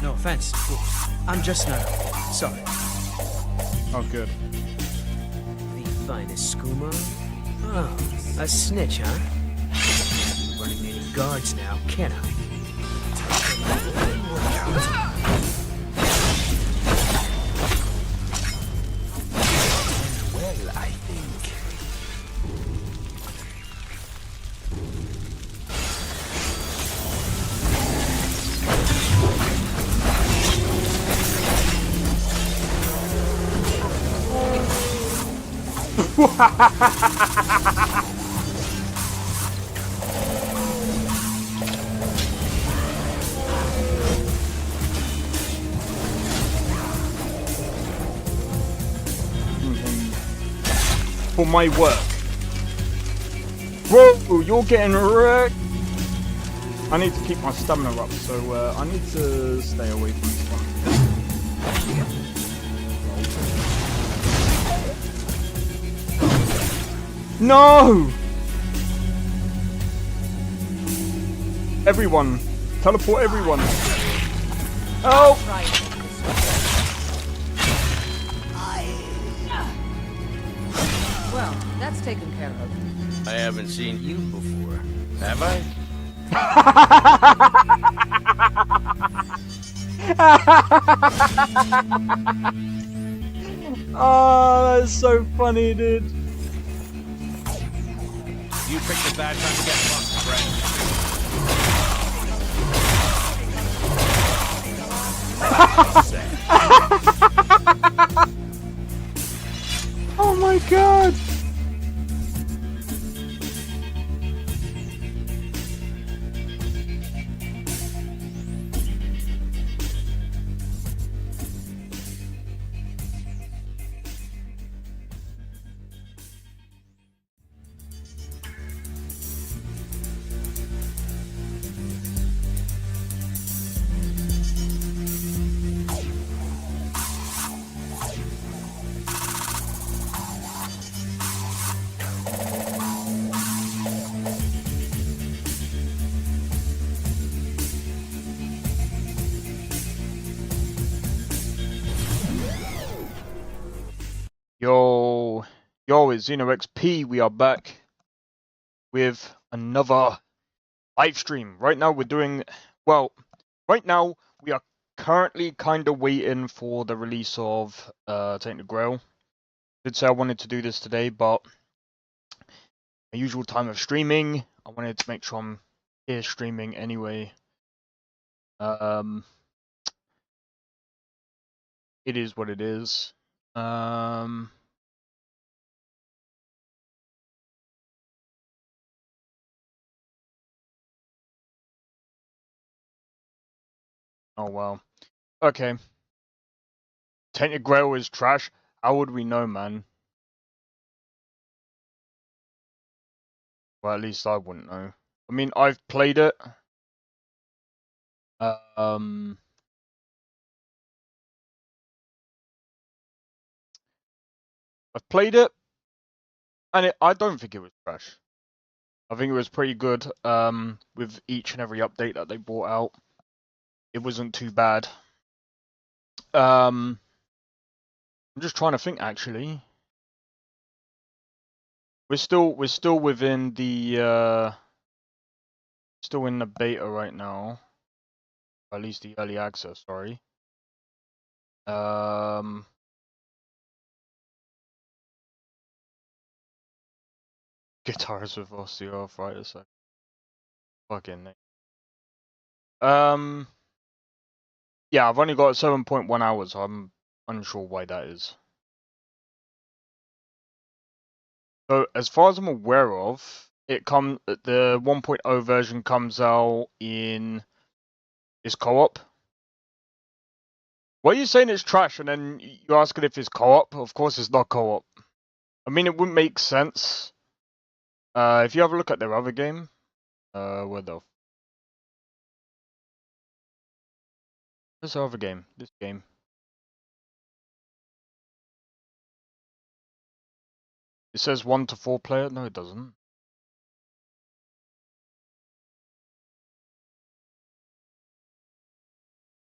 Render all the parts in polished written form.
No offense. I'm just not sorry. Oh, good. The finest skooma? Oh, a snitch, huh? Running any guards now, can I? Well, I think. For my work. Whoa, you're getting wrecked. I need to keep my stamina up, so I need to stay away from this one. No! Everyone. Teleport everyone. Oh! Well, that's taken care of. I haven't seen you before, have I? Oh, that's so funny, dude. You picked a bad time to get fucked, friend. Oh my god! Yo, it's XP. We are back with another live stream. Right now we're doing, well, right now we are currently kind of waiting for the release of Tainted Grail. Did say I wanted to do this today, but my usual time of streaming, I wanted to make sure I'm here streaming anyway. It is what it is. Oh well. Okay. Tainted Grail is trash. How would we know, man? Well, at least I wouldn't know. I mean, I've played it. I've played it, and I don't think it was trash. I think it was pretty good. With each and every update that they brought out, it wasn't too bad. I'm just trying to think. Actually, we're still within the still in the beta right now, or at least the early access. Sorry. Guitars with osteoarthritis. Fucking name. Yeah, I've only got 7.1 hours. I'm unsure why that is. So, as far as I'm aware of, the 1.0 version comes out in is co-op. Why are you saying it's trash and then you're asking if it's co-op? Of course, it's not co-op. I mean, it wouldn't make sense. If you have a look at their other game, where's the other game? This game. It says 1 to 4 player. No, it doesn't.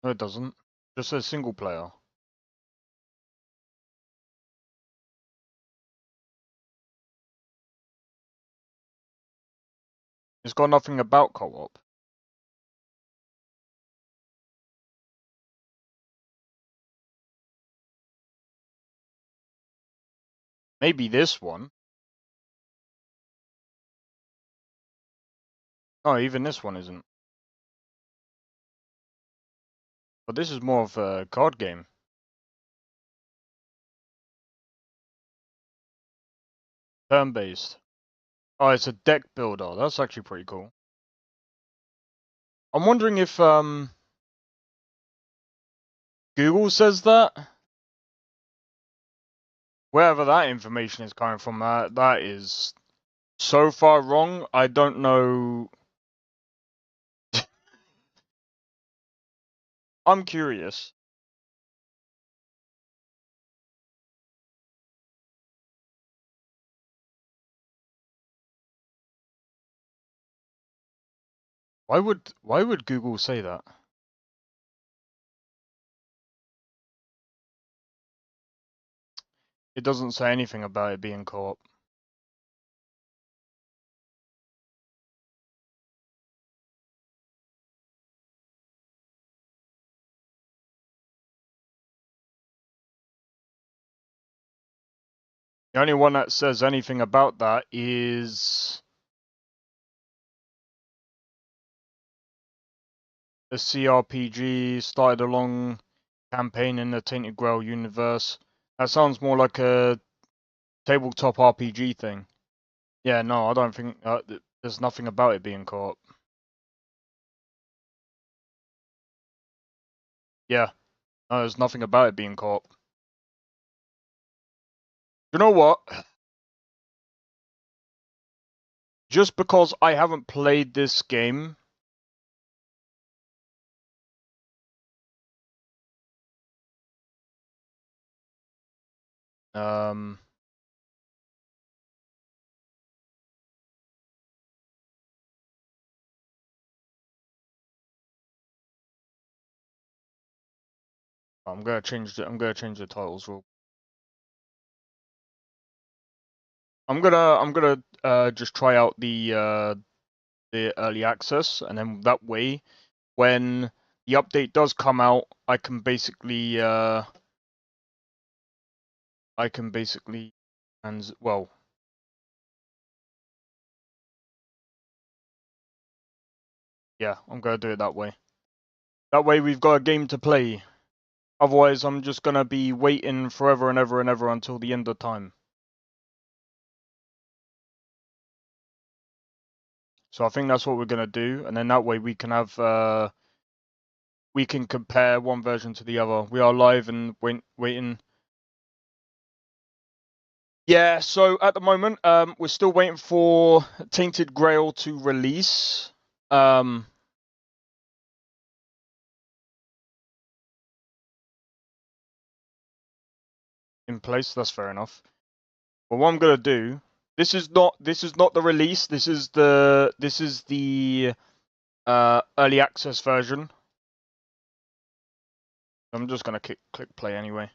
No, it doesn't. Just says single player. It's got nothing about co-op. Maybe this one. Oh, even this one isn't. But this is more of a card game. Turn-based. Oh, it's a deck builder. That's actually pretty cool. I'm wondering if Google says that. Wherever that information is coming from, that is so far wrong. I don't know. I'm curious. Why would Google say that? It doesn't say anything about it being co-op. The only one that says anything about that is the CRPG started a long campaign in the Tainted Grail universe. That sounds more like a tabletop RPG thing. Yeah, no, I don't think there's nothing about it being co-op. Yeah, no, there's nothing about it being co-op. You know what? Just because I haven't played this game, I'm gonna change the titles real. I'm gonna just try out the early access, and then that way, when the update does come out, I can basically and well, yeah, I'm gonna do it that way. That way we've got a game to play. Otherwise, I'm just gonna be waiting forever and ever and ever until the end of time. So I think that's what we're gonna do, and then that way we can have we can compare one version to the other. We are live and waiting. Yeah, so at the moment, we're still waiting for Tainted Grail to release. In place, that's fair enough. But what I'm gonna do, this is not the release. This is the early access version. I'm just gonna click play anyway.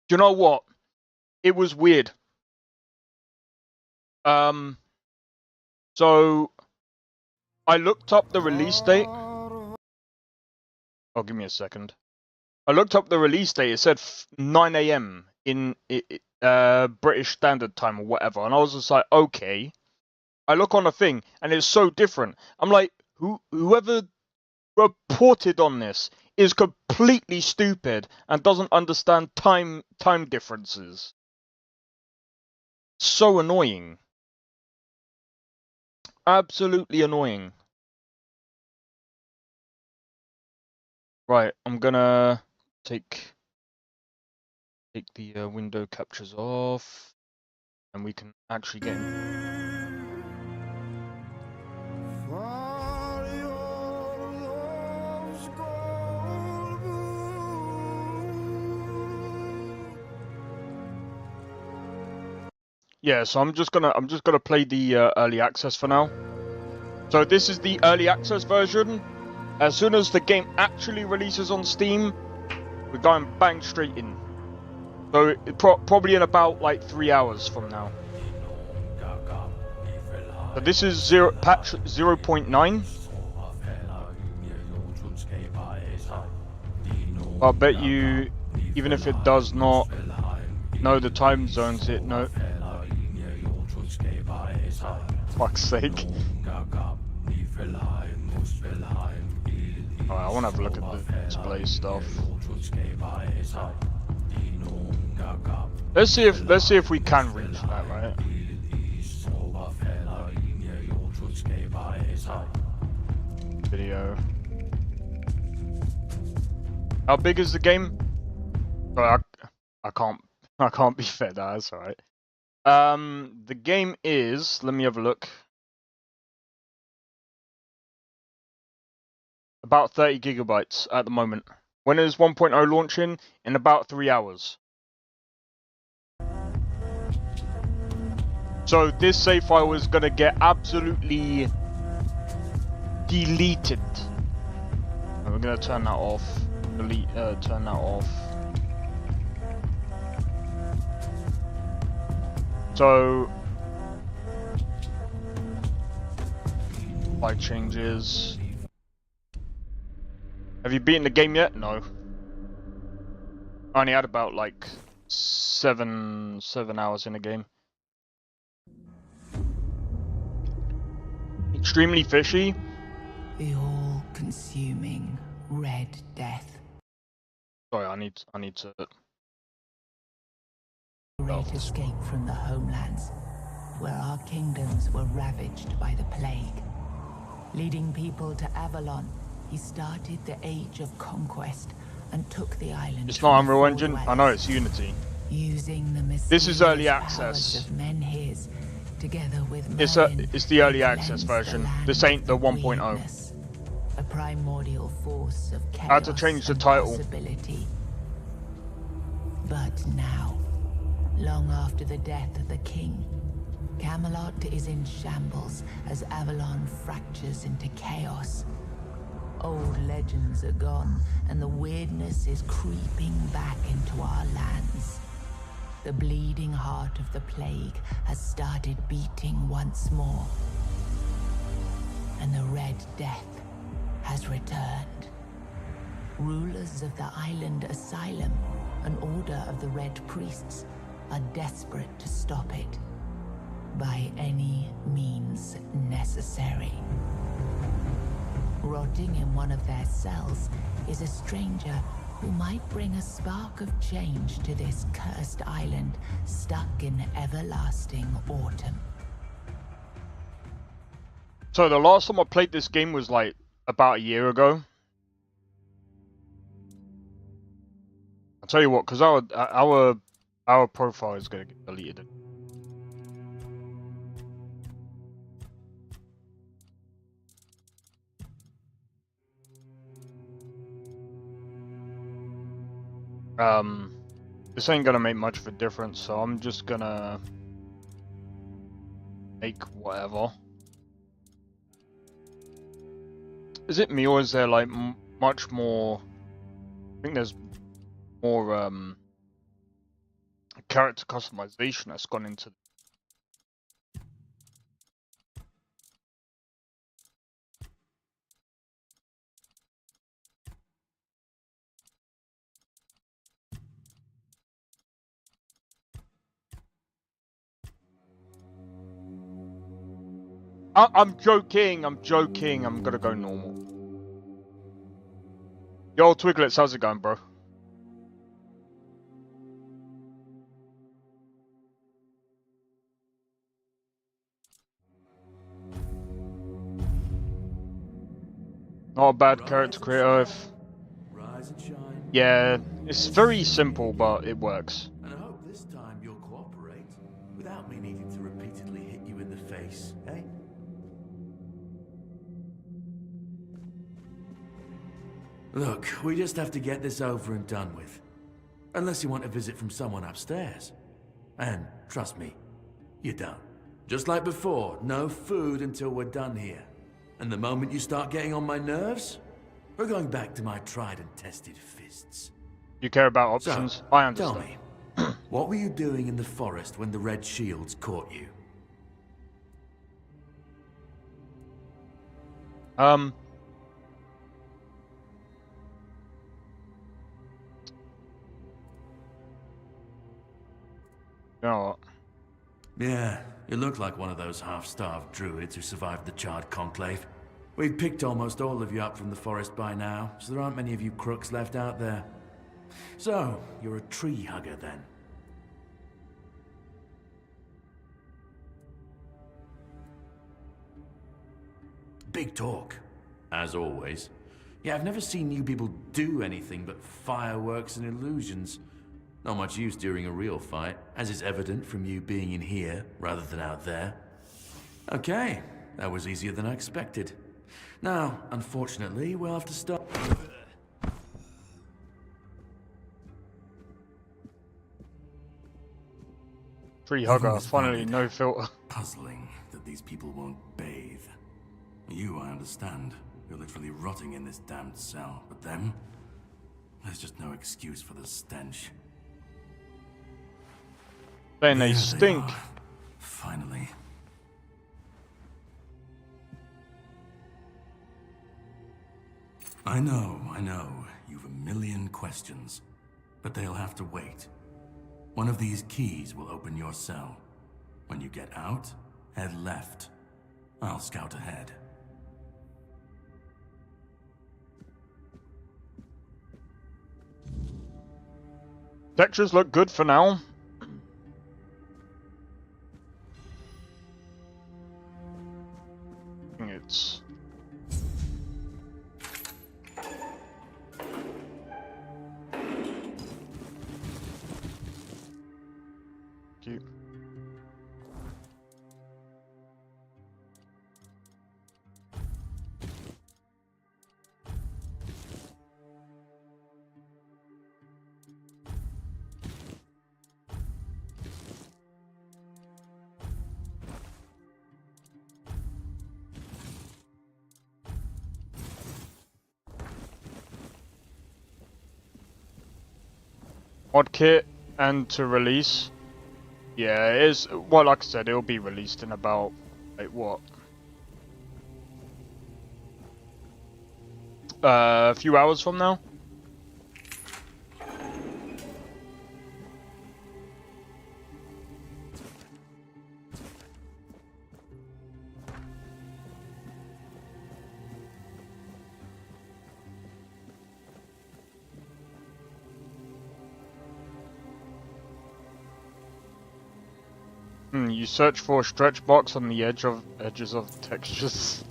Do you know what? It was weird. So I looked up the release date. Oh, give me a second. I looked up the release date. It said 9 a.m. in British Standard Time or whatever, and I was just like, okay. I look on the thing, and it's so different. I'm like, whoever reported on this is completely stupid and doesn't understand time differences. So annoying. Absolutely annoying. Right, I'm gonna take the window captures off, and we can actually get in. Yeah, so I'm just gonna play the early access for now. So this is the early access version. As soon as the game actually releases on Steam, we're going bang straight in. So probably in about like 3 hours from now. So this is patch 0.9. I bet you, even if it does not know the time zones, it no. Fuck's sake. Alright, I want to have a look at the display stuff. Let's see if we can reach that, right? Video. How big is the game? Sorry, I can't be fed. That's alright. The game is, let me have a look. About 30 gigabytes at the moment. When is 1.0 launching? In about 3 hours. So this save file is gonna get absolutely deleted. And we're gonna turn that off. Turn that off. So light changes. Have you beaten the game yet? No. I only had about like seven hours in the game. Extremely fishy. The all-consuming red death. Sorry, I need to. Great escape from the homelands, where our kingdoms were ravaged by the plague. Leading people to Avalon, he started the age of conquest and took the island. It's not Unreal Engine. I know it's Unity. Using the This is early mysterious access. powers of Menhirs, together with It's Merlin, the early they access cleansed version. the land This ain't the of 1.0. weirdness, a primordial force of chaos I had to change the and title. possibility. But now, long after the death of the king, Camelot is in shambles as Avalon fractures into chaos. Old legends are gone, and the weirdness is creeping back into our lands. The bleeding heart of the plague has started beating once more. And the Red Death has returned. Rulers of the island asylum, an order of the Red Priests, are desperate to stop it. By any means necessary. Rotting in one of their cells is a stranger who might bring a spark of change to this cursed island stuck in everlasting autumn. So the last time I played this game was like about a year ago. I'll tell you what, because our profile is gonna get deleted. This ain't gonna make much of a difference, so I'm just gonna make whatever. Is it me, or is there like much more? I think there's more character customization that's gone into. I'm joking, I'm gonna go normal. Yo, Twiglets, how's it going, bro? Not a bad character creator. Rise and shine. Yeah, it's very simple, but it works. And I hope this time you'll cooperate without me needing to repeatedly hit you in the face, eh? Look, we just have to get this over and done with. Unless you want a visit from someone upstairs. And trust me, you don't. Just like before, no food until we're done here. And the moment you start getting on my nerves, we're going back to my tried and tested fists. You care about options? So, I tell understand. me, what were you doing in the forest when the Red Shields caught you? You know what? Yeah, you look like one of those half-starved druids who survived the Charred Conclave. We've picked almost all of you up from the forest by now, so there aren't many of you crooks left out there. So, you're a tree hugger then? Big talk, as always. Yeah, I've never seen you people do anything but fireworks and illusions. Not much use during a real fight, as is evident from you being in here rather than out there. Okay, that was easier than I expected. Now, unfortunately, we'll have to start... Tree hugger, always finally found it no filter. puzzling that these people won't bathe. You, I understand. You're literally rotting in this damned cell. But them? There's just no excuse for the stench. Then they There stink. are. Finally. I know. You've a million questions. But they'll have to wait. One of these keys will open your cell. When you get out, head left. I'll scout ahead. Textures look good for now. It's cute. Mod kit and to release. Yeah, it is. Well, like I said, it'll be released in about, like, what? A few hours from now. You search for a stretch box on the edges of textures.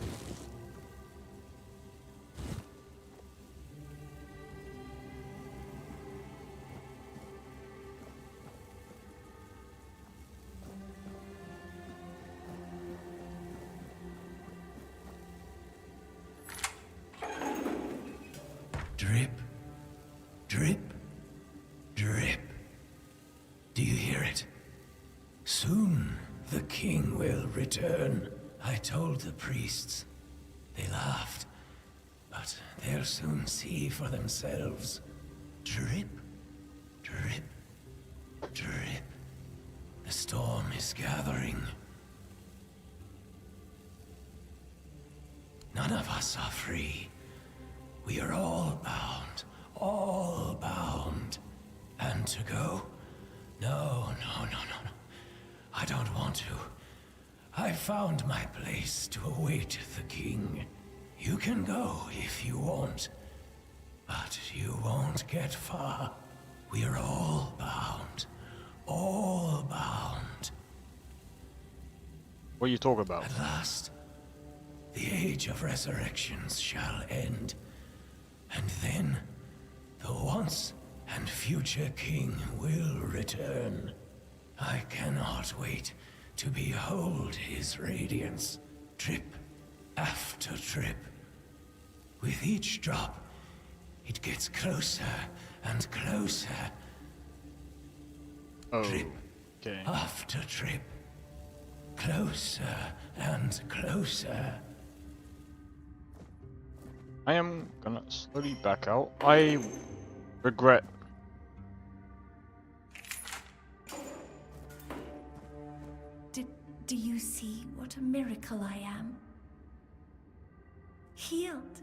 Drip, drip, drip. Do you hear it? Soon the king will return. I told the priests. They laughed. But they'll soon see for themselves. Drip, drip, drip. The storm is gathering. None of us are free. We are all bound. All bound. And to go? No. I don't want to. I found my place to await the king. You can go if you want, but you won't get far. We are all bound. All bound. What are you talking about? At last, the age of resurrections shall end, and then the once and future king will return. I cannot wait to behold his radiance, trip after trip. With each drop, it gets closer and closer. Oh, Trip okay. after trip. Closer and closer. I am gonna slowly back out. I regret. Do you see what a miracle I am? Healed.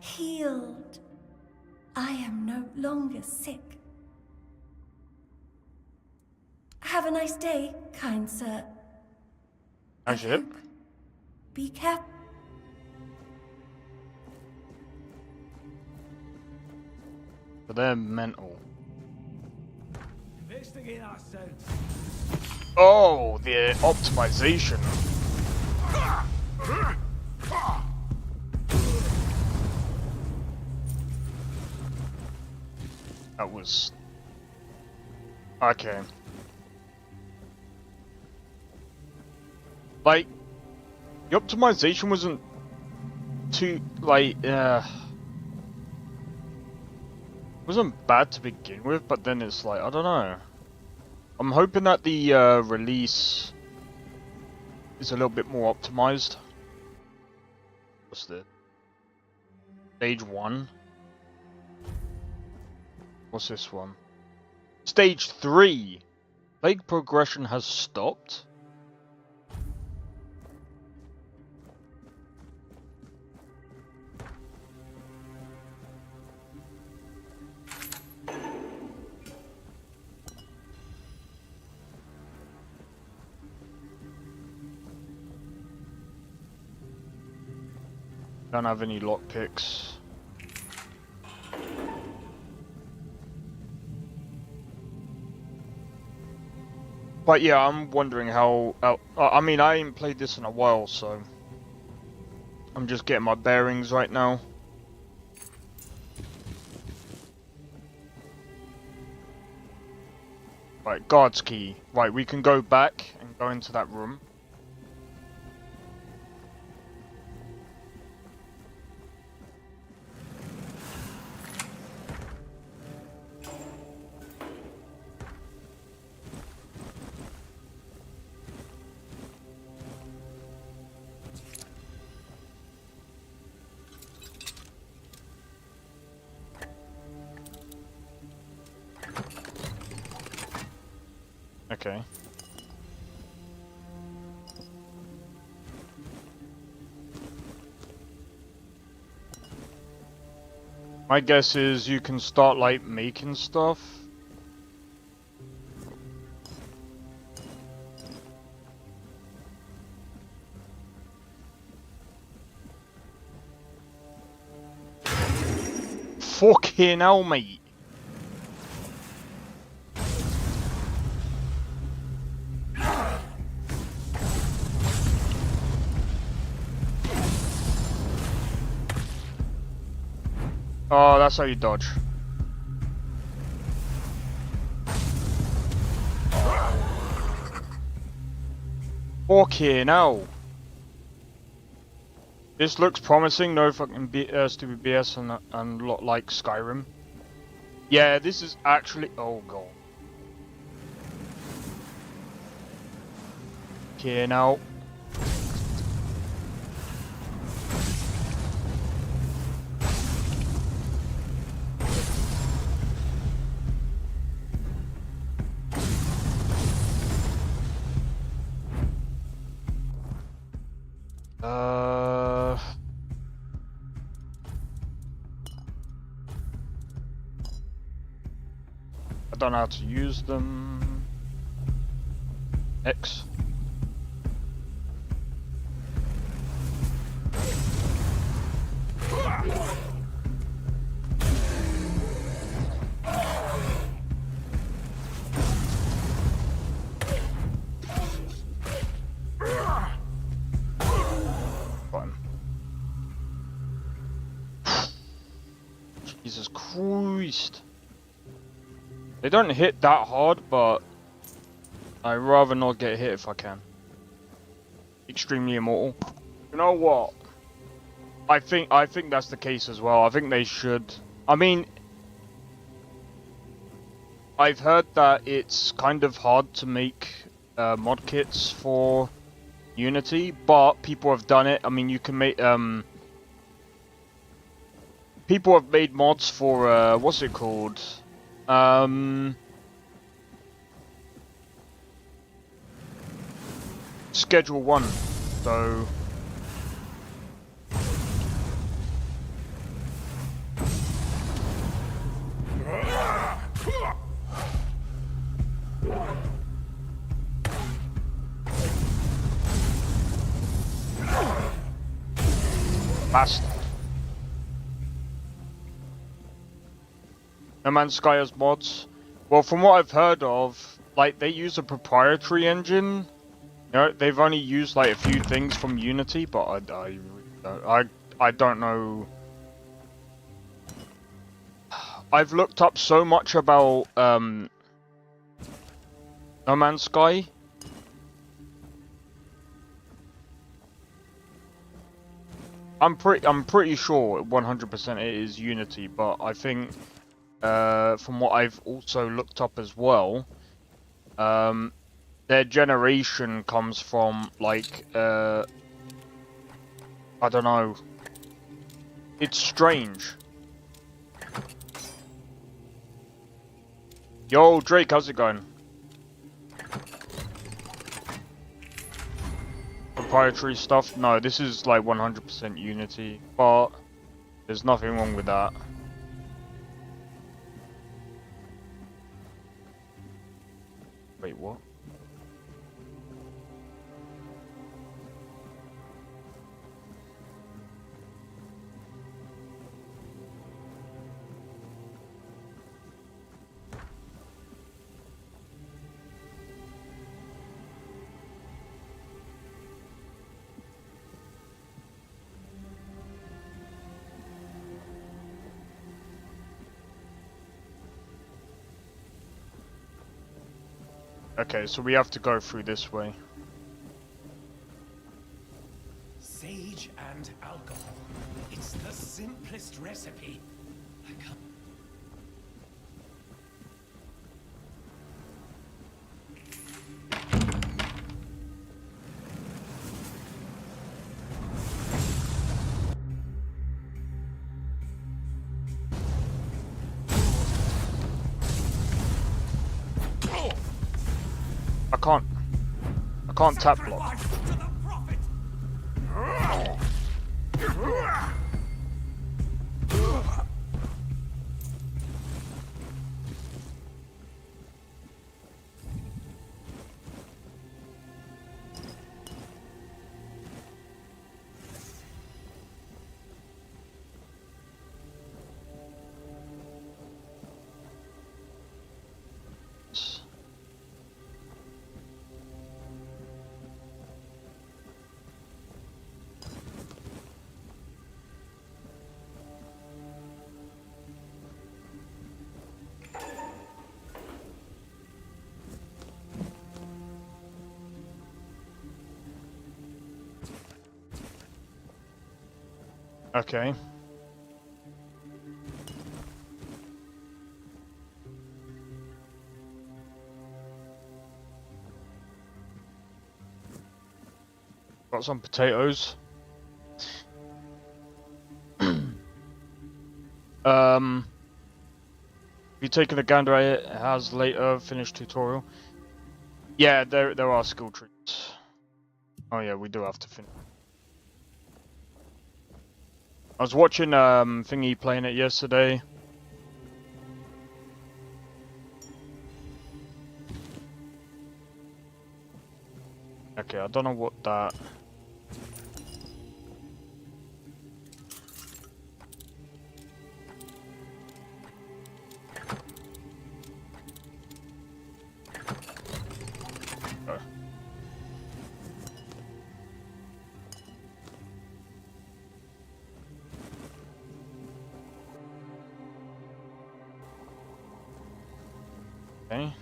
Healed. I am no longer sick. Have a nice day, kind sir. I should. Be careful. But they're mental. Investigate ourselves. Oh, the optimization. That was... okay. Like, the optimization wasn't too, like, wasn't bad to begin with, but then it's like, I don't know. I'm hoping that the release is a little bit more optimized. What's this? Stage 1? What's this one? Stage 3! Plague progression has stopped? Don't have any lockpicks. But yeah, I'm wondering how... I mean, I ain't played this in a while, so... I'm just getting my bearings right now. Right, guard's key. Right, we can go back and go into that room. Okay. My guess is you can start like making stuff. Fucking hell, mate. Oh, that's how you dodge. Fucking hell. This looks promising, no fucking stupid BS and a lot like Skyrim. Yeah, this is actually... oh god. Okay, now. I don't know how to use them. X. Fine. Jesus Christ. They don't hit that hard, but I'd rather not get hit if I can. Extremely immortal. You know what? I think that's the case as well. I think they should. I mean, I've heard that it's kind of hard to make mod kits for Unity, but people have done it. I mean, you can make people have made mods for what's it called? Schedule 1. So bastard. No Man's Sky has mods. Well, from what I've heard of, like they use a proprietary engine. You know, they've only used like a few things from Unity, but I don't know. I've looked up so much about No Man's Sky. I'm pretty sure 100% it is Unity, but I think from what I've also looked up as well, their generation comes from like I don't know. It's strange. Yo, Drake, how's it going? Proprietary stuff? No, this is like 100% Unity, but there's nothing wrong with that. Wait, what? Okay, so we have to go through this way. Sage and alcohol. It's the simplest recipe. I can't... I can't tap block. Okay. Got some potatoes. Have you taken a gander at it? It has later finished tutorial. Yeah, there are skill trees. Oh yeah, we do have to finish. I was watching Thingy playing it yesterday. Okay, I don't know what that... Oh. Okay.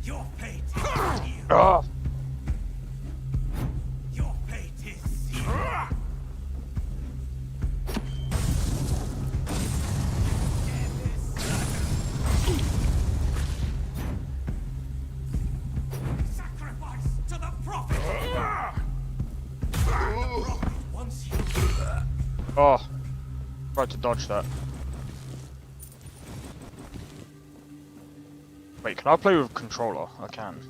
Your fate is sealed. Ah! Your fate is sealed. Oh, tried to dodge that. Wait, can I play with controller? I can.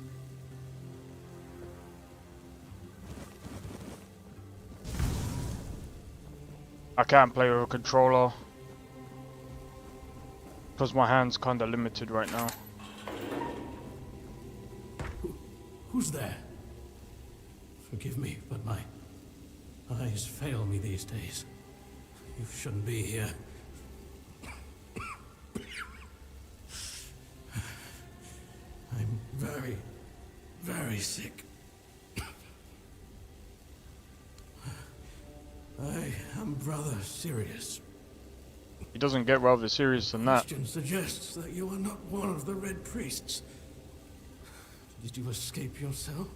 I can't play with a controller because my hand's kind of limited right now. Who's there? Forgive me, but my eyes fail me these days. You shouldn't be here. I'm very, very sick. I am rather serious. He doesn't get rather serious than that. Question suggests that you are not one of the Red Priests. Did you escape your cell?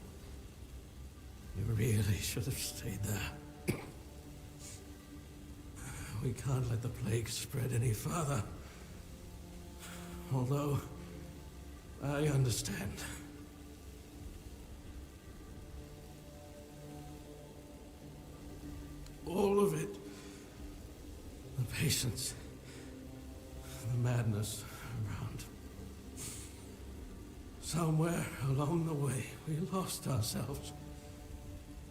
You really should have stayed there. We can't let the plague spread any further. Although, I understand. All of it. The patience. The madness around. Somewhere along the way, we lost ourselves.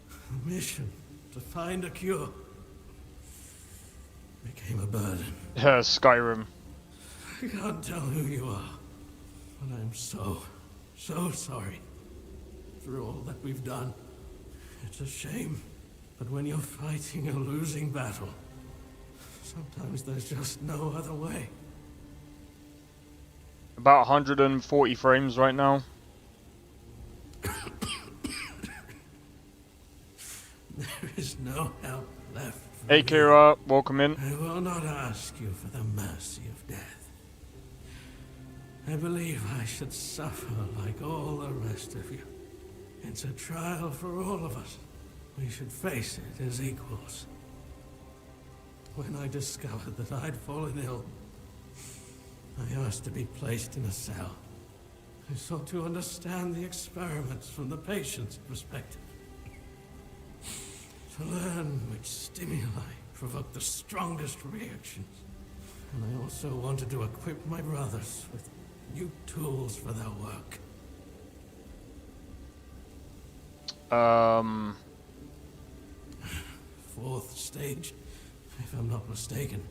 The mission to find a cure became a burden. Yeah, Skyrim. I can't tell who you are, but I'm so sorry for all that we've done. It's a shame, but when you're fighting a losing battle, sometimes there's just no other way. About 140 frames right now. There is no help left for Hey me. Kira, welcome in. I will not ask you for the mercy of death. I believe I should suffer like all the rest of you. It's a trial for all of us. We should face it as equals. When I discovered that I'd fallen ill, I asked to be placed in a cell. I sought to understand the experiments from the patient's perspective. To learn which stimuli provoke the strongest reactions. And I also wanted to equip my brothers with new tools for their work. Fourth stage, if I'm not mistaken.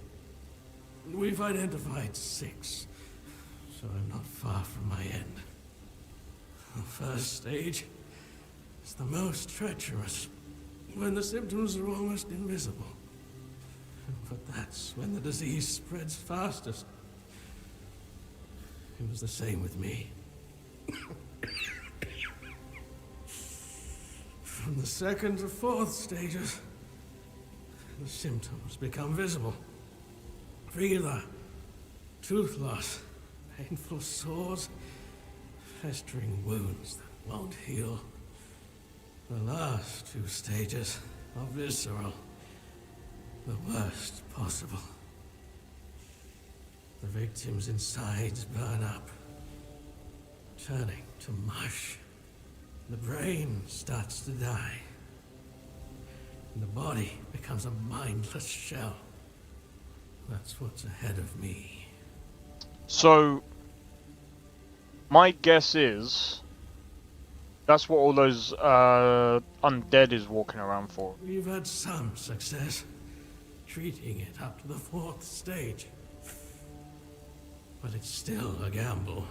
We've identified 6, so I'm not far from my end. The first stage is the most treacherous, when the symptoms are almost invisible. But that's when the disease spreads fastest. It was the same with me. From the second to fourth stages, the symptoms become visible. Fever, tooth loss, painful sores, festering wounds that won't heal. The last 2 stages are visceral, the worst possible. The victim's insides burn up, turning to mush. The brain starts to die, and the body becomes a mindless shell. That's what's ahead of me. So, my guess is that's what all those undead is walking around for. We've had some success treating it up to the 4th stage. But it's still a gamble.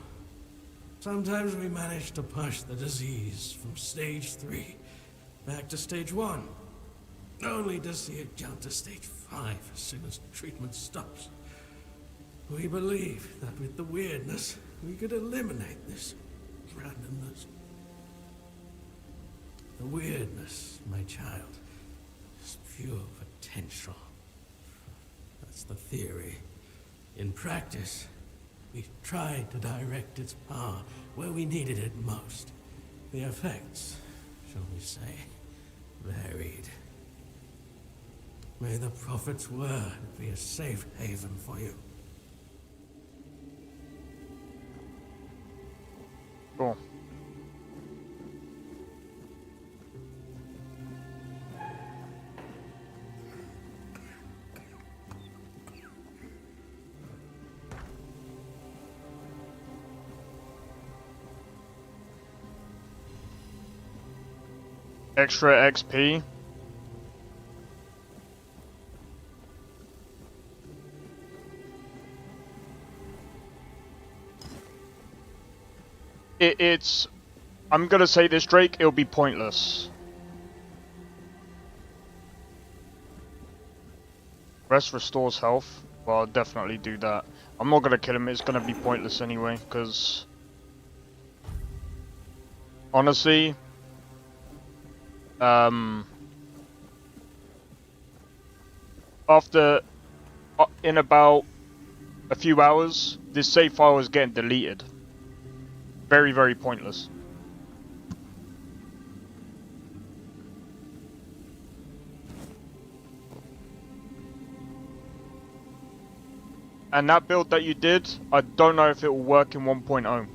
Sometimes we manage to push the disease from stage 3 back to stage 1, only to see it jump to stage 5 as soon as treatment stops. We believe that with the weirdness, we could eliminate this randomness. The weirdness, my child, is pure potential. That's the theory. In practice, we tried to direct its power where we needed it most. The effects, shall we say, varied. May the Prophet's word be a safe haven for you. Cool. extra XP. It's... I'm gonna say this, Drake, it'll be pointless. Rest restores health. Well, I'll definitely do that. I'm not gonna kill him, it's gonna be pointless anyway, because... honestly... after... in about a few hours, this save file is getting deleted. Very, very pointless. And that build that you did, I don't know if it will work in 1.0.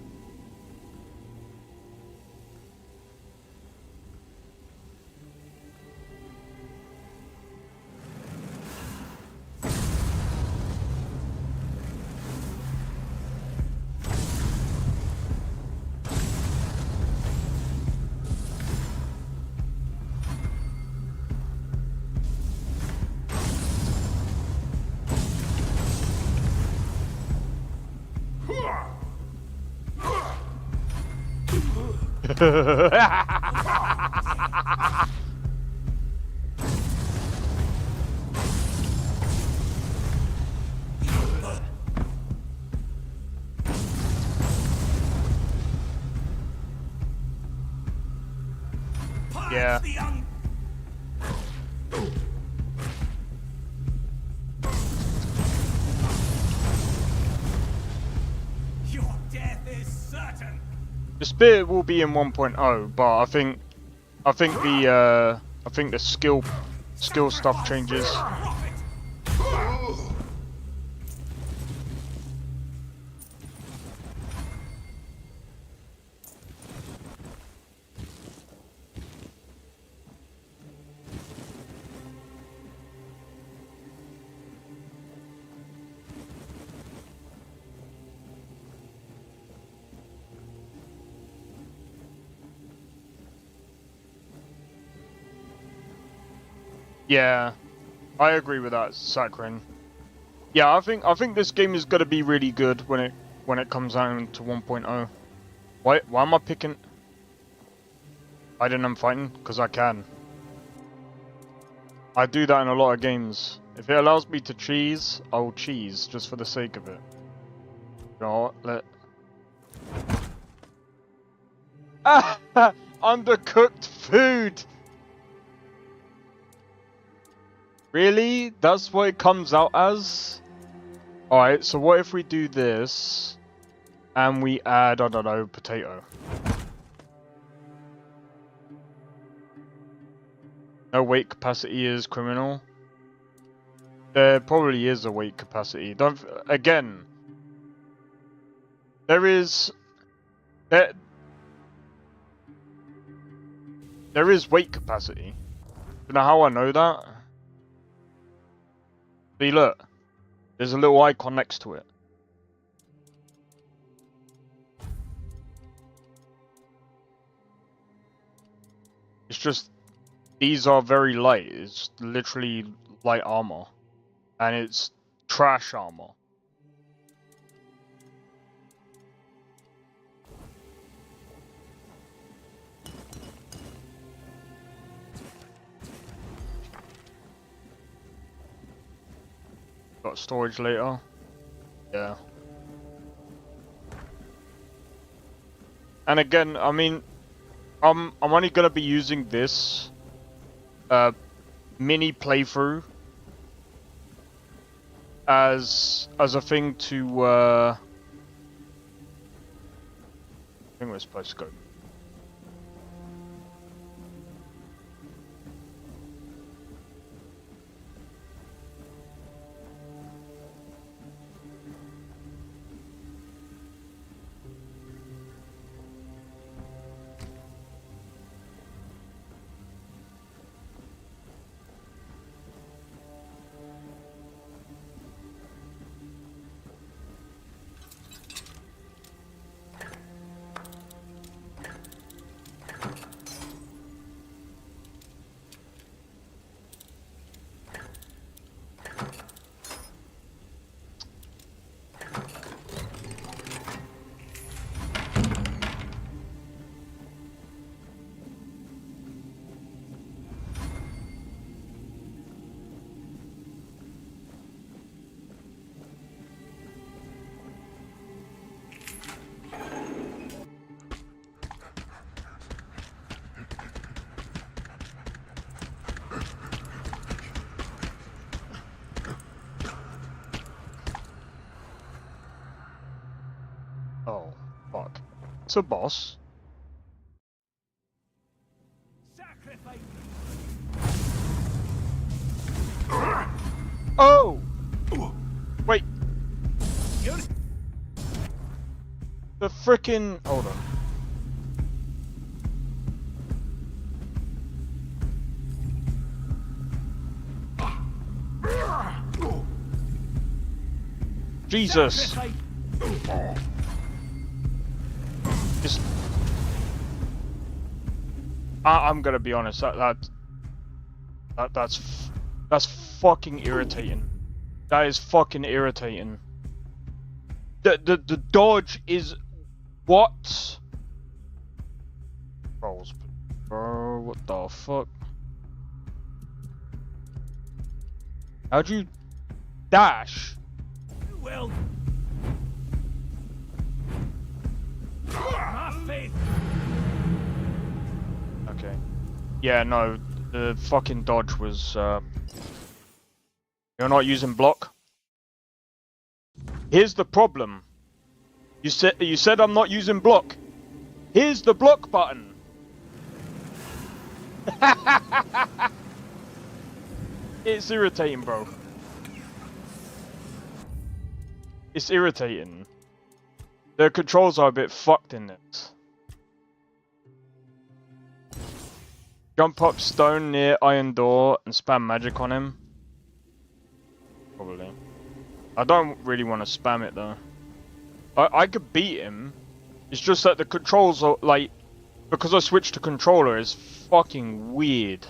Yeah. Your death is certain. The spirit will be in 1.0, but I think the skill stuff changes. Yeah, I agree with that, Sakrin. Yeah, I think this game is gonna be really good when it comes out into 1.0. Why am I picking? I'm fighting because I can. I do that in a lot of games. If it allows me to cheese, I will cheese just for the sake of it. You know what? Undercooked food. Really? That's what it comes out as? Alright, so what if we do this and we add, I don't know, potato? No weight capacity is criminal. There probably is a weight capacity. Again, there is weight capacity. You know how I know that? See, look, there's a little icon next to it. It's just, these are very light. It's literally light armor. And it's trash armor. Got storage later. Yeah. And again, I mean, I'm only gonna be using this mini playthrough as a thing to I think we're supposed to go. It's a boss. Oh! Wait. The frickin'... Hold on. Jesus! Just... I'm gonna be honest, that's fucking irritating. That is fucking irritating. The dodge is what? Rolls, bro. What the fuck? How'd you dash? Well, my faith. Okay. Yeah, no. The fucking dodge was. You're not using block. Here's the problem. You said I'm not using block. Here's the block button. It's irritating, bro. It's irritating. The controls are a bit fucked in this. Jump up stone near iron door and spam magic on him. Probably. I don't really want to spam it though. I could beat him. It's just that the controls are like, because I switched to controller, is fucking weird.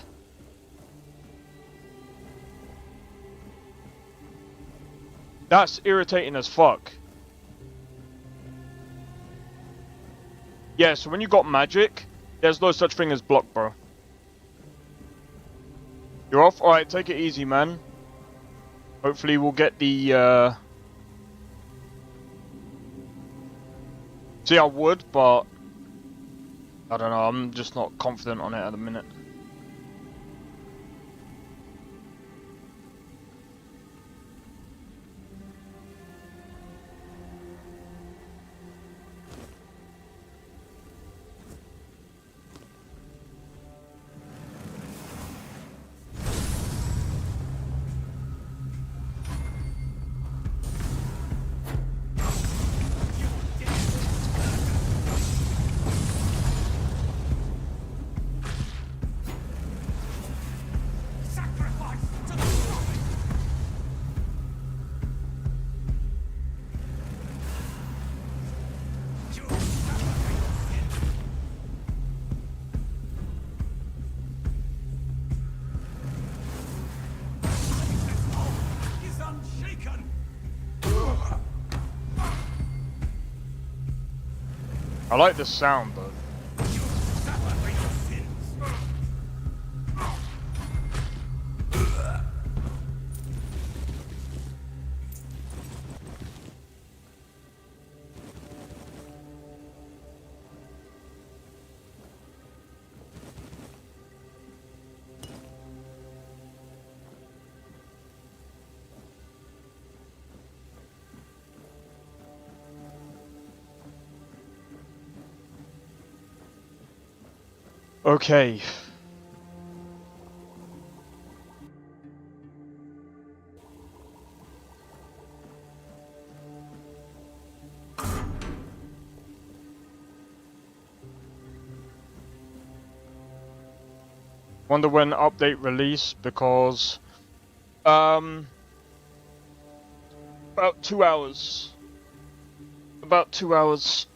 That's irritating as fuck. Yeah, so when you got magic, there's no such thing as block, bro. You're off? Alright, take it easy, man. Hopefully we'll get the, See, I would, but... I don't know, I'm just not confident on it at the minute. I like the sound though. Okay. Wonder when update release, because about 2 hours. About 2 hours.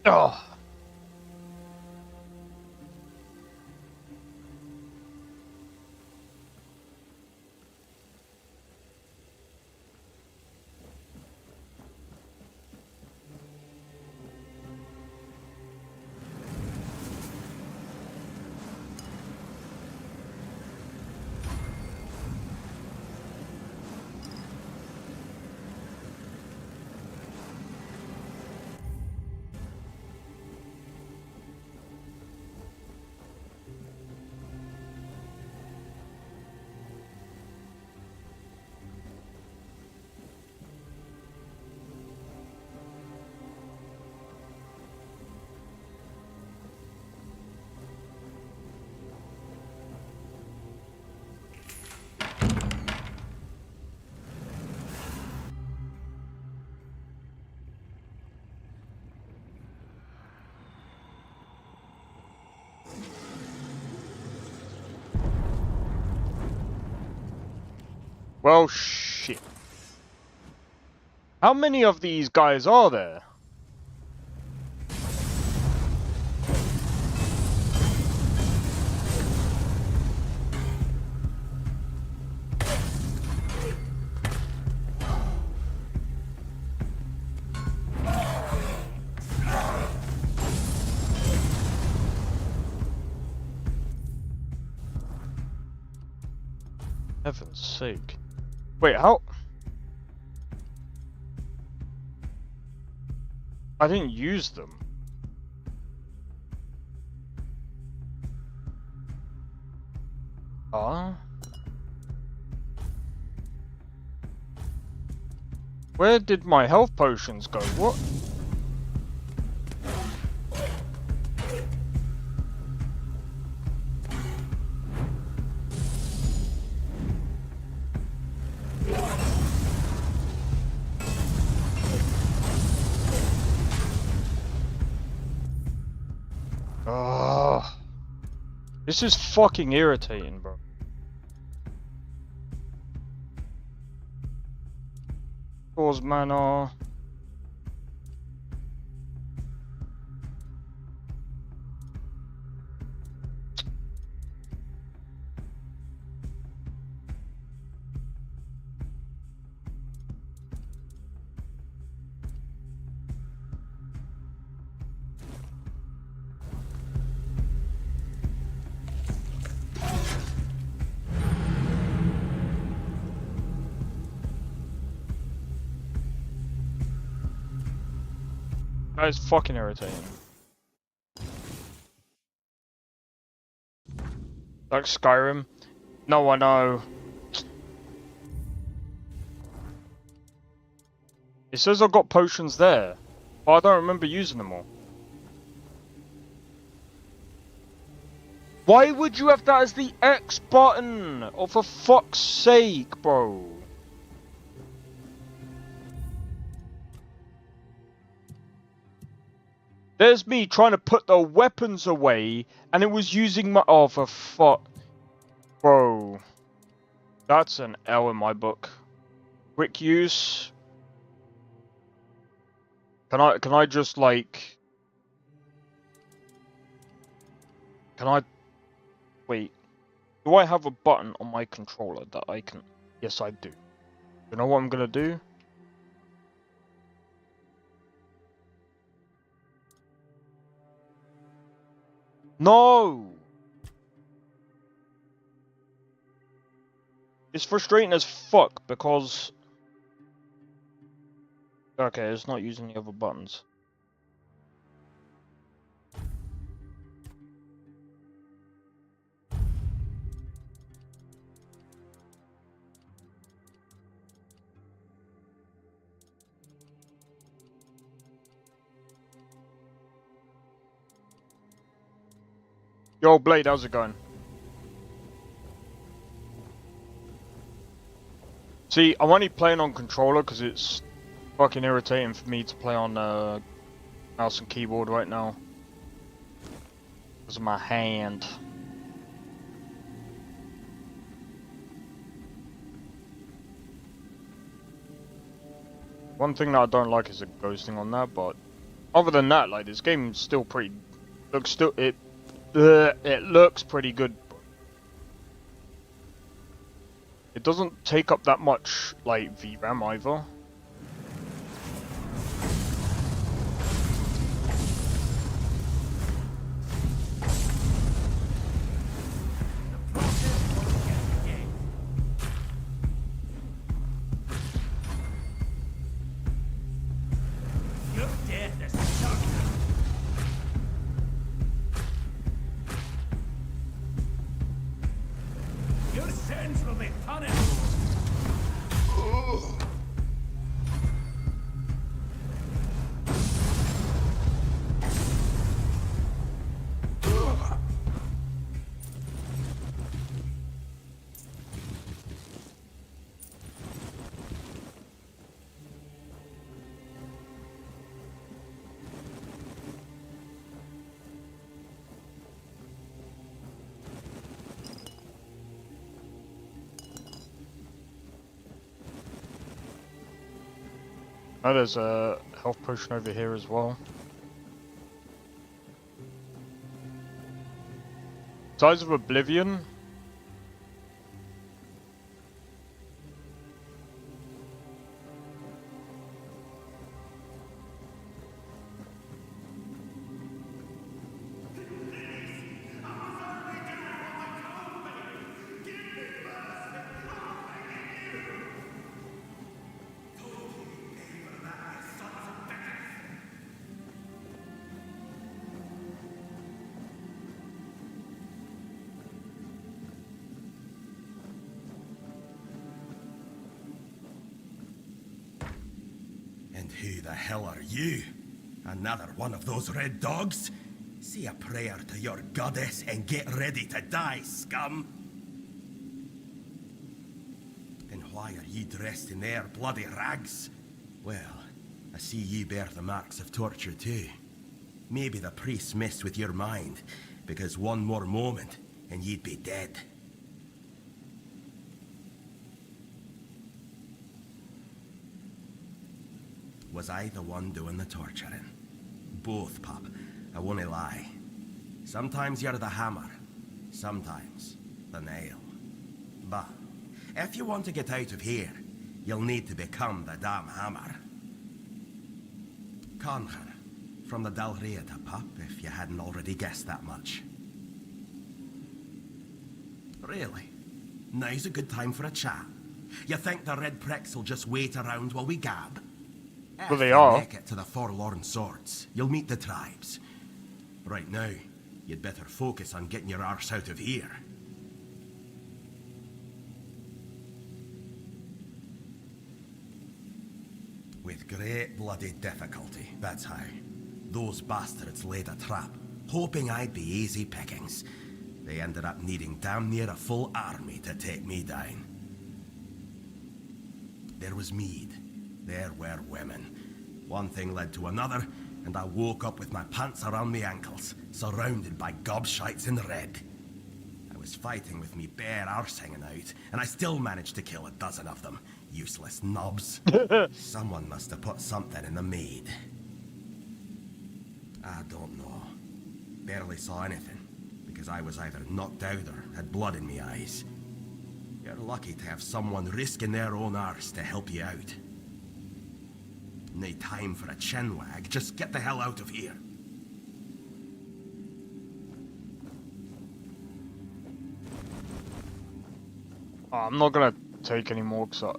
Oh. Well, shit. How many of these guys are there? Heaven's sake. Wait, how? I didn't use them. Where did my health potions go? What? This is fucking irritating, bro. Cause mana. That is fucking irritating. Like Skyrim? No, I know. It says I've got potions there, but I don't remember using them all. Why would you have that as the X button? Oh, for fuck's sake, bro. There's me trying to put the weapons away, and it was using my... Oh, for fuck. Bro. That's an L in my book. Quick use. Can I just, like... Can I... Wait. Do I have a button on my controller that I can... Yes, I do. You know what I'm gonna do? No! It's frustrating as fuck because... Okay, it's not using the other buttons. Yo, Blade, how's it going? See, I'm only playing on controller because it's fucking irritating for me to play on mouse and keyboard right now. Because of my hand. One thing that I don't like is the ghosting on that, but other than that, like, this game is still pretty... It looks pretty good. It doesn't take up that much, like, VRAM either. Oh, there's a health potion over here as well. Size of Oblivion. And who the hell are you? Another one of those red dogs? Say a prayer to your goddess and get ready to die, scum! And why are ye dressed in their bloody rags? Well, I see ye bear the marks of torture too. Maybe the priests messed with your mind, because one more moment and ye'd be dead. Was I the one doing the torturing? Both, pup. I won't lie. Sometimes you're the hammer, sometimes the nail. But if you want to get out of here, you'll need to become the damn hammer. Conquer, from the Dalriata, pup, if you hadn't already guessed that much. Really? Now's a good time for a chat. You think the red pricks will just wait around while we gab? Well, they If you are. make it to the Forlorn Swords, you'll meet the tribes. Right now, you'd better focus on getting your arse out of here. With great bloody difficulty, that's how. Those bastards laid a trap, hoping I'd be easy pickings. They ended up needing damn near a full army to take me down. There was mead. There were women. One thing led to another, and I woke up with my pants around my ankles, surrounded by gobshites in red. I was fighting with me bare arse hanging out, and I still managed to kill a dozen of them. Useless knobs. Someone must have put something in the mead. I don't know. Barely saw anything, because I was either knocked out or had blood in my eyes. You're lucky to have someone risking their own arse to help you out. No time for a chinwag, just get the hell out of here. Oh, I'm not gonna take any more because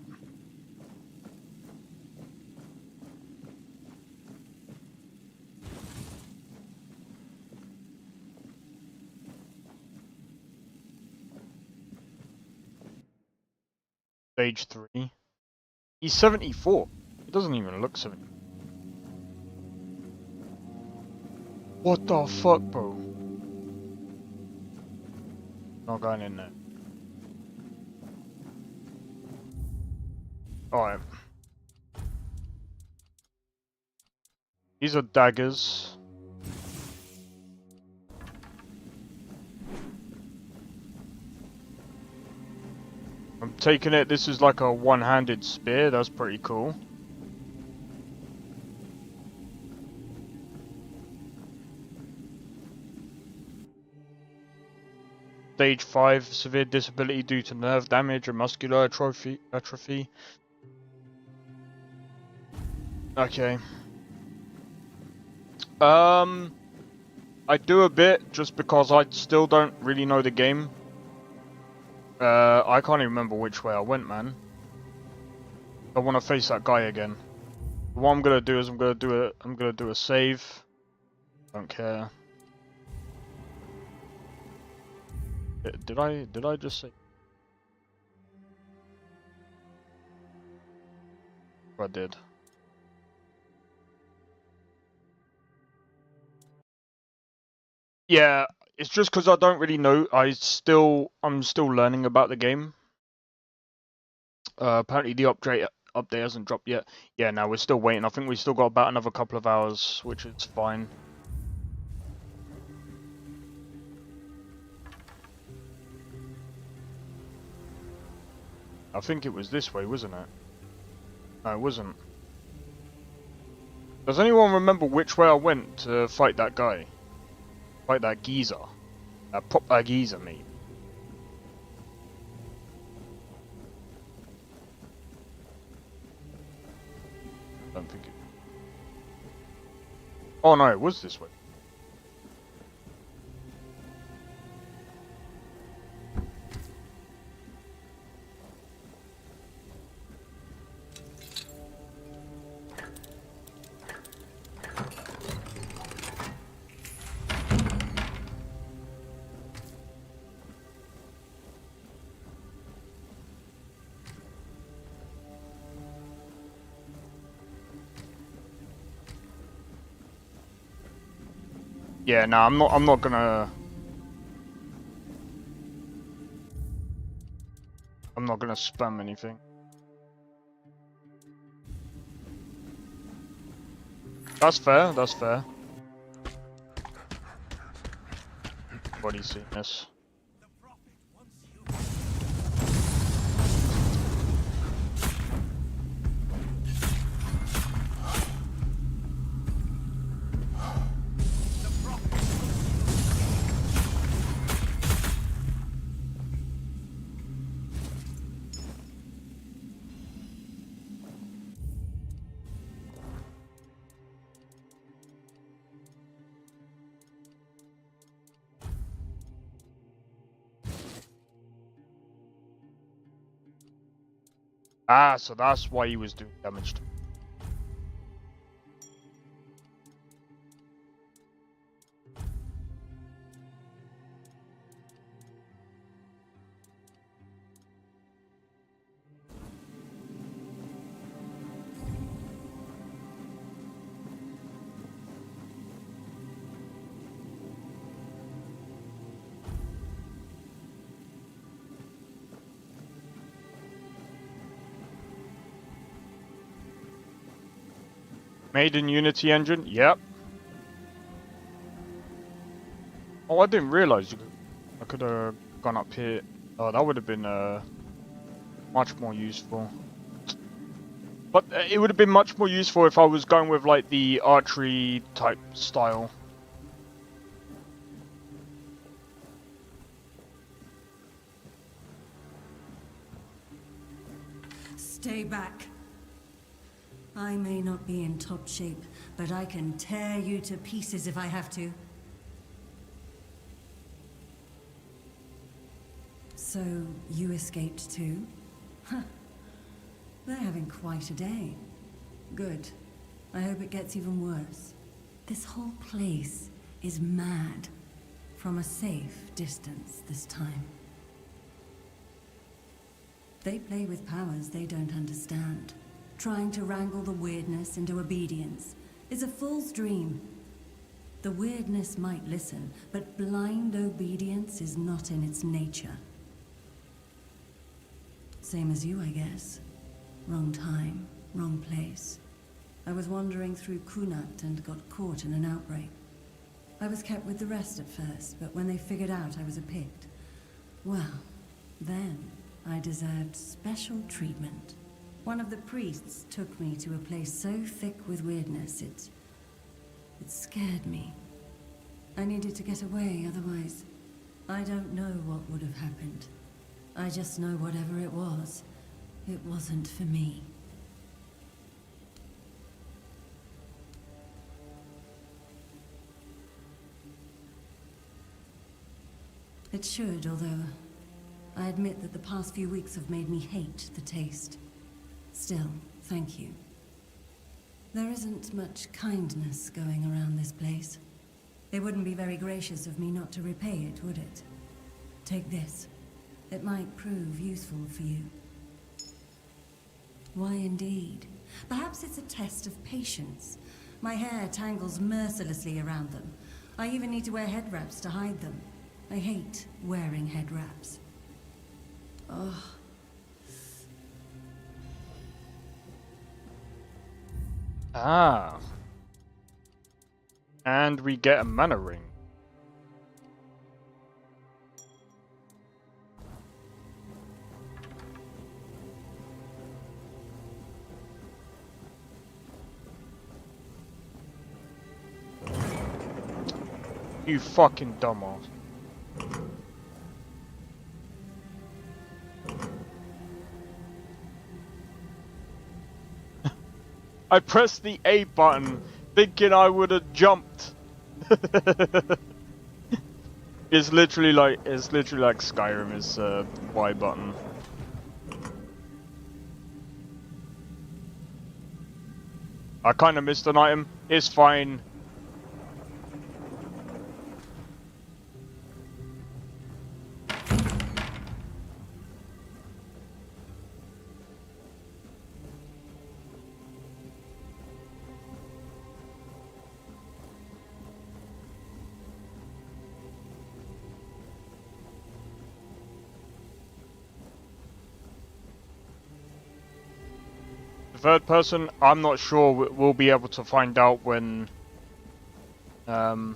Stage 3. He's 74. He doesn't even look 70. What the fuck, bro? Not going in there. Alright. These are daggers. I'm taking it, this is like a one-handed spear, that's pretty cool. Stage 5, severe disability due to nerve damage or muscular atrophy. Okay. I do a bit just because I still don't really know the game. I can't even remember which way I went, man. I want to face that guy again. What I'm gonna do is I'm gonna do a save. Don't care. Did I just say? I did. Yeah, it's just because I don't really know. I'm still learning about the game. Apparently the update hasn't dropped yet. Yeah, no, we're still waiting. I think we still got about another couple of hours, which is fine. I think it was this way, wasn't it? No, it wasn't. Does anyone remember which way I went to fight that guy? Fight that geezer. Pop that geezer, mate. Don't think it... Oh no, it was this way. Yeah, no, I'm not gonna spam anything. That's fair, that's fair. Body's seen this. Ah, so that's why he was doing damage to me. Made in Unity engine? Yep. Oh, I didn't realize I could have gone up here. Oh, that would have been much more useful. But it would have been much more useful if I was going with like the archery type style. Stay back. I may not be in top shape, but I can tear you to pieces if I have to. So, you escaped too? Huh. They're having quite a day. Good. I hope it gets even worse. This whole place is mad. From a safe distance this time. They play with powers they don't understand. Trying to wrangle the weirdness into obedience is a fool's dream. The weirdness might listen, but blind obedience is not in its nature. Same as you, I guess. Wrong time, wrong place. I was wandering through Kunat and got caught in an outbreak. I was kept with the rest at first, but when they figured out I was a Pict, well, then I deserved special treatment. One of the priests took me to a place so thick with weirdness, it scared me. I needed to get away, otherwise, I don't know what would have happened. I just know whatever it wasn't for me. It should, although I admit that the past few weeks have made me hate the taste. Still, thank you. There isn't much kindness going around this place. It wouldn't be very gracious of me not to repay it, would it? Take this. It might prove useful for you. Why indeed? Perhaps it's a test of patience. My hair tangles mercilessly around them. I even need to wear head wraps to hide them. I hate wearing head wraps. Oh. Ah. And we get a mana ring. You fucking dumbass. I pressed the A button thinking I would have jumped. It's literally like Skyrim is Y button. I kind of missed an item. It's fine. The third person, I'm not sure. We'll be able to find out when. We'll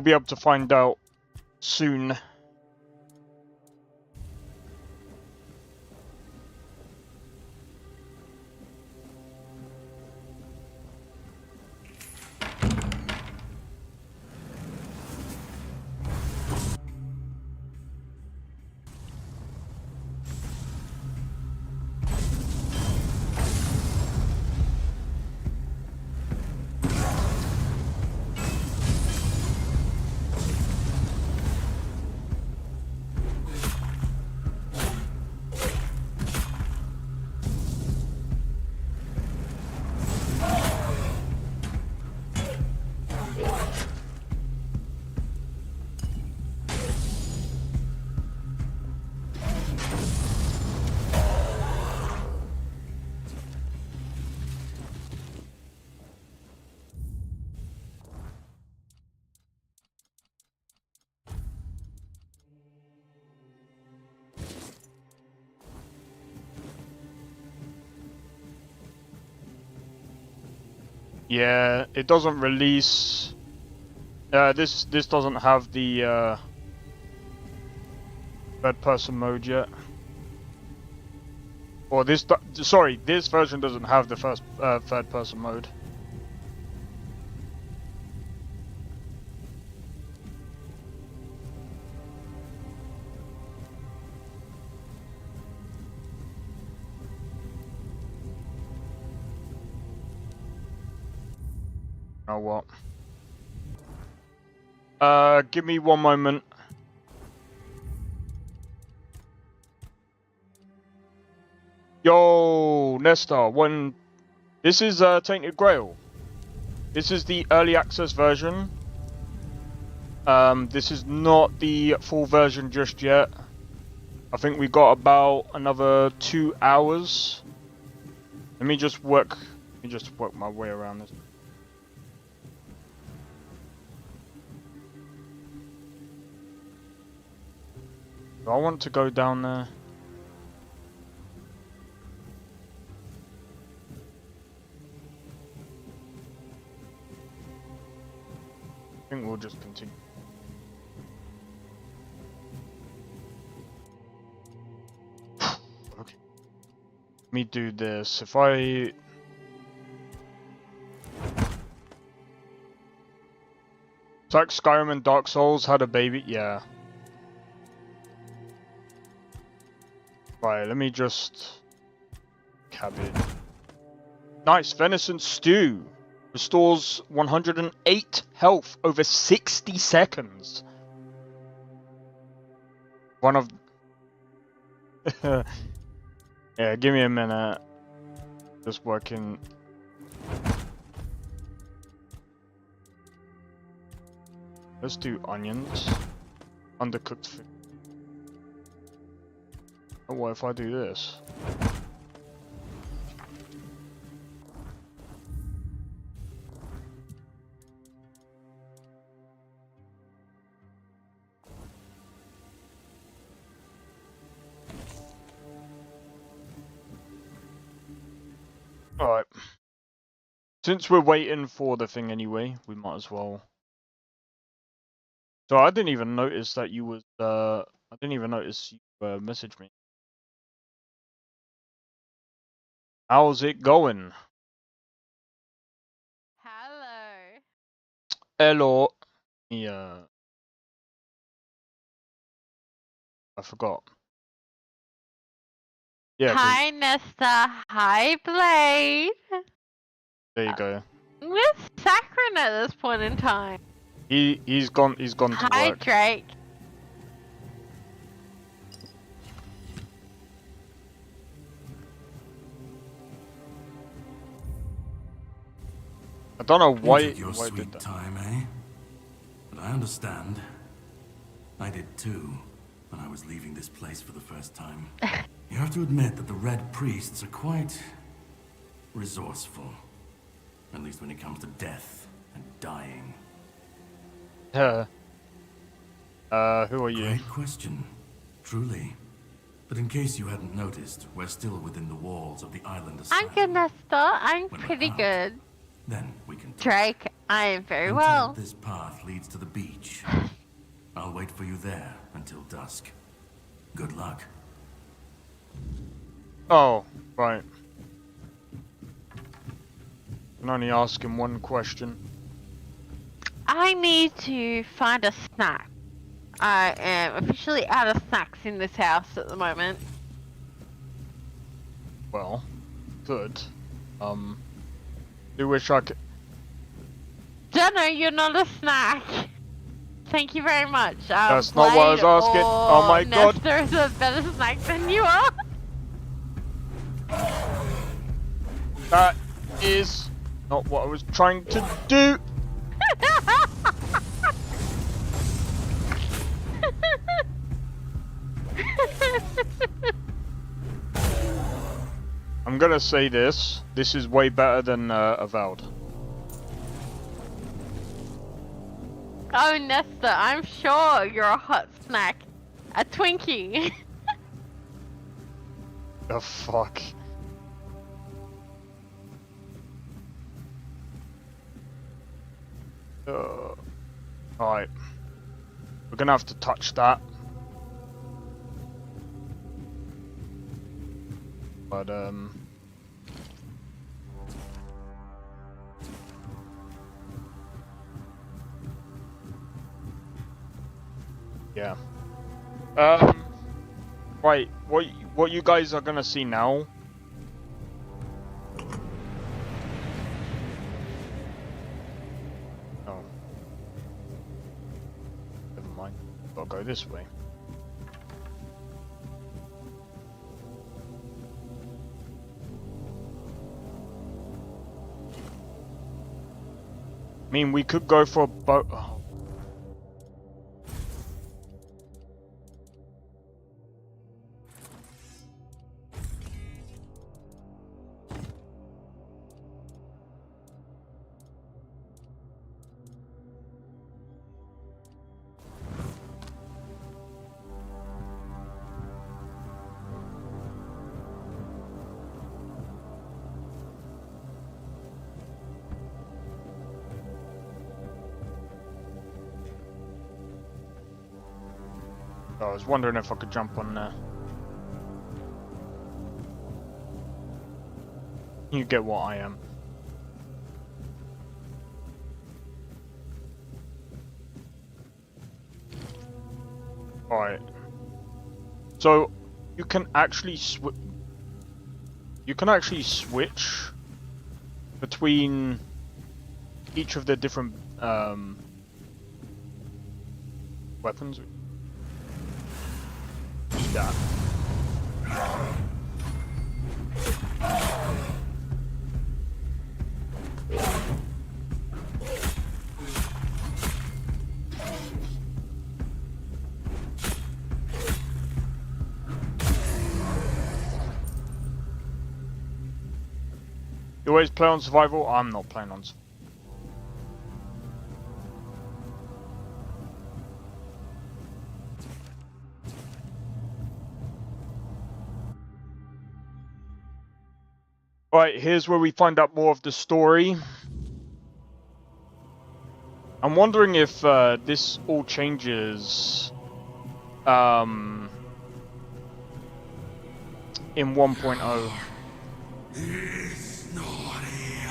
be able to find out soon. Yeah, it doesn't release. This doesn't have the third person mode yet. Or this version doesn't have the third person mode. Oh what? Give me one moment. Yo, Nestor, this is Tainted Grail. This is the early access version. This is not the full version just yet. I think we got about another 2 hours. Let me just work my way around this. Do I want to go down there? I think we'll just continue. Okay. Let me do this. If I... It's like Skyrim and Dark Souls had a baby. Yeah. Right, let me just... Cabbage. Nice, venison stew. Restores 108 health over 60 seconds. One of... Yeah, give me a minute. Just working... Let's do onions. Undercooked food. Oh, what if I do this? Alright. Since we're waiting for the thing anyway, we might as well. So I didn't even notice that you was I didn't even notice you messaged me. How's it going? Hello. Yeah. I forgot. Yeah. Hi, Nesta. Hi, Blade. There you go. Where's Saccharin at this point in time? He's gone to Hi, work. Drake. I don't know why. You took your why sweet did that. time, eh? But I understand. I did too, when I was leaving this place for the first time. You have to admit that the Red Priests are quite resourceful. At least when it comes to death and dying. Who are you? Great question, truly. But in case you hadn't noticed, we're still within the walls of the island asylum. I'm good, Nesta. I'm When we're pretty out, good. Then we can talk. Drake, I am very Until well. this path leads to the beach. I'll wait for you there until dusk. Good luck. Oh, right. I can only ask him one question. I need to find a snack. I am officially out of snacks in this house at the moment. Well, good. Do wish I could. Dunno, you're not a snack. Thank you very much. That's not what I was asking. Oh my god. Nesta is a better snack than you are. That is not what I was trying to do. I'm gonna say this. This is way better than Avowed. Oh, Nesta, I'm sure you're a hot snack. A Twinkie. The fuck. Alright. We're gonna have to touch that. But, yeah. Right, what you guys are gonna see now. Oh. Never mind. Gotta go this way. I mean, we could go for a boat. Oh. I was wondering if I could jump on there. You get what I am. Alright. So you can actually switch between each of the different weapons. That. You always play on survival? I'm not playing on survival. Right, here's where we find out more of the story. I'm wondering if this all changes in 1.0. He's not here.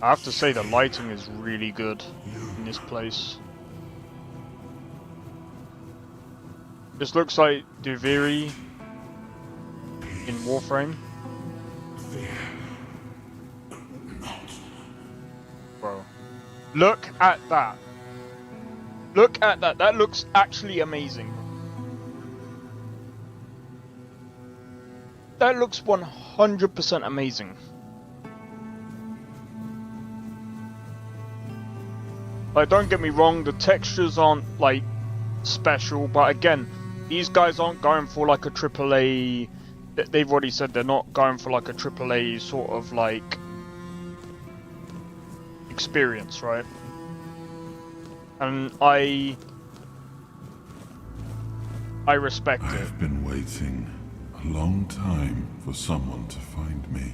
I have to say the lighting is really good in this place. This looks like Duviri in Warframe. Bro, look at that. Look at that. That looks actually amazing. That looks 100% amazing. Like, don't get me wrong, the textures aren't like special, but again, these guys aren't going for like a AAA. They've already said they're not going for like a AAA sort of like experience, right? And I respect it. I've been waiting a long time for someone to find me.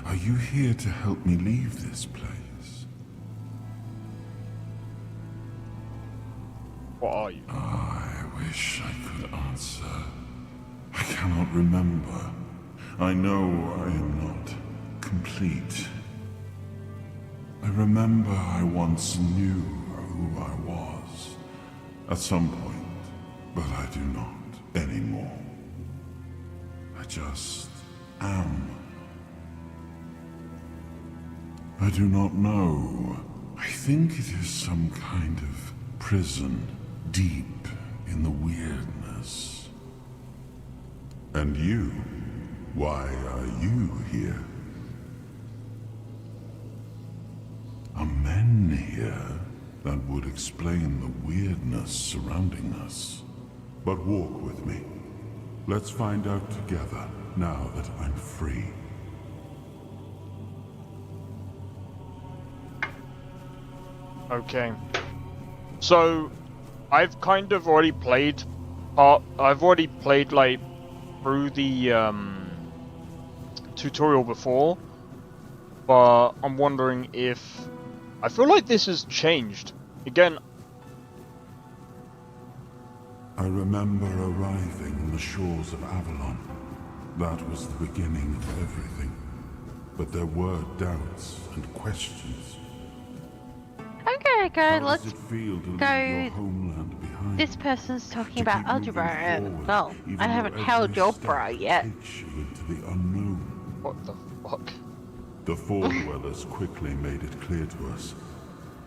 Are you here to help me leave this place? What are you? I wish I could answer. I cannot remember. I know I am not complete. I remember I once knew who I was at some point, but I do not anymore. I just am. I do not know. I think it is some kind of prison deep in the weirdness. And you? Why are you here? Are men here? That would explain the weirdness surrounding us. But walk with me. Let's find out together, now that I'm free. Okay. So, I've kind of already played like through the tutorial before, but I'm wondering if I feel like this has changed again. I remember arriving on the shores of Avalon. That was the beginning of everything. But there were doubts and questions. I'm gonna go, let's How does it feel to leave go. your homeland behind? This person's talking To about keep algebra. moving forward, Well, even I though haven't every held step algebra yet. takes you into the unknown. What the fuck? The Four Dwellers quickly made it clear to us.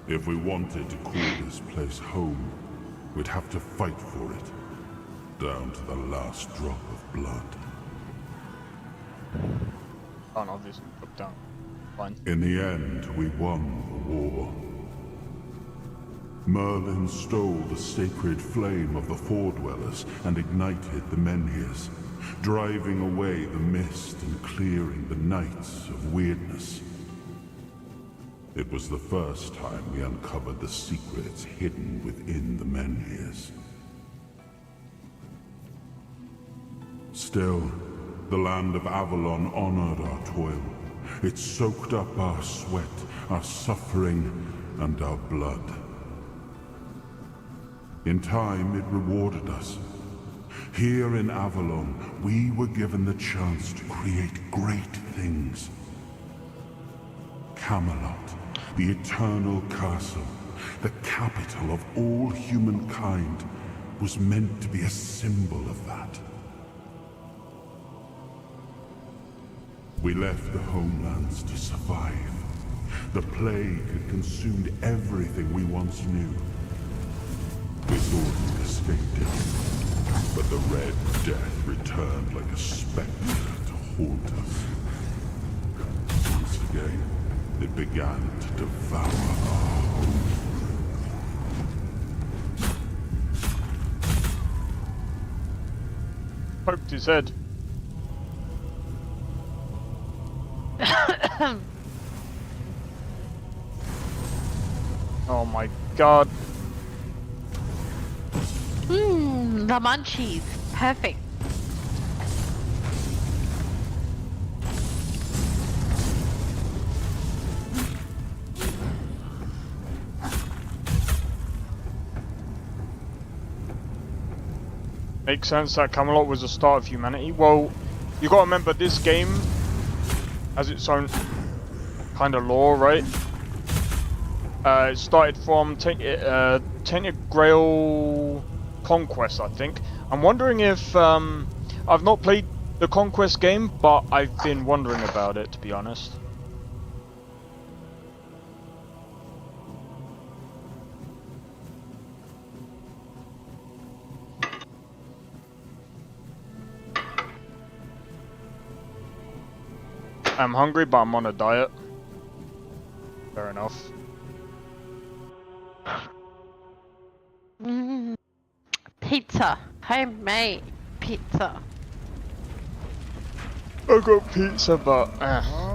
If we wanted to call this place home, we'd have to fight for it, down to the last drop of blood. Can't obviously look down. Fine. In the end, we won the war. Merlin stole the sacred flame of the Four Dwellers and ignited the Menhirs, driving away the mist and clearing the nights of weirdness. It was the first time we uncovered the secrets hidden within the Menhirs. Still, the land of Avalon honored our toil. It soaked up our sweat, our suffering, and our blood. In time, it rewarded us. Here in Avalon, we were given the chance to create great things. Camelot, the eternal castle, the capital of all humankind, was meant to be a symbol of that. We left the homelands to survive. The plague had consumed everything we once knew. We thought we'd escaped it, but the Red Death returned like a spectre to haunt us. Once again, it began to devour our home. Poked his head. Oh my god. The munchies. Perfect. Makes sense that Camelot was the start of humanity. Well, you gotta remember this game has its own kind of lore, right? It started from Tainted Grail Conquest, I think. I'm wondering if I've not played the Conquest game, but I've been wondering about it, to be honest. I'm hungry, but I'm on a diet. Fair enough. Pizza. Homemade pizza. I got pizza, but Ow.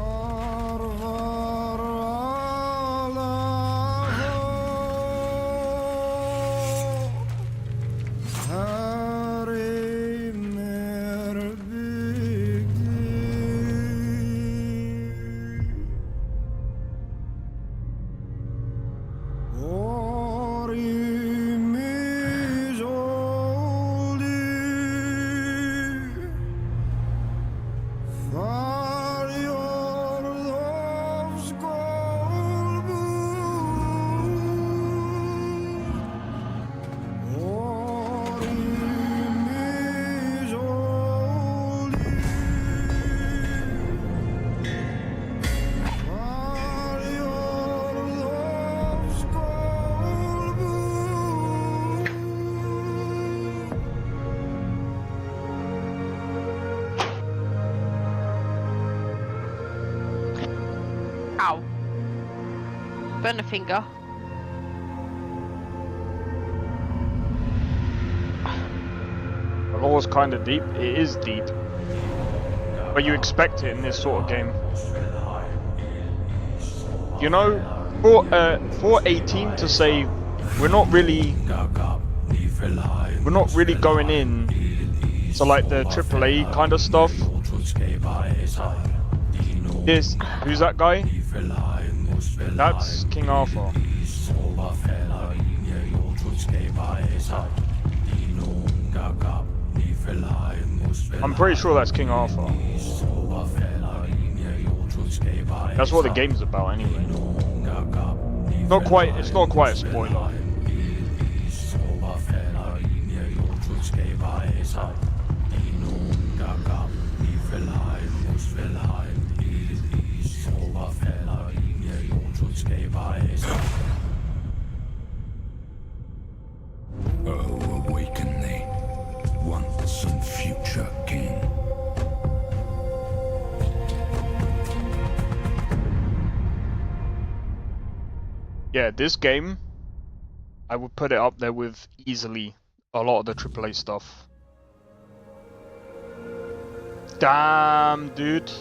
Burn a finger. the lore's kind of deep. It is deep, but you expect it in this sort of game. You know, for a team to say we're not really going in to like the AAA kind of stuff. Who's that guy? That's King Arthur. I'm pretty sure that's King Arthur. That's what the game's about anyway. It's not quite a spoiler. Oh, awaken thee, once and future king. Yeah, this game, I would put it up there with easily a lot of the AAA stuff. Damn, dude.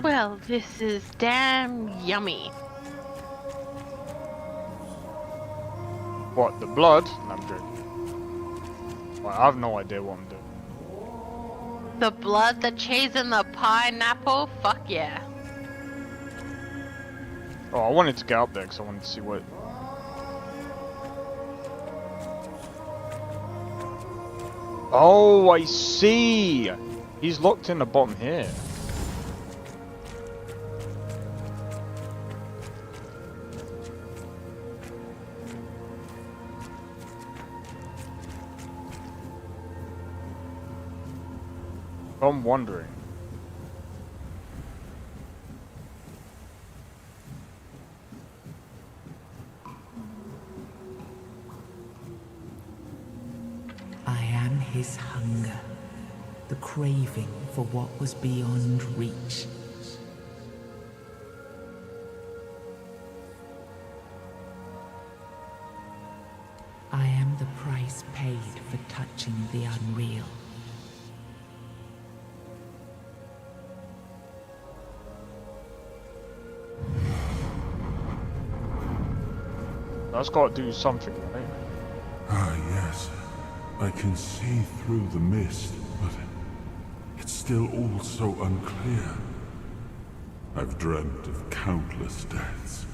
Well, this is damn yummy. What, the blood? No, I'm joking. I have no idea what I'm doing. The blood, the cheese, and the pineapple? Fuck yeah. Oh, I wanted to get up there because I wanted to see what... Oh, I see! He's locked in the bottom here. I'm wondering. I am his hunger, the craving for what was beyond reach. I am the price price paid for touching the unreal. That's got to do something, right? Ah, yes. I can see through the mist, but it's still all so unclear. I've dreamt of countless deaths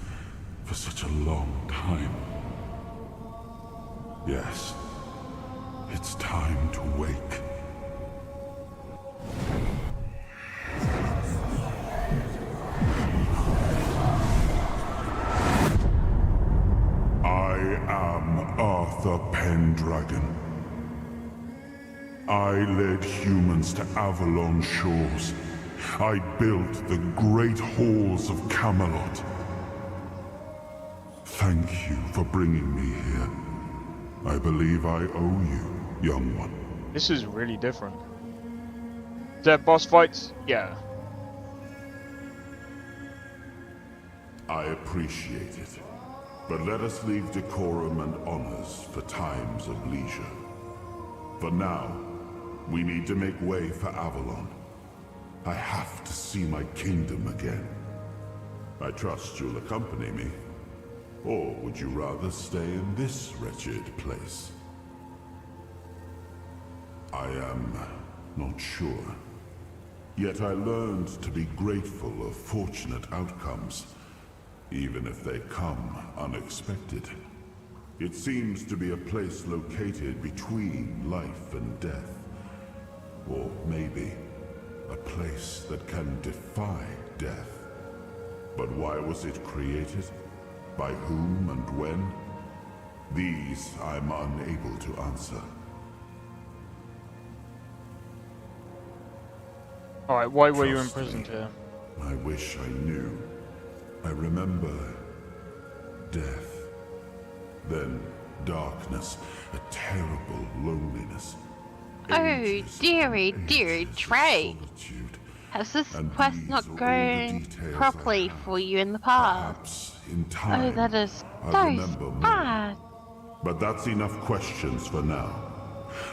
for such a long time. Yes, it's time to wake. I am Arthur Pendragon. I led humans to Avalon shores. I built the great halls of Camelot. Thank you for bringing me here. I believe I owe you, young one. This is really different. Is there boss fights? Yeah. I appreciate it. But let us leave decorum and honors for times of leisure. For now, we need to make way for Avalon. I have to see my kingdom again. I trust you'll accompany me. Or would you rather stay in this wretched place? I am not sure. Yet I learned to be grateful of fortunate outcomes, even if they come unexpected. It seems to be a place located between life and death. Or maybe a place that can defy death. But why was it created? By whom and when? These I'm unable to answer. Alright, why were you Trust imprisoned me. here? I wish I knew. I remember death. Then darkness, a terrible loneliness. Oh, Ages dearie, and dearie ages of Drake. solitude. Has this And quest these not are all the gone details I properly have. for you in the past? Perhaps in Oh, time, that is I'll so remember more. sad. But that's enough questions for now.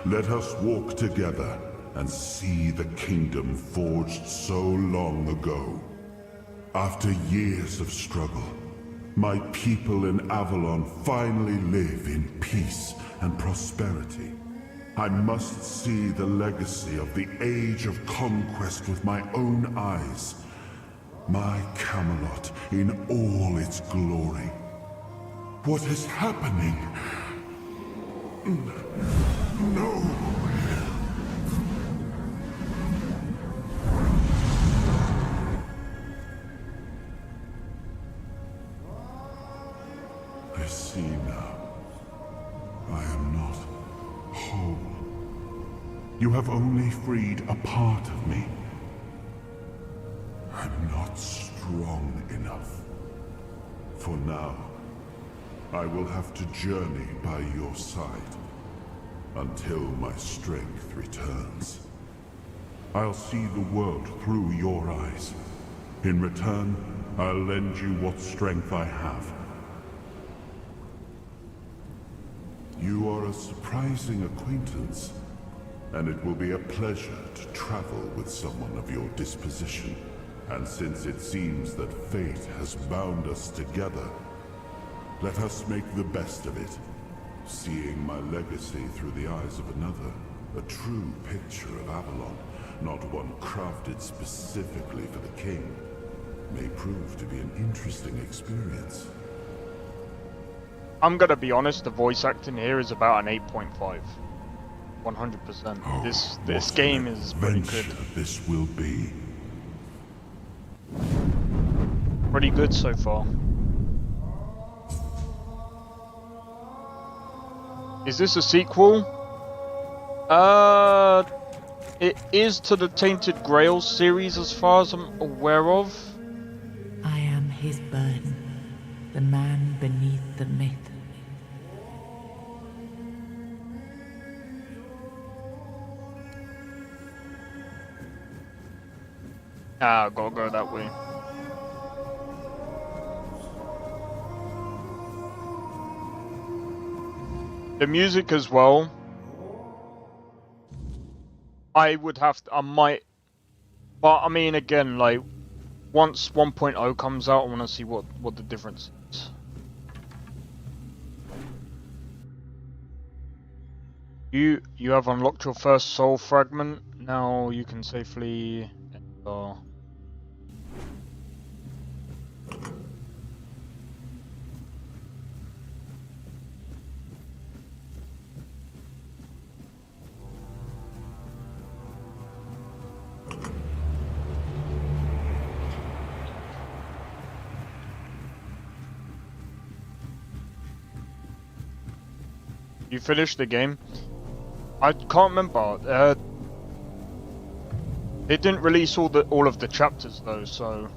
Let us walk together and see the kingdom forged so long ago. After years of struggle, my people in Avalon finally live in peace and prosperity. I must see the legacy of the Age of Conquest with my own eyes. My Camelot in all its glory. What is happening? No! I see now. I am not whole. You have only freed a part of me. I'm not strong enough. For now, I will have to journey by your side until my strength returns. I'll see the world through your eyes. In return, I'll lend you what strength I have. You are a surprising acquaintance, and it will be a pleasure to travel with someone of your disposition. And since it seems that fate has bound us together, let us make the best of it. Seeing my legacy through the eyes of another, a true picture of Avalon, not one crafted specifically for the king, may prove to be an interesting experience. I'm gonna be honest, the voice acting here is about an 8.5. 100%. Oh, This what game an is pretty good. adventure this will be. Pretty good so far. Is this a sequel? It is to the Tainted Grail series as far as I'm aware of. I am his burden, the man beneath the myth. Ah, gotta go that way. The music as well. I might, but I mean, again, like, once 1.0 comes out, I want to see what the difference is. You have unlocked your first soul fragment. Now you can safely enter. You finished the game? I can't remember. It didn't release all of the chapters though, so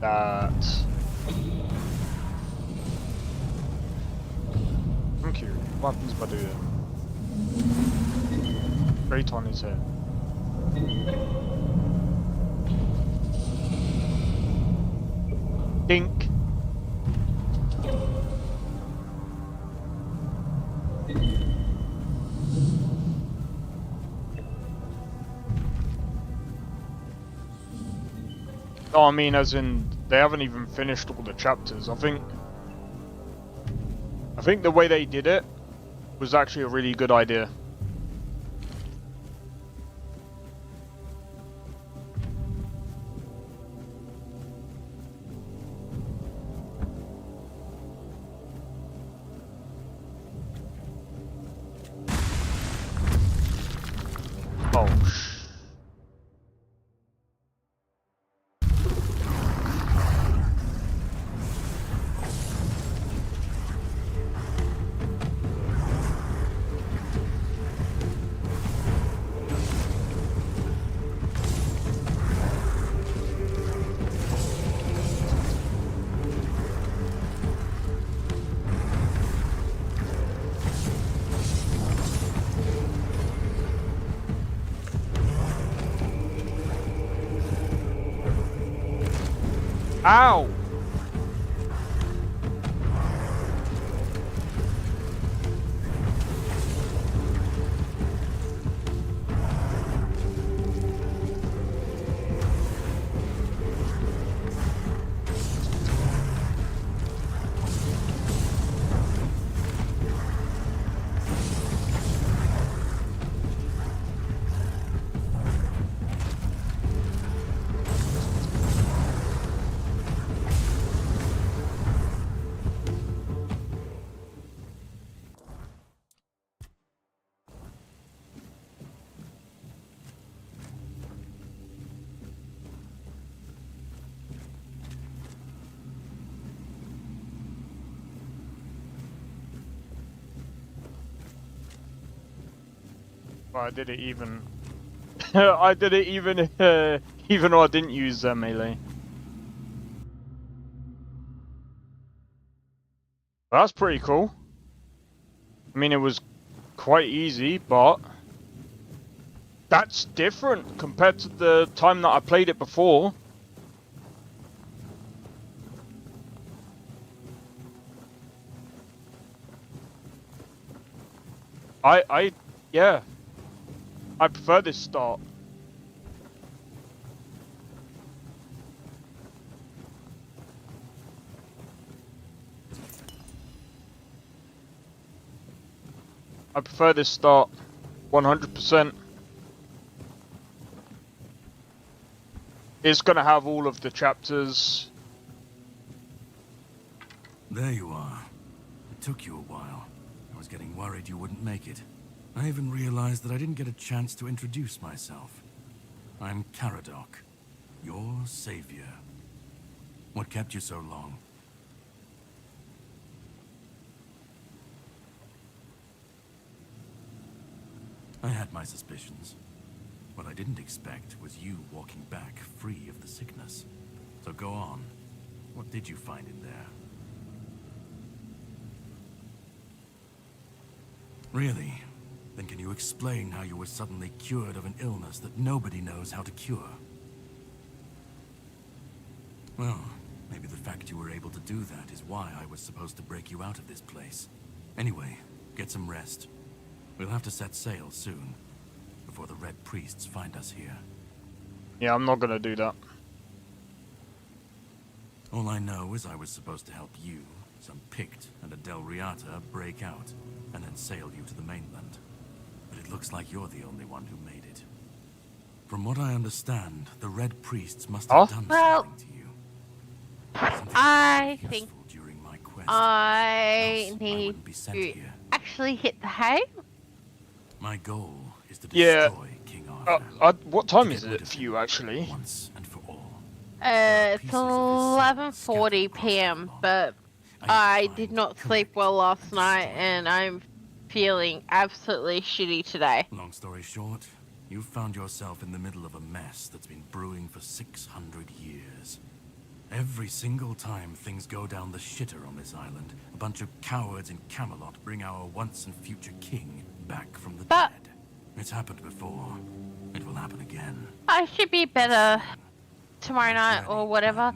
that. Thank you. What happens if I do that? Straight on his head. Dink. Oh, I mean, as in, they haven't even finished all the chapters. I think the way they did it was actually a really good idea. Oh, ow! I did it even. I did it even even though I didn't use melee. That's pretty cool. I mean, it was quite easy, but that's different compared to the time that I played it before. Yeah. I prefer this start. I prefer this start 100%. It's gonna have all of the chapters. There you are. It took you a while. I was getting worried you wouldn't make it. I even realized that I didn't get a chance to introduce myself. I'm Caradoc, your savior. What kept you so long? I had my suspicions. What I didn't expect was you walking back free of the sickness. So go on. What did you find in there? Really? Then can you explain how you were suddenly cured of an illness that nobody knows how to cure? Well, Maybe the fact you were able to do that is why I was supposed to break you out of this place. Anyway, get some rest. We'll have to set sail soon, before the Red Priests find us here. Yeah, I'm not gonna do that. All I know is I was supposed to help you, some Pict, and a Del Riata break out, and then sail you to the mainland. But it looks like you're the only one who made it. From what I understand, the Red Priests must have done something to you. I think During my quest. I Else need wouldn't be sent to here. actually hit the hay. My goal is to Yeah. destroy King Arthur. What time To is get rid it of for him you, actually? Once and for all. It's 11:40 p.m. But I did not sleep well last night, and I'm feeling absolutely shitty today. Long story short, you found yourself in the middle of a mess that's been brewing for 600 years. Every single time things go down the shitter on this island, a bunch of cowards in Camelot bring our once and future king back from the dead. It's happened before. It will happen again. I should be better tomorrow night or whatever.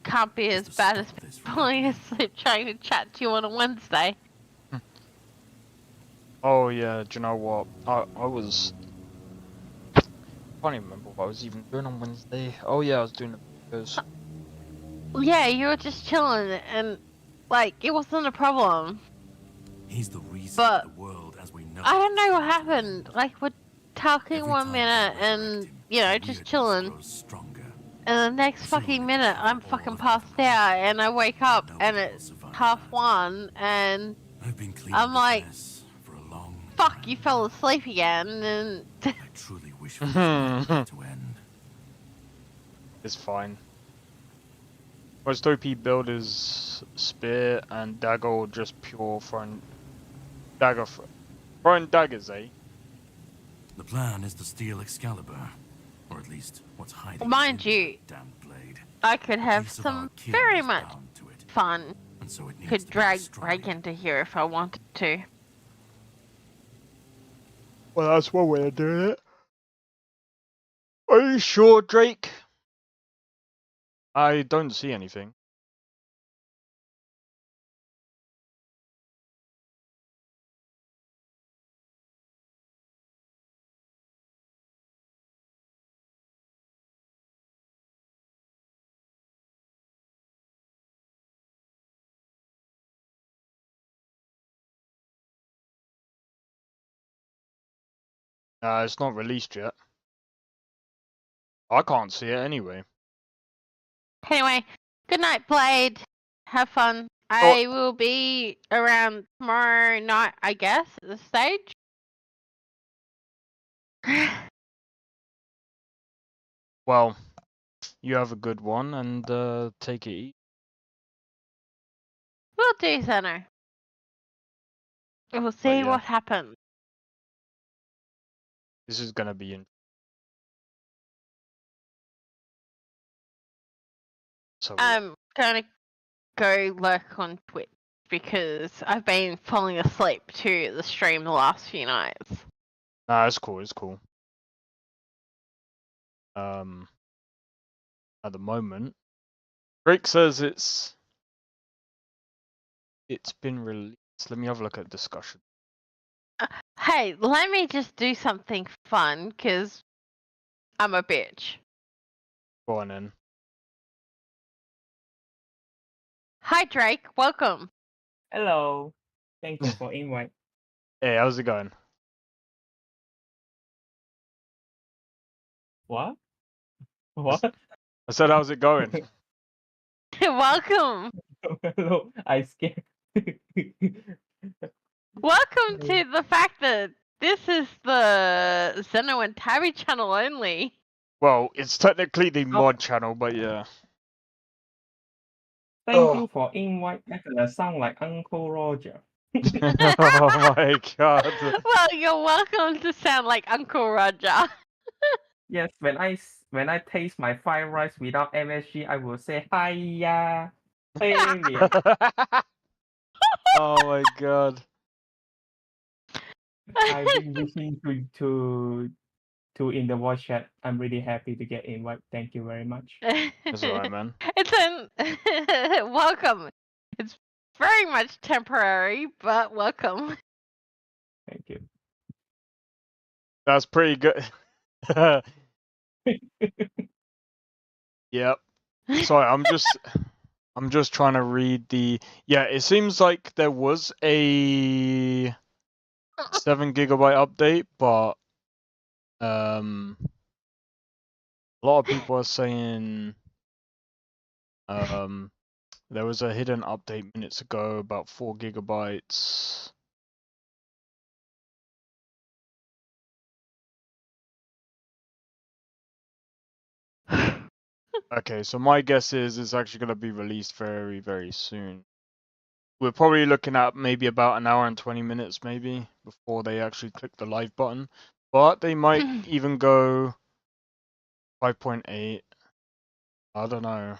Can't be as bad as falling asleep trying to chat to you on a Wednesday. Oh yeah, do you know what? I was... I can't even remember what I was even doing on Wednesday. Oh yeah, I was doing the videos. Yeah, you were just chilling, and like it wasn't a problem. He's the reason But the world as we know I don't know what happened. Like we're talking one minute, and you know, just chilling, and the next fucking minute I'm fucking passed out, and I wake up and it's 1:30, and I'm like, fuck, you fell asleep again, and I truly wish for this nightmare to end. It's fine. Most OP build is spear and dagger, or just pure throwing throwing daggers, eh? The plan is to steal Excalibur, or at least what's hiding. mind you, Damned blade. I could have piece of our some kin very is much bound to it, fun. and so it needs Could to be drag destroyed. Greg into here if I wanted to. Well, that's one way of doing it. Are you sure, Drake? I don't see anything. It's not released yet. I can't see it anyway. Anyway, good night, Blade. Have fun. I will be around tomorrow night, I guess, at the stage. Well, you have a good one, and take it easy. We'll do, Zeno. We'll see yeah. what happens. This is gonna be so I'm gonna go lurk on Twitch because I've been falling asleep to the stream the last few nights. nah, it's cool, it's cool. At the moment, Drake says it's been released. Let me have a look at discussion. Hey, let me just do something fun, because I'm a bitch. Go on then. Hi, Drake. Welcome. Hello. Thank you for invite. Hey, how's it going? What? What? I said, how's it going? Welcome. Hello. I scared. Welcome to the fact that this is the Zeno and Tabby channel only. Well, it's technically the mod channel, but yeah. Thank you for invite. That gonna sound like Uncle Roger. Oh my god. Well, you're welcome to sound like Uncle Roger. Yes, when I taste my fried rice without MSG, I will say hiya. Failure. Oh my god. I've been listening to to in the voice chat. I'm really happy to get invited. Thank you very much. That's alright, man. It's an welcome. It's very much temporary, but welcome. Thank you. That's pretty good. Yep. Sorry, I'm just trying to read the. Yeah, it seems like there was a 7 GB update, but a lot of people are saying there was a hidden update minutes ago about 4 GB. Okay, so my guess is it's actually going to be released very, very soon. We're probably looking at maybe about an hour and 20 minutes maybe before they actually click the live button. But they might even go 5.8. I don't know.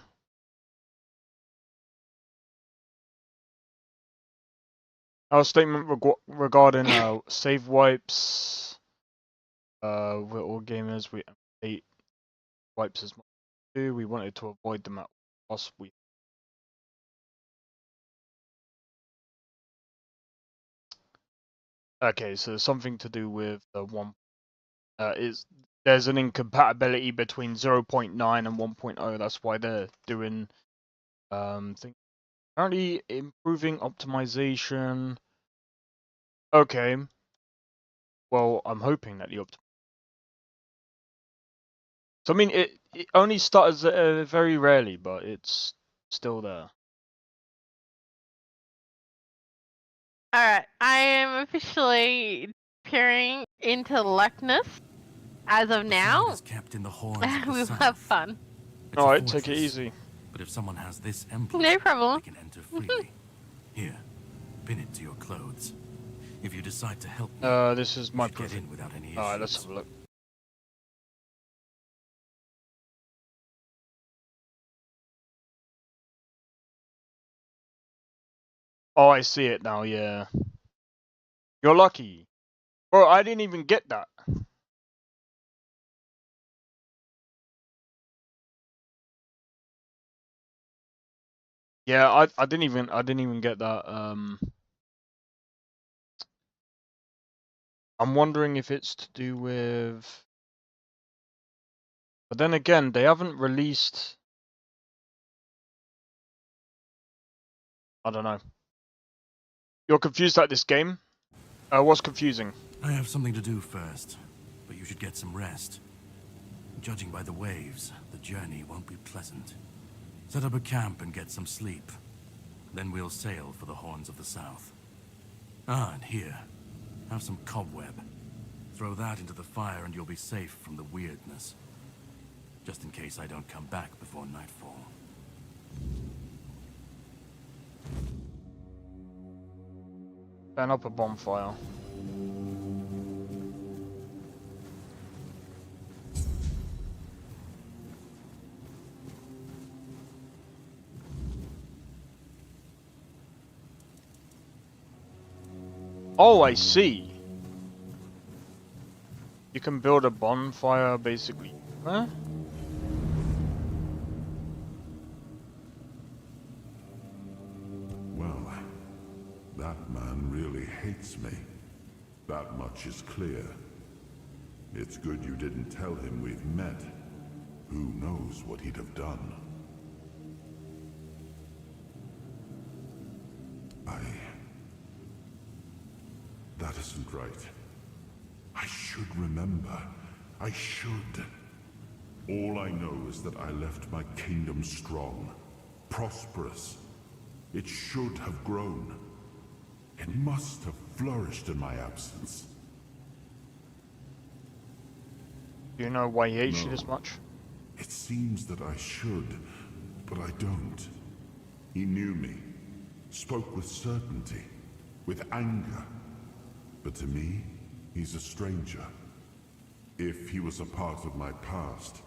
Our statement regarding save wipes. We're all gamers. We hate wipes as much as we do. We wanted to avoid them at all costs. Okay, so something to do with the one. There's an incompatibility between 0.9 and 1.0. That's why they're doing things. Apparently improving optimization. Okay. Well, I'm hoping that the So I mean, it only stutters very rarely, but it's still there. Alright, I am officially peering into Luckness as of now. Kept in the horns We will have fun. Alright, take it easy. But if someone has this emblem, no problem. they can enter freely. Here, pin it to your clothes. If you decide to help me, this is my get in without any issues. Alright, let's have a look. Oh, I see it now, yeah. You're lucky. Bro, I didn't even get that. Yeah, I didn't even get that. I'm wondering if it's to do with. But then again, they haven't released. I don't know. You're confused at this game? What's confusing? I have something to do first, but you should get some rest. Judging by the waves, the journey won't be pleasant. Set up a camp and get some sleep. Then we'll sail for the Horns of the South. Ah, and here, have some cobweb. Throw that into the fire and you'll be safe from the weirdness. Just in case I don't come back before nightfall. Burn up a bonfire. Oh, I see. You can build a bonfire basically. Huh? Well, that man really hates me. That much is clear. It's good you didn't tell him we've met. Who knows what he'd have done? That isn't right. I should remember. I should. All I know is that I left my kingdom strong, prosperous. It should have grown. It must have flourished in my absence. Do you know why he hates you this much? It seems that I should, but I don't. He knew me, spoke with certainty, with anger. But to me, he's a stranger. If he was a part of my past,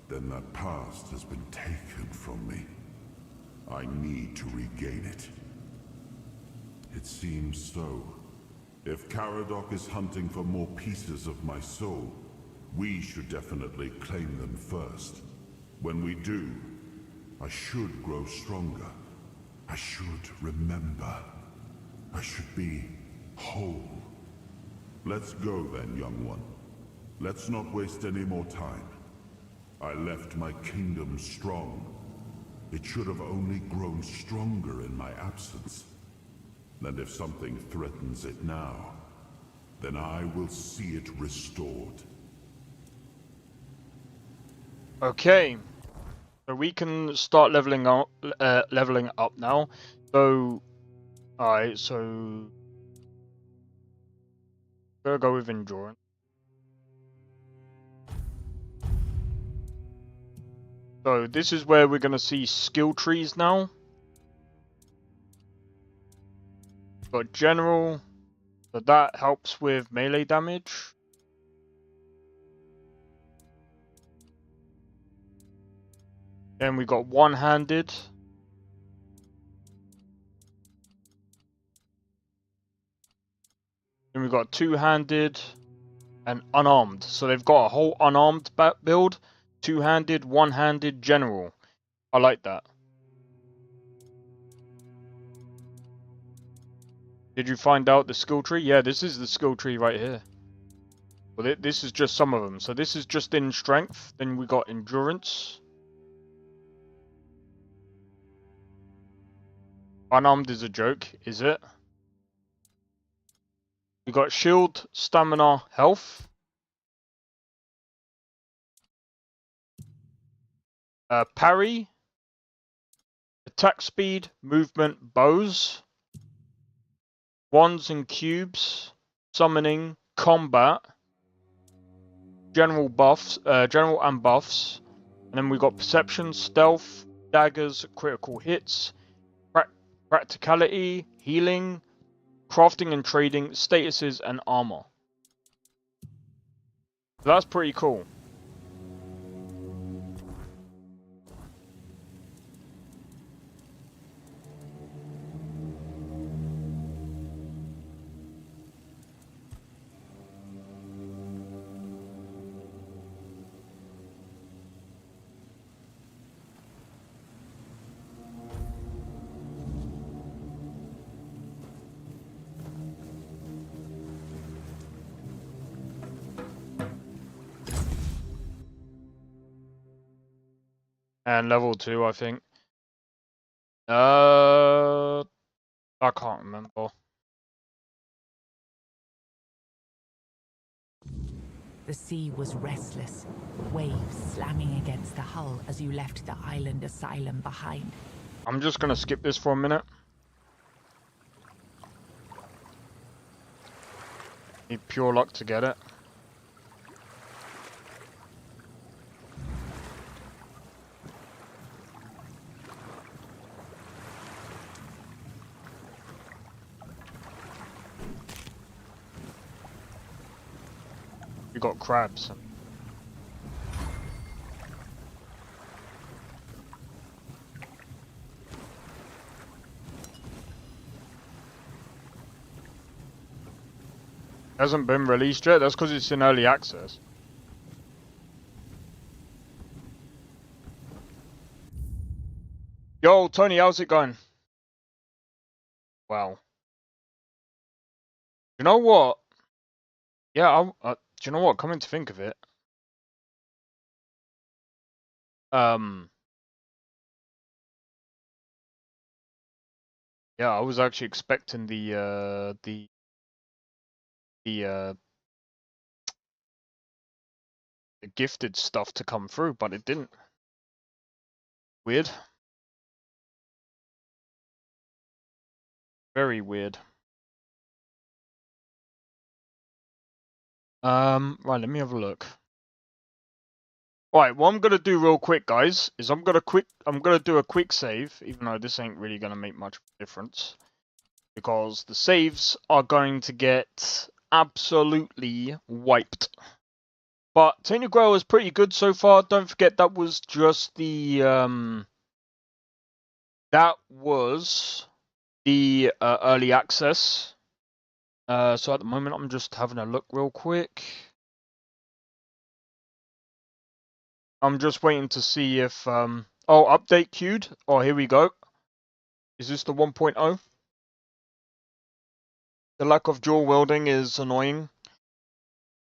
then that past has been taken from me. I need to regain it. It seems so. If Caradoc is hunting for more pieces of my soul, We should definitely claim them first. When we do, I should grow stronger. I should remember. I should be whole. Let's go then, young one. Let's not waste any more time. I left my kingdom strong. It should have only grown stronger in my absence. And if something threatens it now, then I will see it restored. Okay. So we can start leveling up now. So, alright, so gonna go with endurance. So this is where we're gonna see skill trees now. Got general, so that helps with melee damage. Then we got one-handed. Then we got two-handed and unarmed. So they've got a whole unarmed build. Two-handed, one-handed, general. I like that. Did you find out the skill tree? Yeah, this is the skill tree right here. Well, this is just some of them. So this is just in strength. Then we got endurance. Unarmed is a joke, is it? We got shield, stamina, health. Parry. Attack speed, movement, bows. Wands and cubes. Summoning, combat. General buffs, general and buffs. And then we got perception, stealth, daggers, critical hits. Practicality, healing, crafting and trading, statuses, and armor. So that's pretty cool. And level 2, I think. I can't remember. The sea was restless, waves slamming against the hull as you left the island asylum behind. I'm just gonna skip this for a minute. Need pure luck to get it. We got crabs. Hasn't been released yet. That's because it's in early access. Yo, Tony, how's it going? Wow. You know what? Yeah, do you know what? Coming to think of it, yeah, I was actually expecting the gifted stuff to come through, but it didn't. Weird. Very weird. Right, let me have a look. Right, what I'm gonna do real quick, guys, is I'm gonna do a quick save, even though this ain't really gonna make much difference, because the saves are going to get absolutely wiped. But Tainted Grail is pretty good so far. Don't forget that was just the early access. So at the moment I'm just having a look real quick. I'm just waiting to see if oh, update queued. Oh, here we go. Is this the 1.0? The lack of dual wielding is annoying.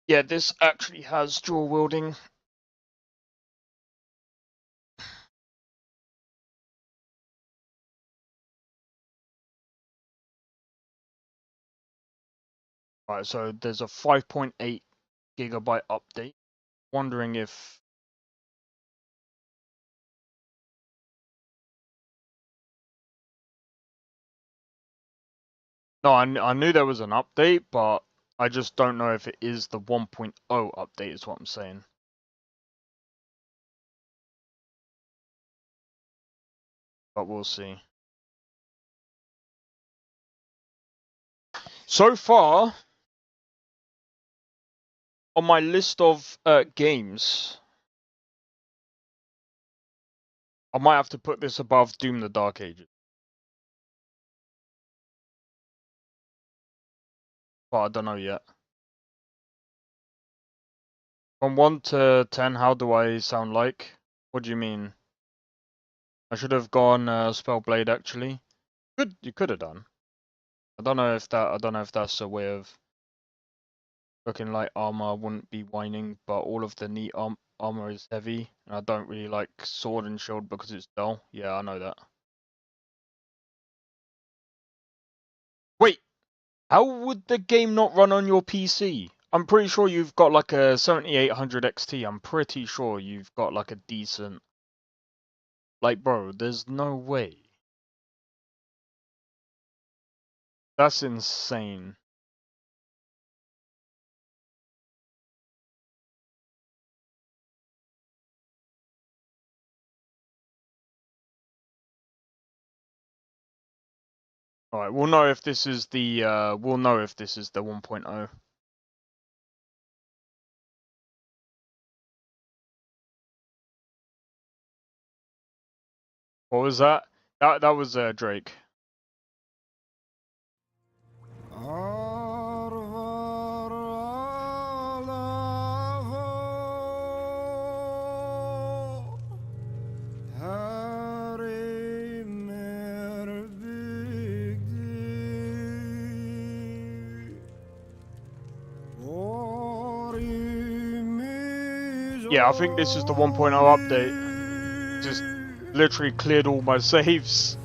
Yeah, this actually has dual wielding. Right, so there's a 5.8 gigabyte update. Wondering if no, I knew there was an update, but I just don't know if it is the 1.0 update is what I'm saying. But we'll see. So far, on my list of games, I might have to put this above Doom the Dark Ages. But I don't know yet. From 1 to 10, how do I sound like? What do you mean? I should have gone Spellblade actually. You could have done. I don't know if that's a way of looking like armor wouldn't be whining, but all of the neat armor is heavy, and I don't really like sword and shield because it's dull. Yeah, I know that. Wait, how would the game not run on your PC? I'm pretty sure you've got like a 7800 XT. I'm pretty sure you've got like a decent... Like, bro, there's no way. That's insane. Alright, we'll know if this is the 1.0. What was that? That was Drake. Yeah, I think this is the 1.0 update. Just literally cleared all my saves.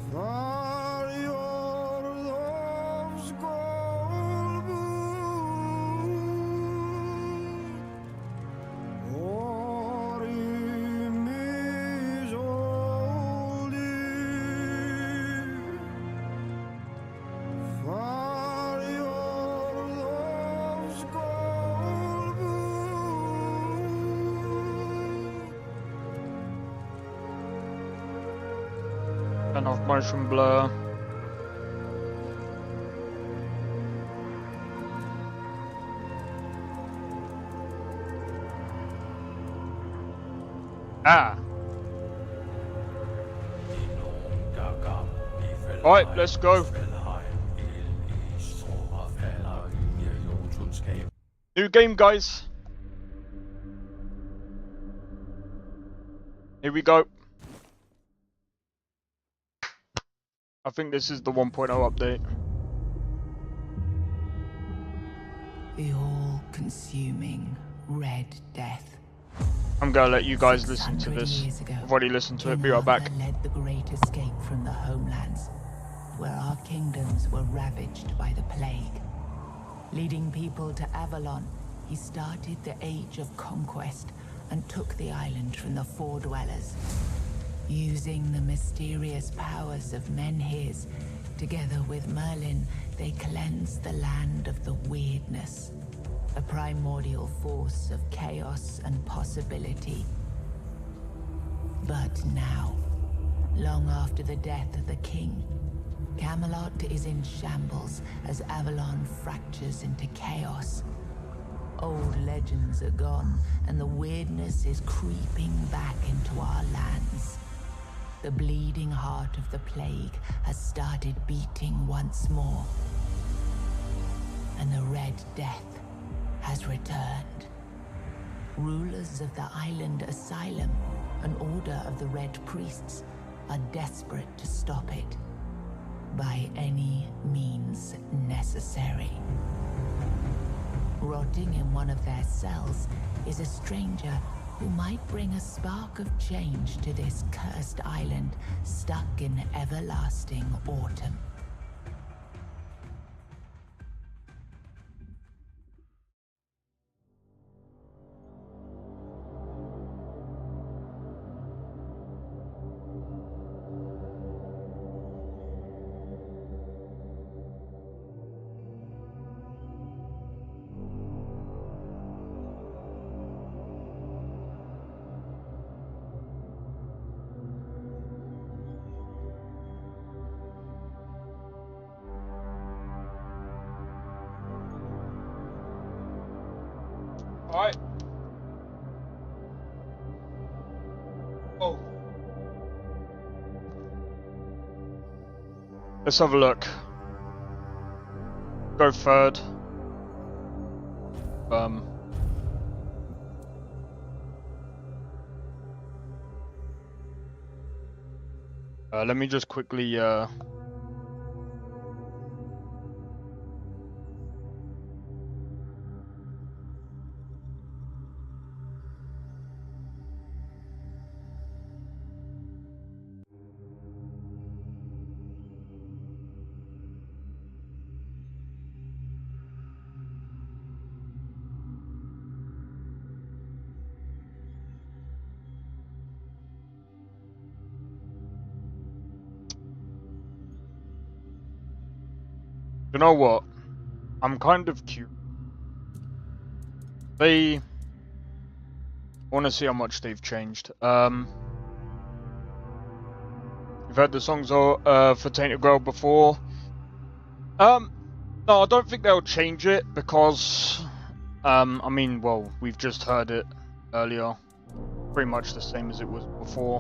Turn off motion blur. Ah. Alright, let's go. New game, guys. Here we go. I think this is the 1.0 update. The all-consuming Red Death. I'm gonna let you guys listen to this. I've already listened to it. Be right back. Led the great escape from the homelands, where our kingdoms were ravaged by the plague. Leading people to Avalon, he started the Age of Conquest and took the island from the Four Dwellers. Using the mysterious powers of Menhirs, together with Merlin, they cleansed the land of the weirdness, a primordial force of chaos and possibility. But now, long after the death of the king, Camelot is in shambles as Avalon fractures into chaos. Old legends are gone, and the weirdness is creeping back into our lands. The bleeding heart of the plague has started beating once more, and the Red Death has returned. Rulers of the island asylum, an order of the Red Priests, are desperate to stop it by any means necessary. Rotting in one of their cells is a stranger who might bring a spark of change to this cursed island stuck in everlasting autumn. Alright. Oh. Let's have a look. Go third. Let me just quickly you know what? I'm kind of cute. I want to see how much they've changed. You've heard the songs for Tainted Grail before. No, I don't think they'll change it because, I mean, well, we've just heard it earlier. Pretty much the same as it was before.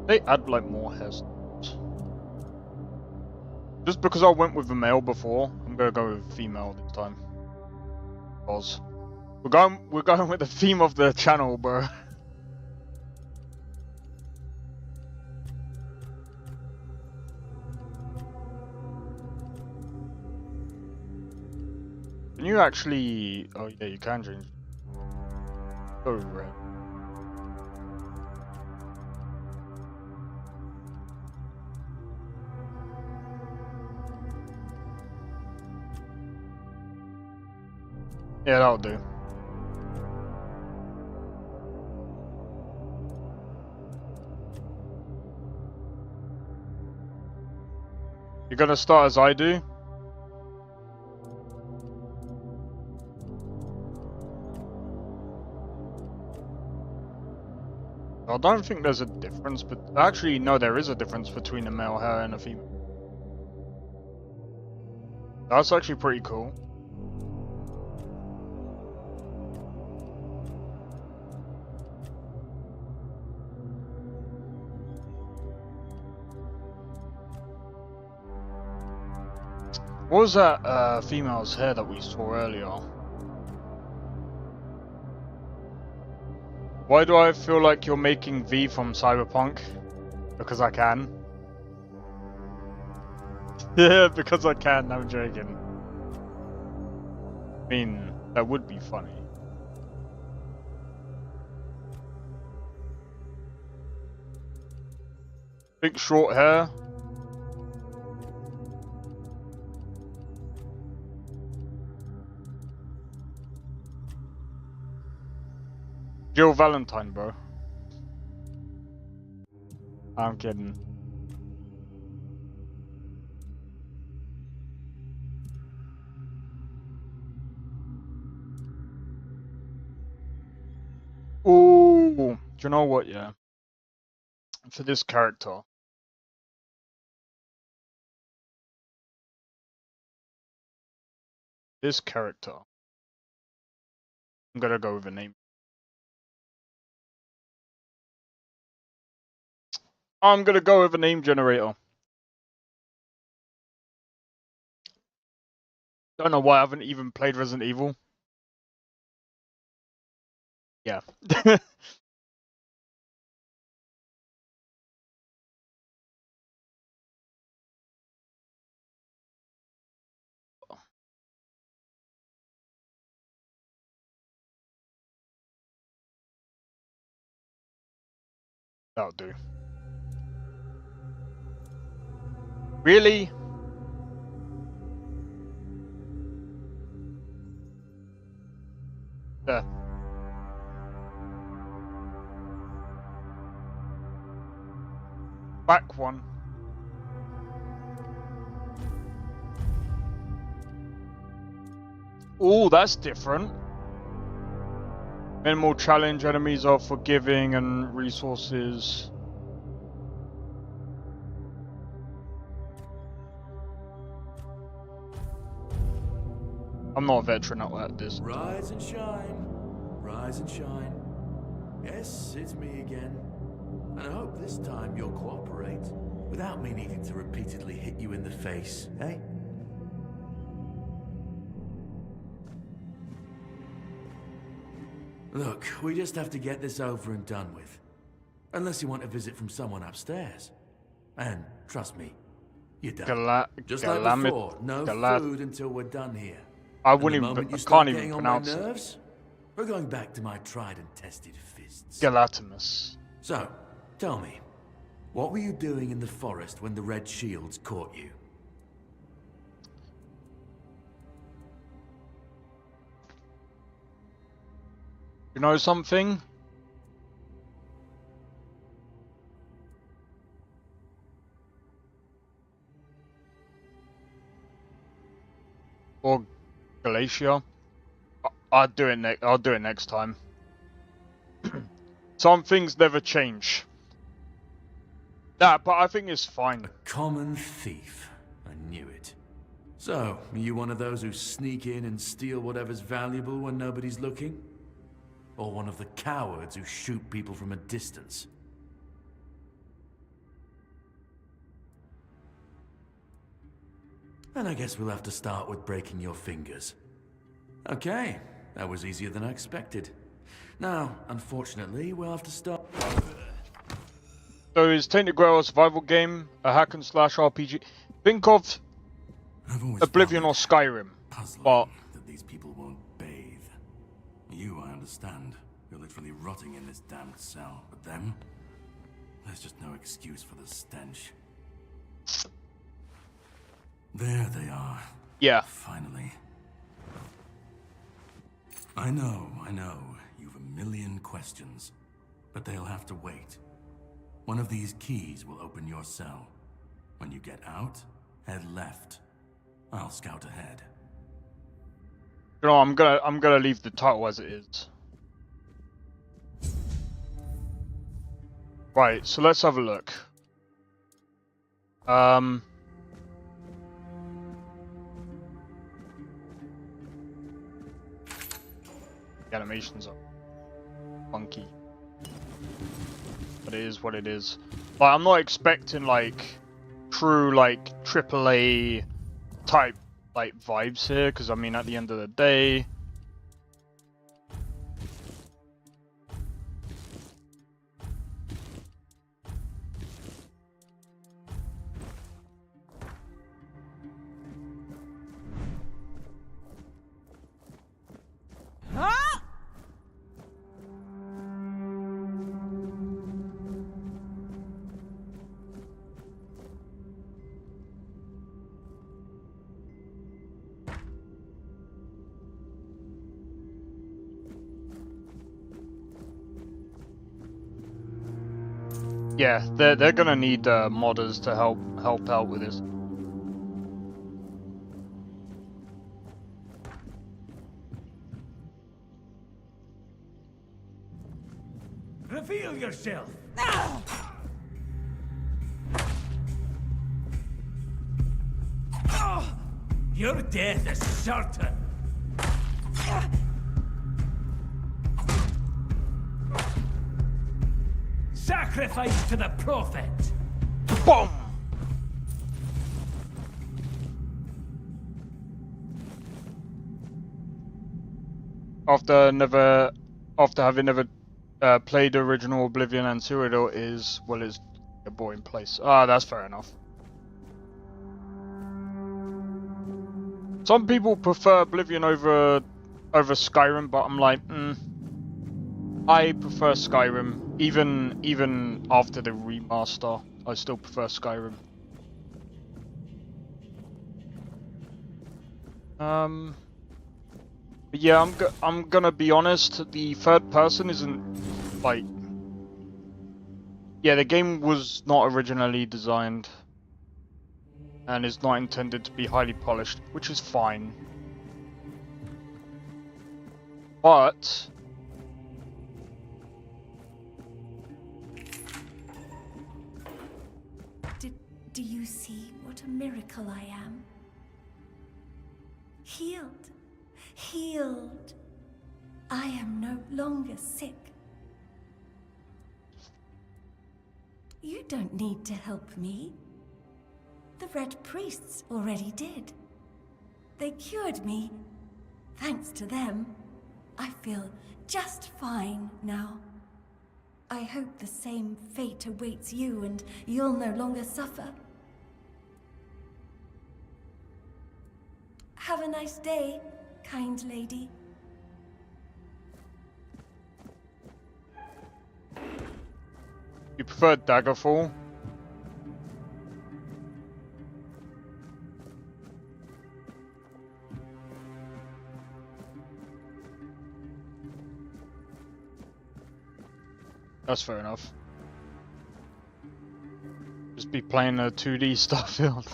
They add like more hairstyles. Just because I went with a male before, I'm gonna go with female this time. Because we're going with the theme of the channel, bro. Can you actually? Oh yeah, you can change. Go red. Yeah, that'll do. You're gonna start as I do? I don't think there's a difference, but actually, no, there is a difference between a male hair and a female. That's actually pretty cool. What was that female's hair that we saw earlier? Why do I feel like you're making V from Cyberpunk? Because I can. Yeah, because I can, I'm joking. I mean, that would be funny. Big short hair. Jill Valentine, bro. I'm kidding. Ooh, do you know what, yeah? For this character. This character. I'm gonna go with a name. I'm gonna go with a name generator. Don't know why I haven't even played Resident Evil. Yeah. That'll do. Really? There. Back one. Ooh, that's different. Minimal challenge, enemies are forgiving and resources. I'm not a veteran at this. Rise and shine. Rise and shine. Yes, it's me again. And I hope this time you'll cooperate without me needing to repeatedly hit you in the face, eh? Look, we just have to get this over and done with. Unless you want a visit from someone upstairs. And trust me, you don't. Just like before, no food until we're done here. I wouldn't even. I can't even pronounce it. Nerves, we're going back to my tried and tested fists. Galatimus. So, tell me, what were you doing in the forest when the Red Shields caught you? You know something? Or Galatia? I'll do it next. I'll do it next time. Some things never change. Nah, but I think it's fine. A common thief. I knew it. So, are you one of those who sneak in and steal whatever's valuable when nobody's looking? Or one of the cowards who shoot people from a distance? And I guess we'll have to start with breaking your fingers. Okay, that was easier than I expected. Now, unfortunately, we'll have to start... So is Tainted Grail a survival game, a hack and slash RPG? Think of Oblivion or Skyrim, but... that these people won't bathe. You, I understand. You're literally rotting in this damned cell. But them? There's just no excuse for the stench. There they are. Yeah. Finally. I know. You've a million questions. But they'll have to wait. One of these keys will open your cell. When you get out, head left. I'll scout ahead. You know, I'm gonna leave the title as it is. Right, so let's have a look. The animations are funky. But it is what it is. Like, I'm not expecting like true like AAA type like vibes here, because I mean at the end of the day yeah, they're gonna need modders to help out with this. Reveal yourself. Your death is certain. Sacrifice to the prophet. Boom! After after having never played original Oblivion and Cyrodiil is, well, it's a boring place. Ah, that's fair enough. Some people prefer Oblivion over Skyrim, but I'm like, I prefer Skyrim. Even after the remaster, I still prefer Skyrim. But yeah, I'm gonna be honest. The third person isn't like. Yeah, the game was not originally designed, and is not intended to be highly polished, which is fine. But do you see what a miracle I am? Healed. Healed. I am no longer sick. You don't need to help me. The Red Priests already did. They cured me. Thanks to them, I feel just fine now. I hope the same fate awaits you and you'll no longer suffer. Have a nice day, kind lady. you prefer Daggerfall? That's fair enough. Just be playing a 2D Starfield.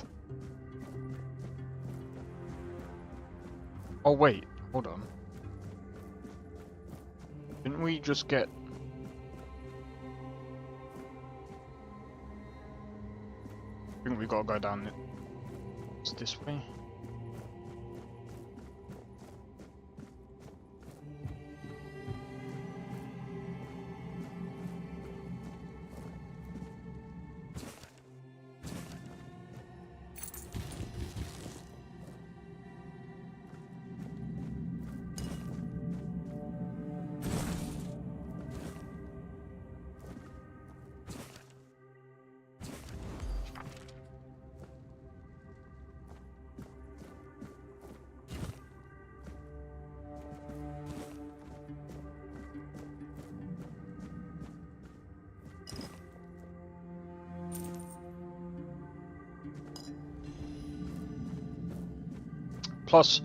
Oh wait, hold on. Didn't we just get... I think we gotta go down it. It's this way. Plus,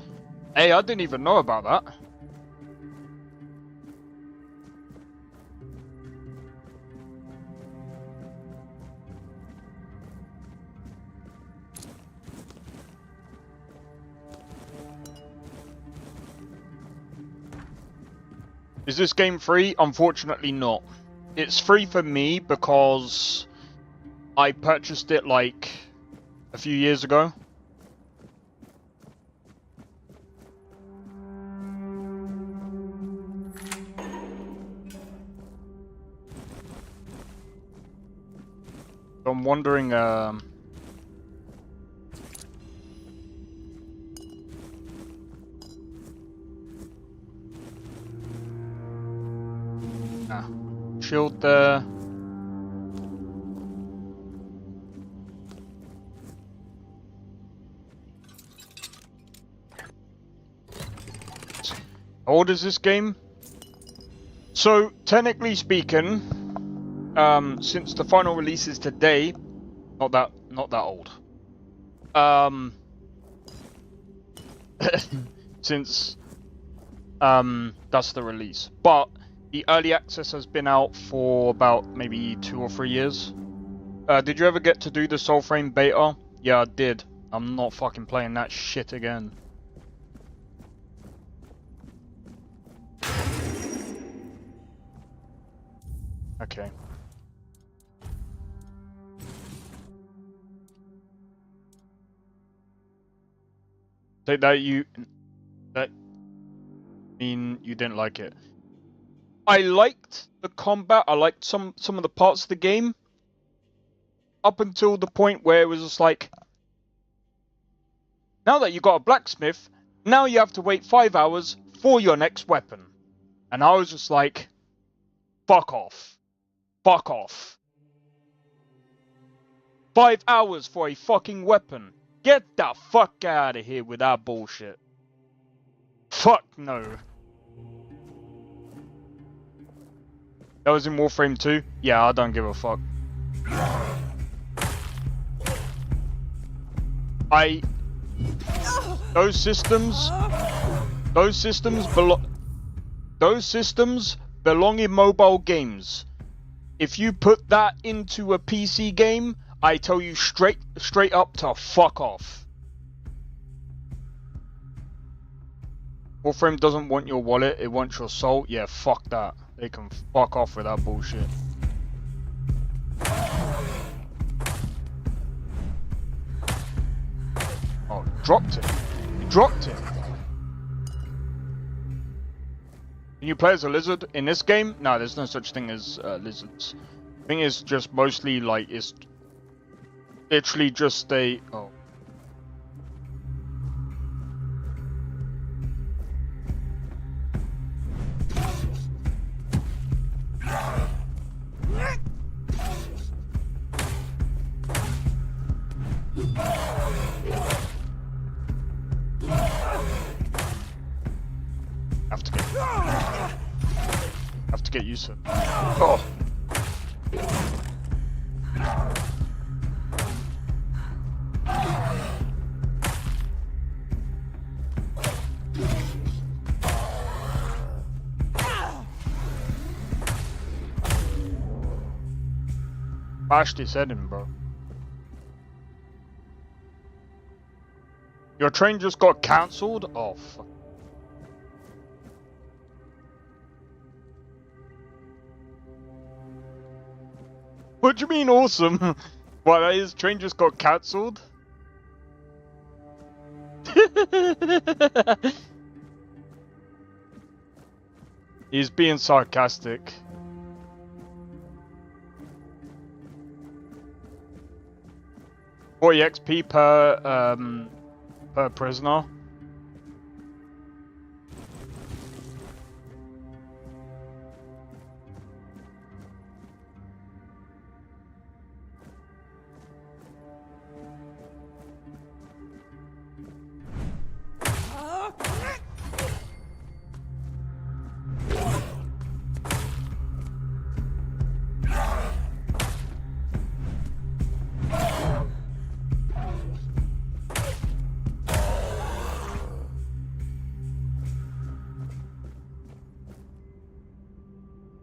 hey, I didn't even know about that. Is this game free? Unfortunately not. It's free for me because I purchased it like a few years ago. I'm wondering, shield there. How old is this game? So, technically speaking, since the final release is today, not that old. Since that's the release, but the early access has been out for about maybe 2 or 3 years. Did you ever get to do the Soulframe beta? Yeah, I did. I'm not fucking playing that shit again. Okay. Take that that mean you didn't like it. I liked the combat, I liked some of the parts of the game. Up until the point where it was just like, now that you got a blacksmith, now you have to wait 5 hours for your next weapon. And I was just like, fuck off. Fuck off. 5 hours for a fucking weapon. Get the fuck out of here with that bullshit. Fuck no. That was in Warframe 2? Yeah, I don't give a fuck. Those systems belong in mobile games. If you put that into a PC game, I tell you straight up to fuck off. Warframe doesn't want your wallet, it wants your soul. Yeah, fuck that. They can fuck off with that bullshit. Oh, dropped it. He dropped it. Can you play as a lizard in this game? No, there's no such thing as lizards. I think it's just mostly like, it's literally just a... Oh. Have to get used to it. Oh. Bashed his head in, bro. Your train just got cancelled? Oh, fuck. What do you mean awesome? What, his train just got cancelled? He's being sarcastic. $40 XP per prisoner.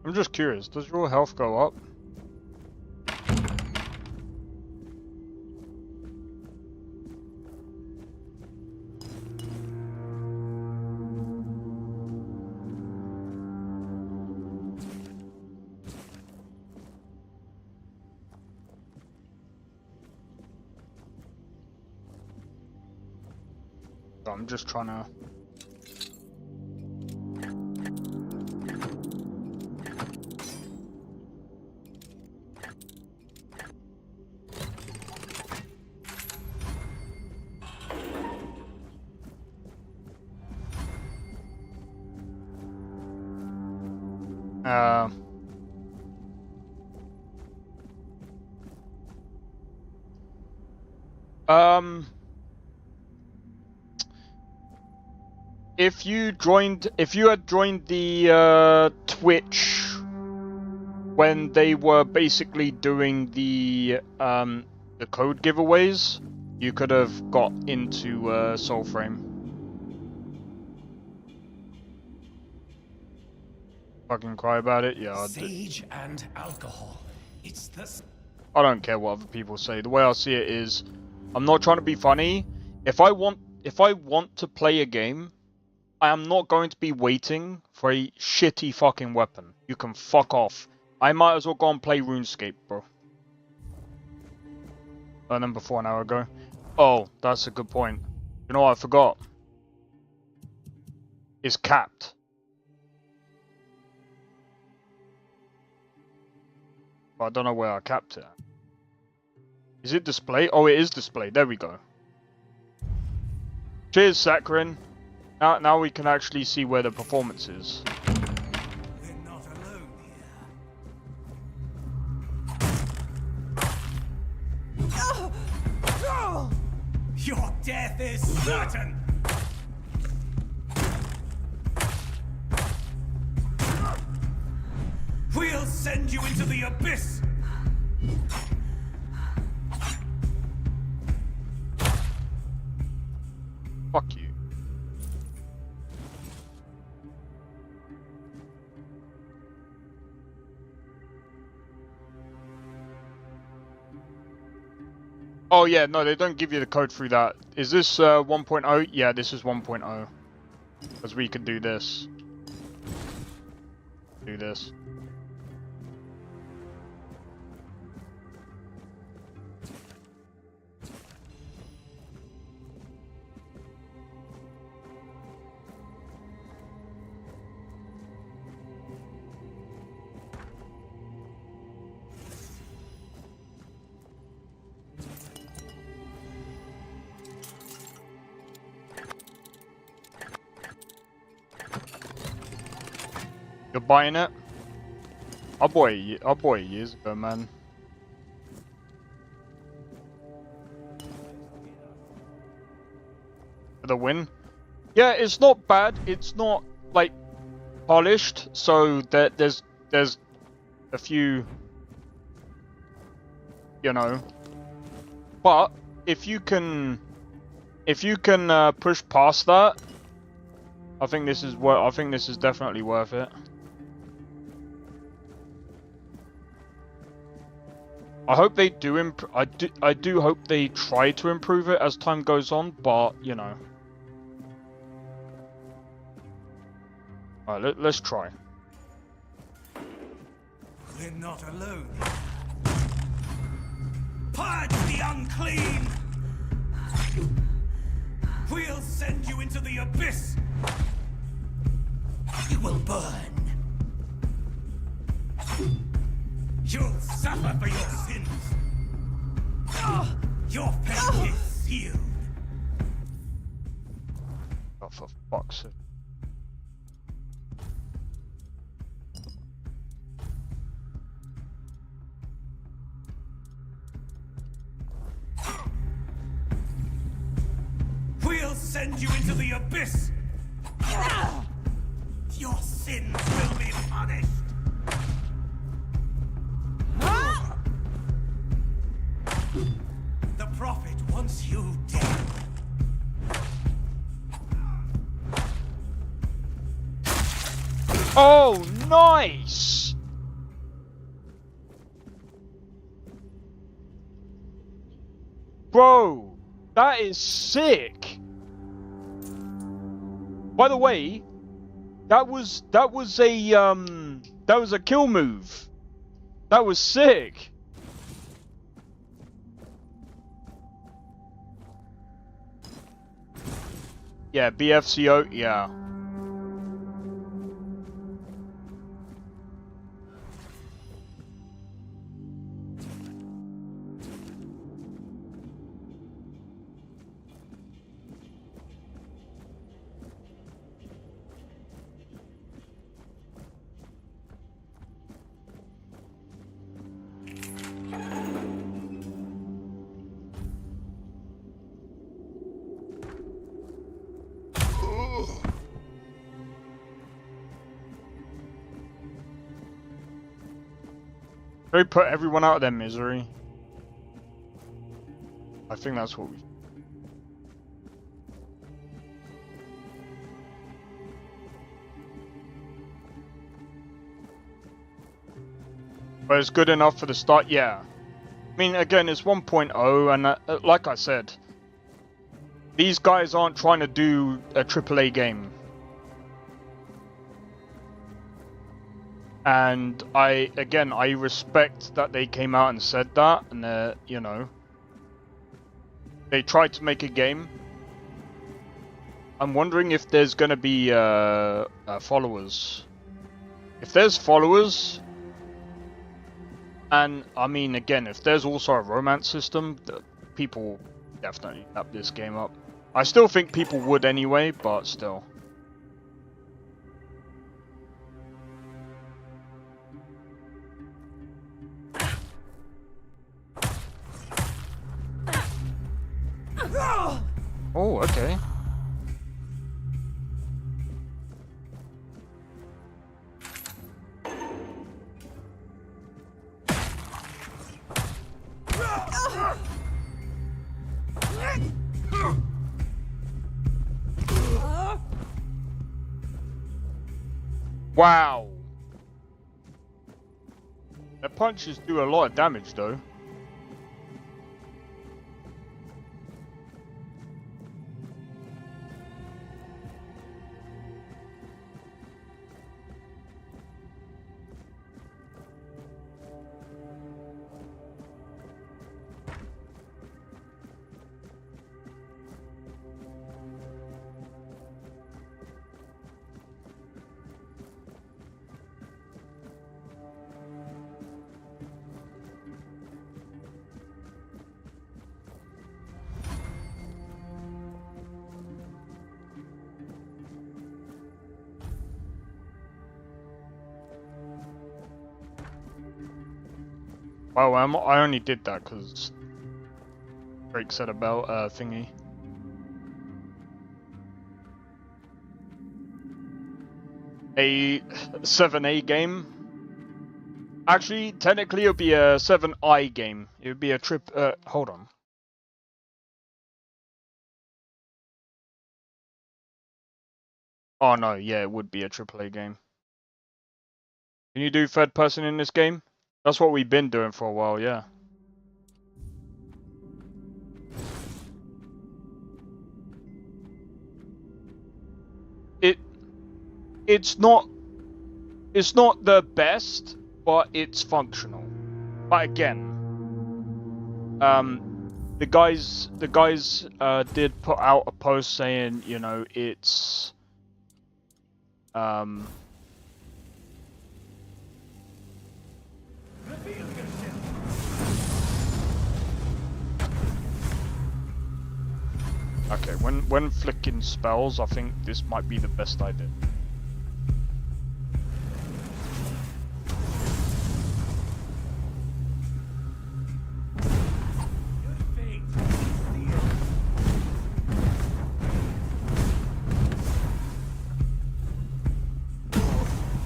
I'm just curious, does your health go up? I'm just trying to... If you had joined the Twitch when they were basically doing the code giveaways, you could have got into Soulframe. Fucking cry about it? Yeah, I do. Sage and alcohol. It's this. I don't care what other people say. The way I see it is, I'm not trying to be funny. If I want to play a game, I am not going to be waiting for a shitty fucking weapon. You can fuck off. I might as well go and play RuneScape, bro. And then before an hour ago. Oh, that's a good point. You know what I forgot? It's capped. But I don't know where I capped it at. Is it display? Oh, it is display. There we go. Cheers, Sakharin. Now we can actually see where the performance is. Your death is certain! We'll send you into the abyss! Fuck you. Oh yeah, no, they don't give you the code through that. Is this 1.0? Yeah, this is 1.0. Because we could do this. Do this. You're buying it? I bought it years ago, man. For the win? Yeah, it's not bad. It's not like polished, so that there's a few, you know. But if you can push past that, I think this is definitely worth it. I hope they do I do hope they try to improve it as time goes on, but you know. Alright, let's try. We're not alone. Purge the unclean! We'll send you into the abyss! You will burn! You'll suffer for your sins! Your fate is sealed! Oh, for fuck's sake. We'll send you into the abyss! Your sins will be punished! The Prophet wants you dead. Oh, nice! Bro, that is sick. By the way, that was a kill move. That was sick. Yeah, BFCO, yeah. We put everyone out of their misery. I think that's what we... But it's good enough for the start, yeah. I mean, again, it's 1.0, and like I said, these guys aren't trying to do a AAA game. And I respect that they came out and said that, and you know, they tried to make a game. I'm wondering if there's gonna be followers. If there's followers, and I mean, again, if there's also a romance system, people definitely tap this game up. I still think people would anyway, but still. Oh, okay. Wow. The punches do a lot of damage though. Wow, I only did that because Drake said about thingy. A 7A game. Actually, technically it would be a 7I game. It would be a hold on. Oh no, yeah, it would be a AAA game. Can you do third person in this game? That's what we've been doing for a while, yeah. It's not the best, but it's functional. But again, the guys did put out a post saying, you know, it's okay, when flicking spells, I think this might be the best idea.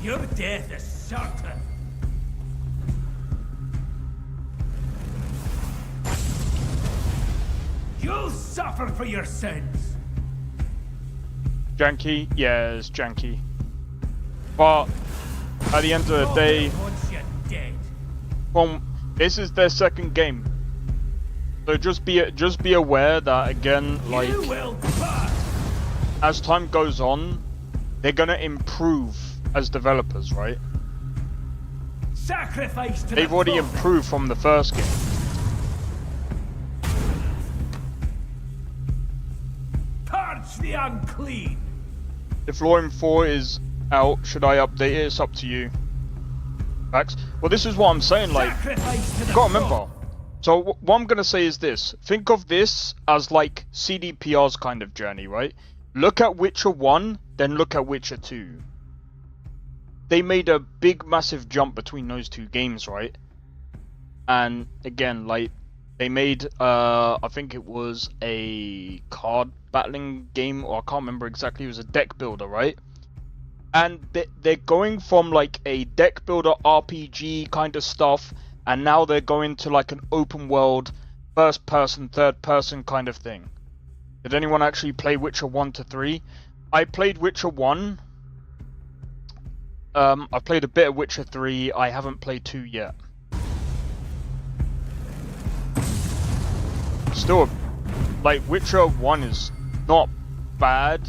Your death is certain. You'll suffer for your sins. Janky? Yeah, it's janky. But at the end of the day, this is their second game. So just be aware that again, like as time goes on, they're gonna improve as developers, right? Sacrifice to They've already improved from the first game. Purge the unclean. If Law 4 is out, should I update it? It's up to you. Max? Well, this is what I'm saying, like, you gotta remember. So what I'm gonna say is this. Think of this as like CDPR's kind of journey, right? Look at Witcher 1, then look at Witcher 2. They made a big, massive jump between those two games, right? And again, like, they made, I think it was a card battling game, or I can't remember exactly, it was a deck builder, right? And they're going from like a deck builder RPG kind of stuff, and now they're going to like an open world, first person, third person kind of thing. Did anyone actually play Witcher 1 to 3? I played Witcher 1. I played a bit of Witcher 3, I haven't played 2 yet. Still, like, Witcher 1 is not bad,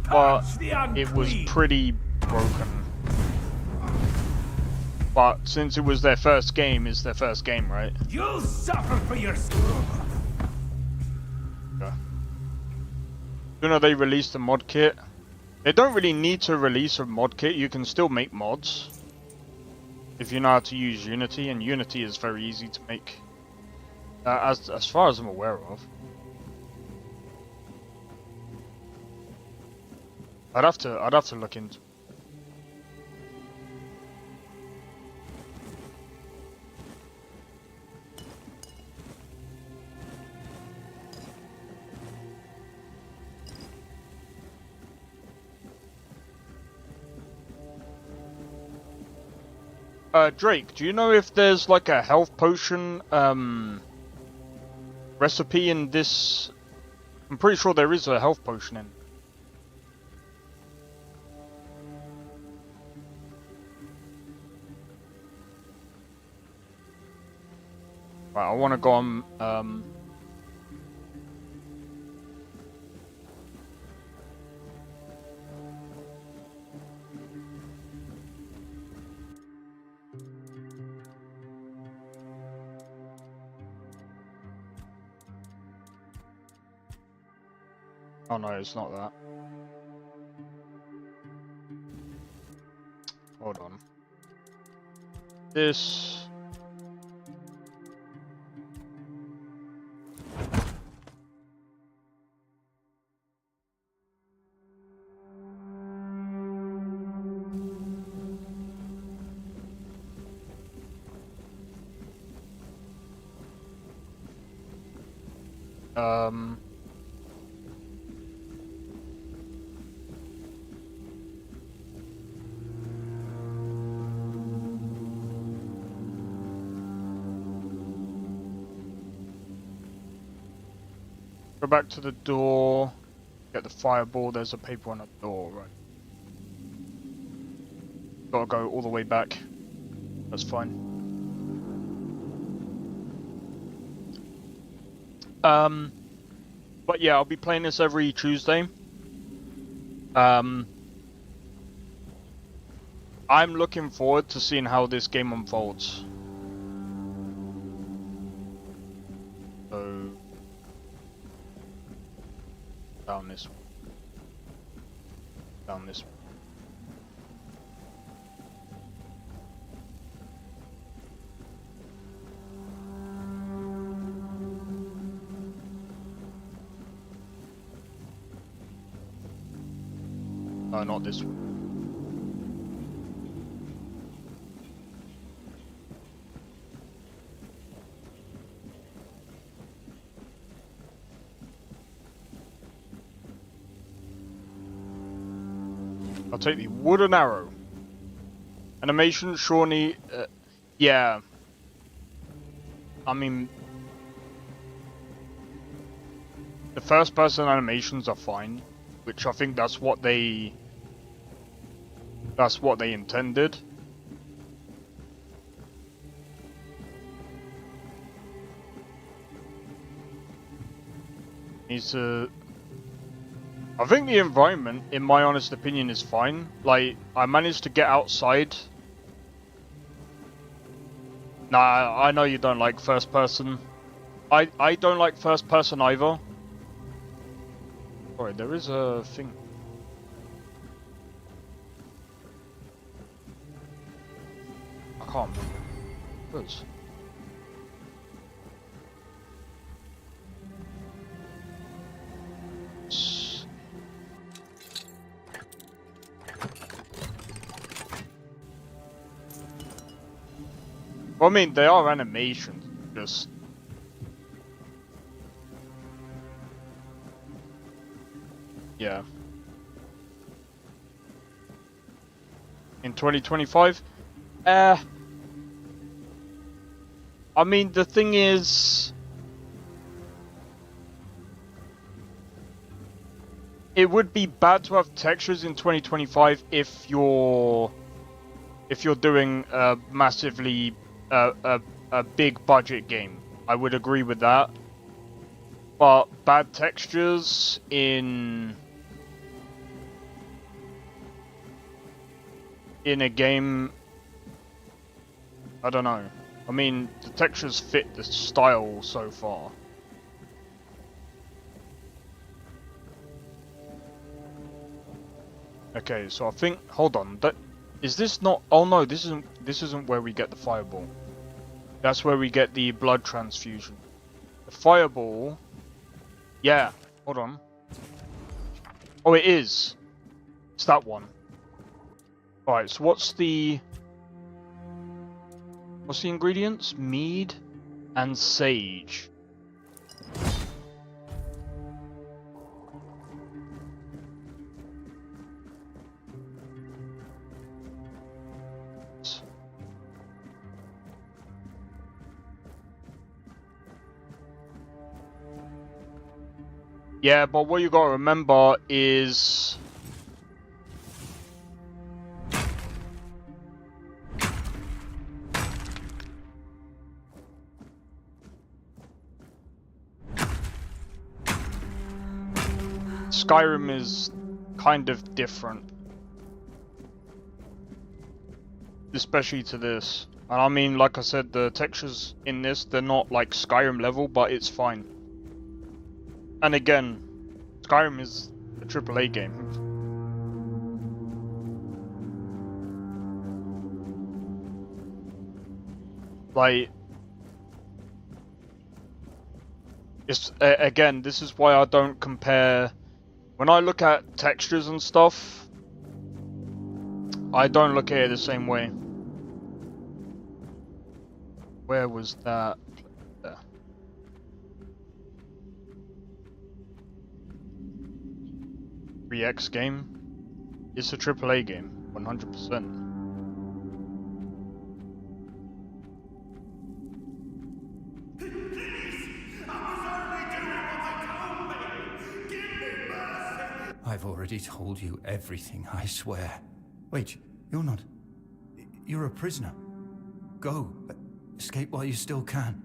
but it was pretty broken. But since it was their first game, it's their first game, right? You'll suffer for your Yeah. You know, they released the mod kit. They don't really need to release a mod kit, you can still make mods. If you know how to use Unity, and Unity is very easy to make. As far as I'm aware of. I'd have to look into. Drake, do you know if there's like a health potion recipe in this? I'm pretty sure there is a health potion in. Right, I want to go on. Oh no, it's not that. Hold on. This. Go back to the door, get the fireball, there's a paper on the door, right. Gotta go all the way back. That's fine. But yeah, I'll be playing this every Tuesday. I'm looking forward to seeing how this game unfolds. So, down this way. Down this way. No, not this one. I'll take the wooden arrow. Animation, Shawnee, yeah. I mean, the first person animations are fine, which I think that's what they intended. I think the environment, in my honest opinion, is fine. Like, I managed to get outside. Nah, I know you don't like first person. I don't like first person either. Alright, there is a thing. I can't remember. Where's? Well, I mean, they are animations, just... Yeah. In 2025? I mean, the thing is... It would be bad to have textures in 2025 if you're doing a massively... a big budget game. I would agree with that. But bad textures in a game, I don't know. I mean, the textures fit the style so far. Okay, so I think, hold on, that is this not? Oh no, this isn't where we get the fireball. That's where we get the blood transfusion. The fireball, yeah. Hold on. Oh, it is. It's that one. All right. So what's the ingredients? Mead and sage. Yeah, but what you gotta remember is Skyrim is kind of different, especially to this. And I mean, like I said, the textures in this, they're not like Skyrim level, but it's fine. And again, Skyrim is a AAA game. Like, it's again, this is why I don't compare. When I look at textures and stuff, I don't look at it the same way. Where was that? There. 3X game? It's a AAA game, 100%. I've already told you everything, I swear. Wait, you're not... You're a prisoner. Go. Escape while you still can.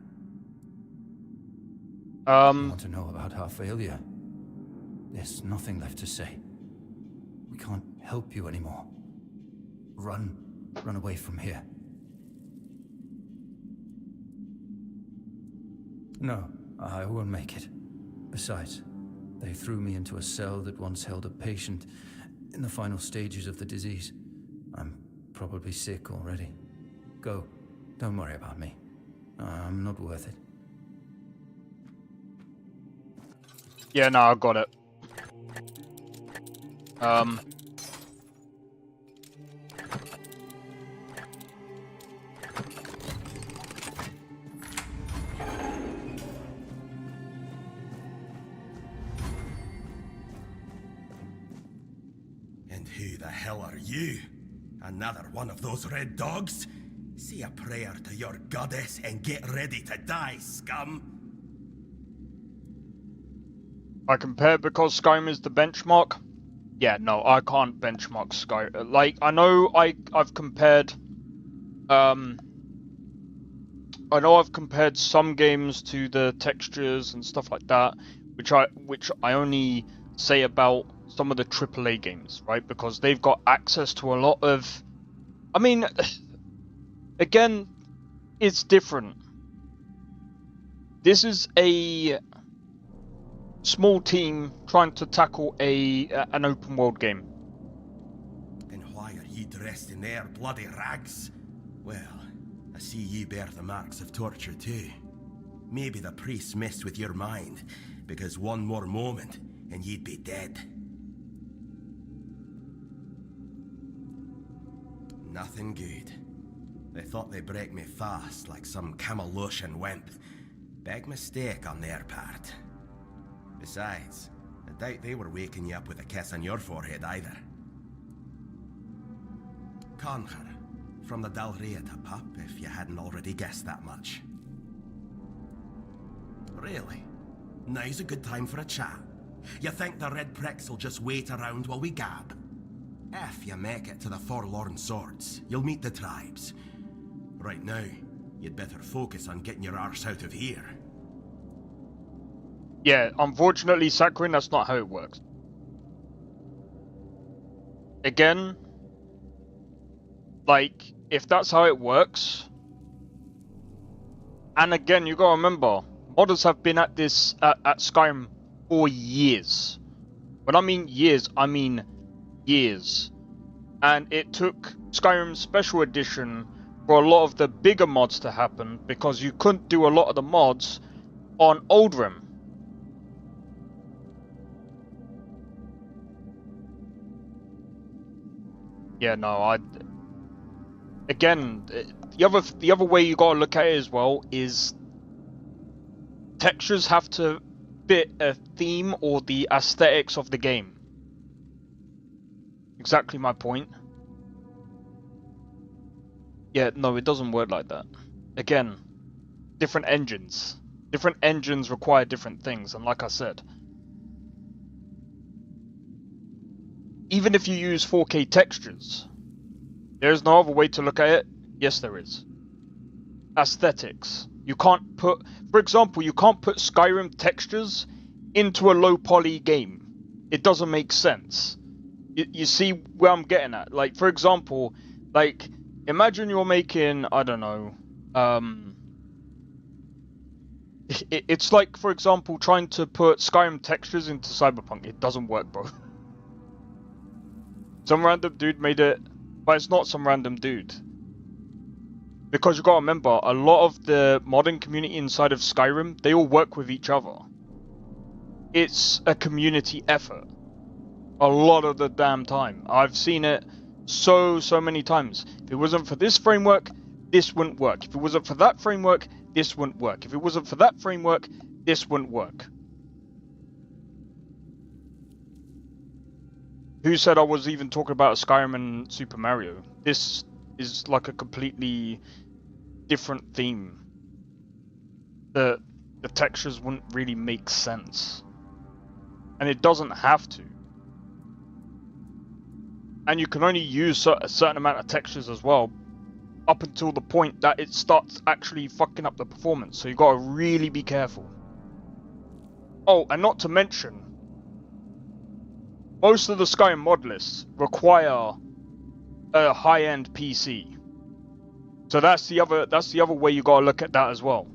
You want to know about our failure? There's nothing left to say. We can't help you anymore. Run away from here. No, I won't make it. Besides, they threw me into a cell that once held a patient in the final stages of the disease. I'm probably sick already. Go. Don't worry about me. I'm not worth it. Yeah, no, I got it. And who the hell are you? Another one of those red dogs? Say a prayer to your goddess and get ready to die, scum! I compare because Skyrim is the benchmark. Yeah, no, I can't benchmark Skyrim. Like, I know I've compared... I know I've compared some games to the textures and stuff like that, which I only say about some of the AAA games, right? Because they've got access to a lot of... I mean, again, it's different. This is a small team trying to tackle an open world game. And why are you dressed in their bloody rags? Well, I see you bear the marks of torture too. Maybe the priests messed with your mind, because one more moment and you'd be dead. Nothing good. They thought they'd break me fast, like some Camaloshan wimp. Big mistake on their part. Besides, I doubt they were waking you up with a kiss on your forehead either. Conquer, from the Dalriata pup, if you hadn't already guessed that much. Really? Now's a good time for a chat. You think the red pricks will just wait around while we gab? If you make it to the Forlorn Swords, you'll meet the tribes. Right now, you'd better focus on getting your arse out of here. Yeah, unfortunately, Sakrin, that's not how it works. Again, like, if that's how it works, and again, you gotta remember, modders have been at this, at Skyrim for years. When I mean years, I mean years. And it took Skyrim Special Edition for a lot of the bigger mods to happen, because you couldn't do a lot of the mods on Oldrim. Yeah, no, again, the other way you gotta look at it as well is textures have to fit a theme or the aesthetics of the game. Exactly my point. Yeah, no, it doesn't work like that. Again, different engines. Different engines require different things, and like I said, even if you use 4K textures, there's no other way to look at it. Yes, there is. Aesthetics. You can't put, for example, you can't put Skyrim textures into a low poly game. It doesn't make sense. You see where I'm getting at? Like, for example, like, imagine you're making, I don't know, it's like, for example, trying to put Skyrim textures into Cyberpunk. It doesn't work, bro. Some random dude made it, but it's not some random dude. Because you gotta remember, a lot of the modding community inside of Skyrim, they all work with each other. It's a community effort. A lot of the damn time. I've seen it so many times. If it wasn't for this framework, this wouldn't work. If it wasn't for that framework, this wouldn't work. If it wasn't for that framework, this wouldn't work. Who said I was even talking about Skyrim and Super Mario? This is like a completely different theme. The textures wouldn't really make sense. And it doesn't have to. And you can only use a certain amount of textures as well, up until the point that it starts actually fucking up the performance. So you gotta really be careful. Oh, and not to mention, most of the Skyrim mod lists require a high-end PC. So that's the other way you gotta look at that as well.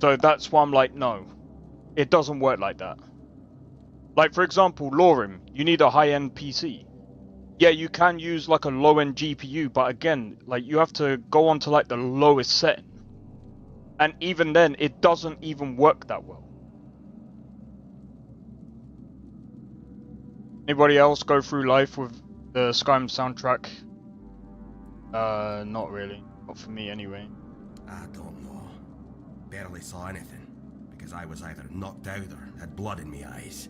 So that's why I'm like, no, it doesn't work like that. Like, for example, Lorim, you need a high-end PC. Yeah, you can use like a low-end GPU, but again, like, you have to go on to like the lowest setting. And even then, it doesn't even work that well. Anybody else go through life with the Skyrim soundtrack? Not really. Not for me anyway. I don't know. Barely saw anything, because I was either knocked out or had blood in my eyes.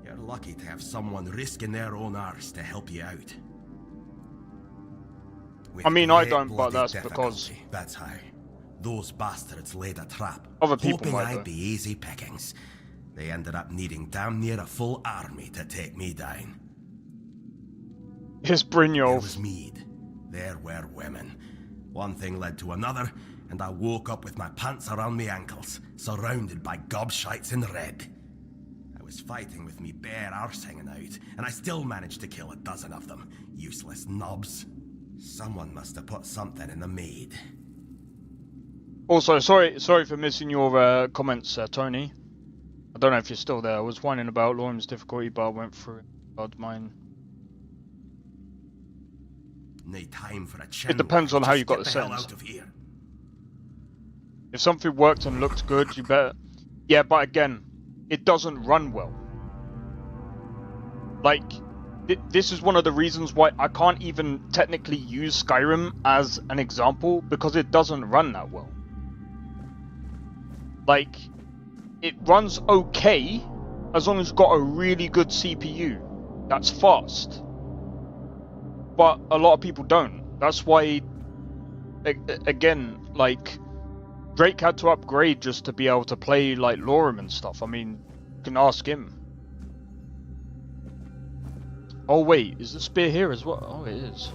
You're lucky to have someone risking their own arse to help you out. I mean, I don't, but that's because... That's how. Those bastards laid a trap, other people hoping might, I'd be easy pickings. They ended up needing damn near a full army to take me down. His Brynjolf. There was mead. There were women. One thing led to another, and I woke up with my pants around my ankles, surrounded by gobshites in red. I was fighting with me bare arse hanging out, and I still managed to kill a dozen of them. Useless knobs. Someone must have put something in the mead. Also, sorry for missing your comments, Tony. I don't know if you're still there. I was whining about Lorim's difficulty, but I went through it. God, mine. Need time for a chin. It depends on how you got the settings. If something worked and looked good, you better... Yeah, but again, it doesn't run well. Like, this is one of the reasons why I can't even technically use Skyrim as an example, because it doesn't run that well. Like, it runs okay as long as you've got a really good CPU that's fast. But a lot of people don't. That's why, again, like, Drake had to upgrade just to be able to play, like, Lorim and stuff. I mean, you can ask him. Oh wait, is the spear here as well? Oh, it is.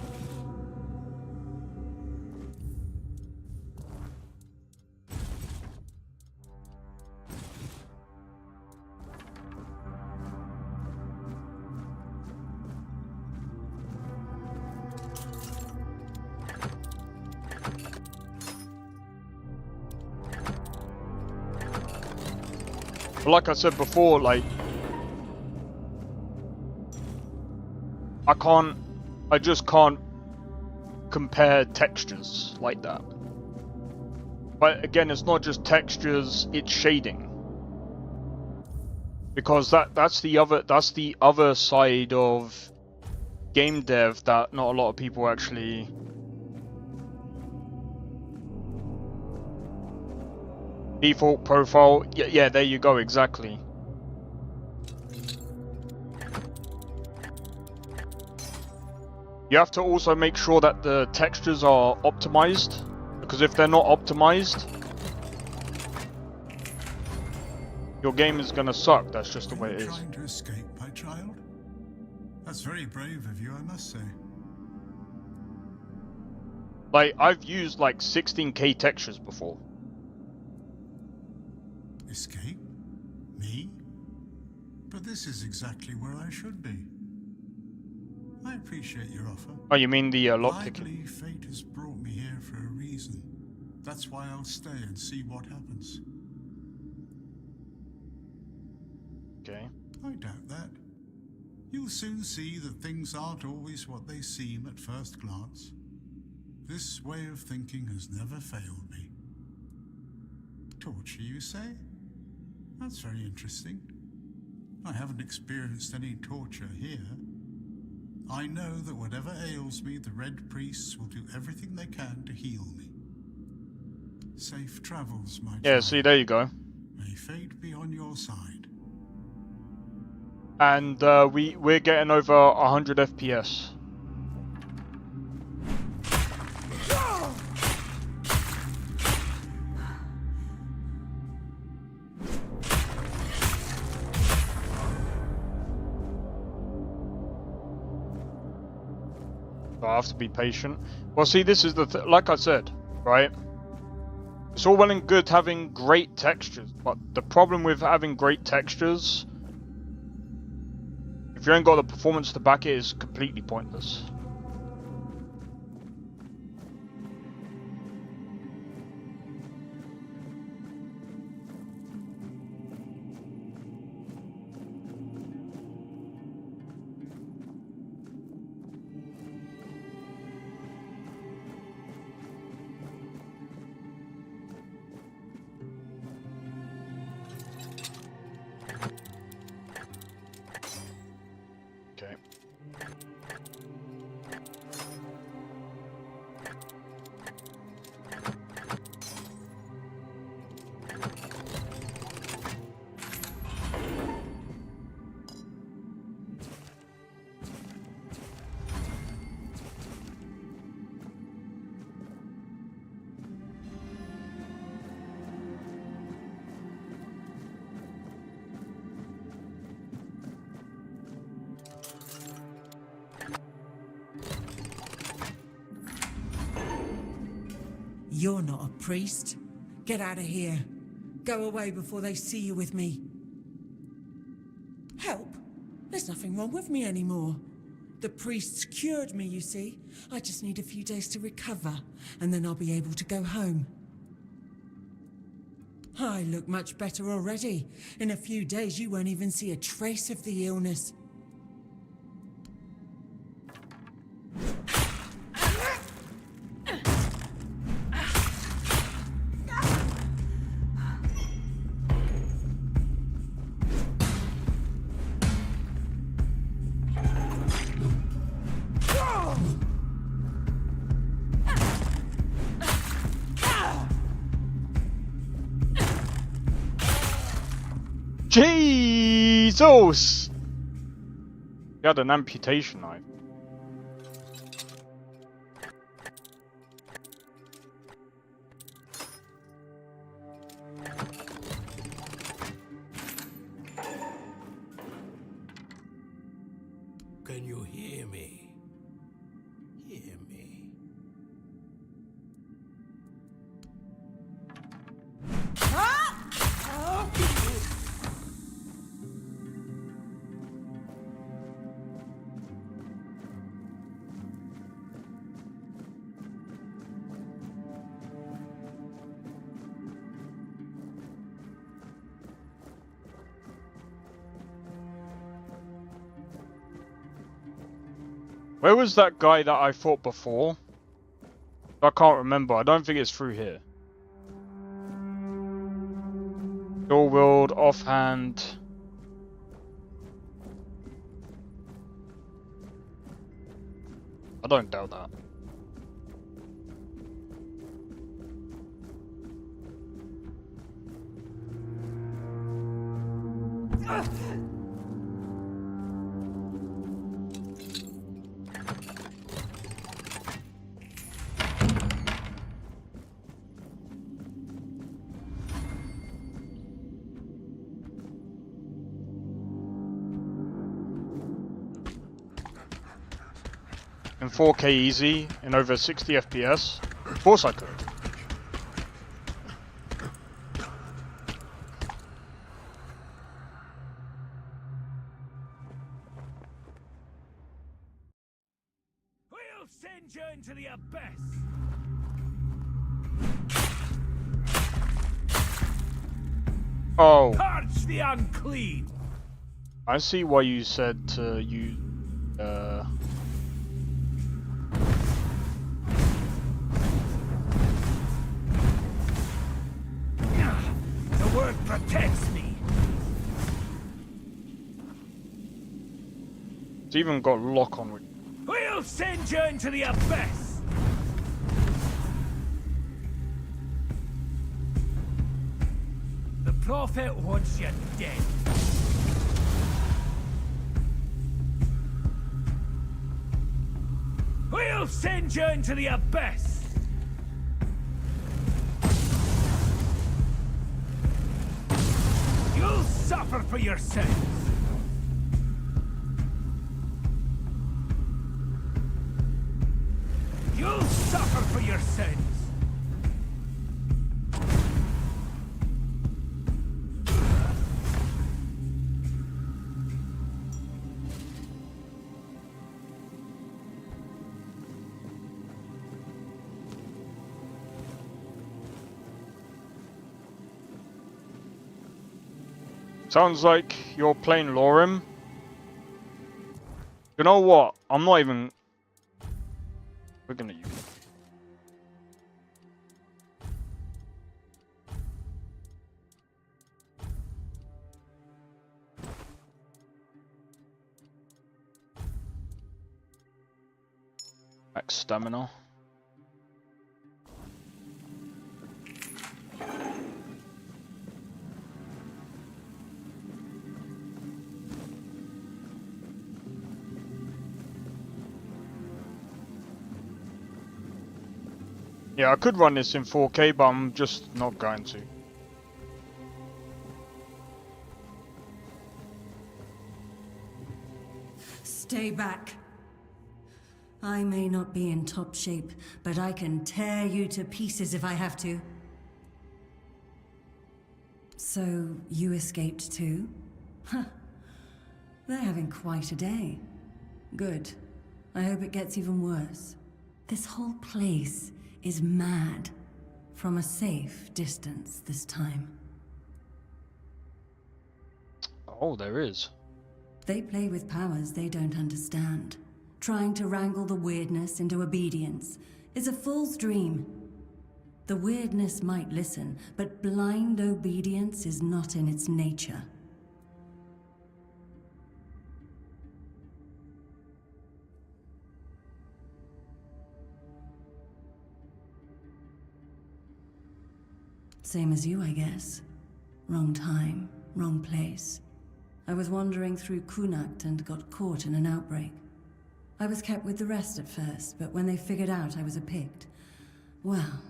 But like I said before, like, I just can't compare textures like that. But again, it's not just textures, it's shading. Because that's the other side of game dev that not a lot of people actually default profile. Yeah, there you go, exactly. You have to also make sure that the textures are optimized, because if they're not optimized, your game is gonna suck. That's just the way it is. Trying to escape, my child? A That's very brave of you, I must say. Like, I've used like 16K textures before. Escape? Me? But this is exactly where I should be. I appreciate your offer. Oh, you mean the I lockpicking? believe fate has brought me here for a reason. That's why I'll stay and see what happens. Okay. I doubt that. You'll soon see that things aren't always what they seem at first glance. This way of thinking has never failed me. Torture, you say? That's very interesting. I haven't experienced any torture here. I know that whatever ails me, the Red Priests will do everything they can to heal me. Safe travels, my Yeah, child. see, there you go. May fate be on your side. And we're getting over 100 FPS. I have to be patient. Well, see, this is the like I said, right? It's all well and good having great textures, but the problem with having great textures, if you ain't got the performance to back it, is completely pointless. Okay. You're not a priest. Get out of here. Go away before they see you with me. Help? There's nothing wrong with me anymore. The priests cured me, you see. I just need a few days to recover, and then I'll be able to go home. I look much better already. In a few days, you won't even see a trace of the illness. Jesus! He had an amputation knife. Can you hear me? Hear me. Where was that guy that I fought before? I can't remember. I don't think it's through here. Dual wield, offhand. I don't doubt that. in 4K easy in over 60 FPS? Of course I could. We'll send you into the abyss. Oh. Purge the unclean. I see why you said to you, The word protects me. It's even got lock on with. We'll send you into the abyss. The prophet wants you dead. We'll send you into the abyss. You'll suffer for your sins. You'll suffer for your sins. Sounds like you're playing Lorem. You know what? I'm not even. We're gonna use it. Max stamina. Yeah, I could run this in 4K, but I'm just not going to. Stay back. I may not be in top shape, but I can tear you to pieces if I have to. So, you escaped too? Huh. They're having quite a day. Good. I hope it gets even worse. This whole place is mad. From a safe distance this time. Oh, there is. They play with powers they don't understand. Trying to wrangle the weirdness into obedience is a fool's dream. The weirdness might listen, but blind obedience is not in its nature. Same as you, I guess. Wrong time, wrong place. I was wandering through Kunakt and got caught in an outbreak. I was kept with the rest at first, but when they figured out I was a Pict, well,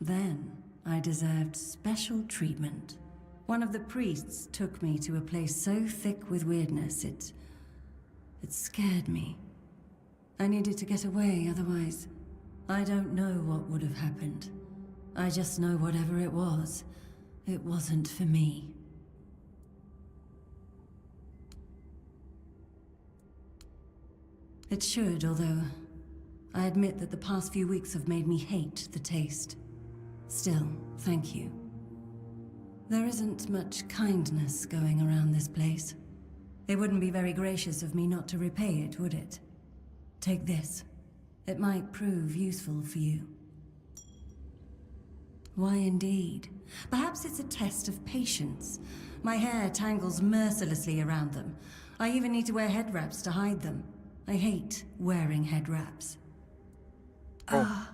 then I deserved special treatment. One of the priests took me to a place so thick with weirdness, it scared me. I needed to get away, otherwise, I don't know what would have happened. I just know whatever it wasn't for me. It should, although I admit that the past few weeks have made me hate the taste. Still, thank you. There isn't much kindness going around this place. It wouldn't be very gracious of me not to repay it, would it? Take this. It might prove useful for you. Why indeed? Perhaps it's a test of patience. My hair tangles mercilessly around them. I even need to wear head wraps to hide them. I hate wearing head wraps. Ah.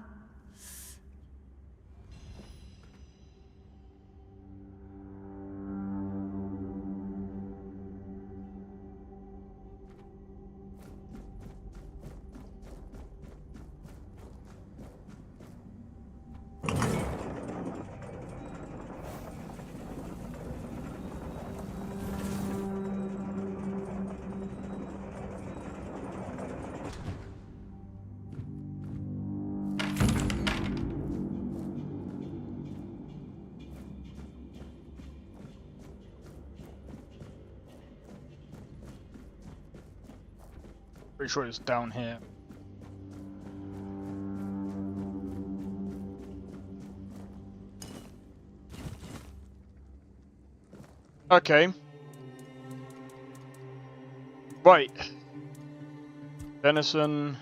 Pretty sure it's down here. Okay. Right. Venison.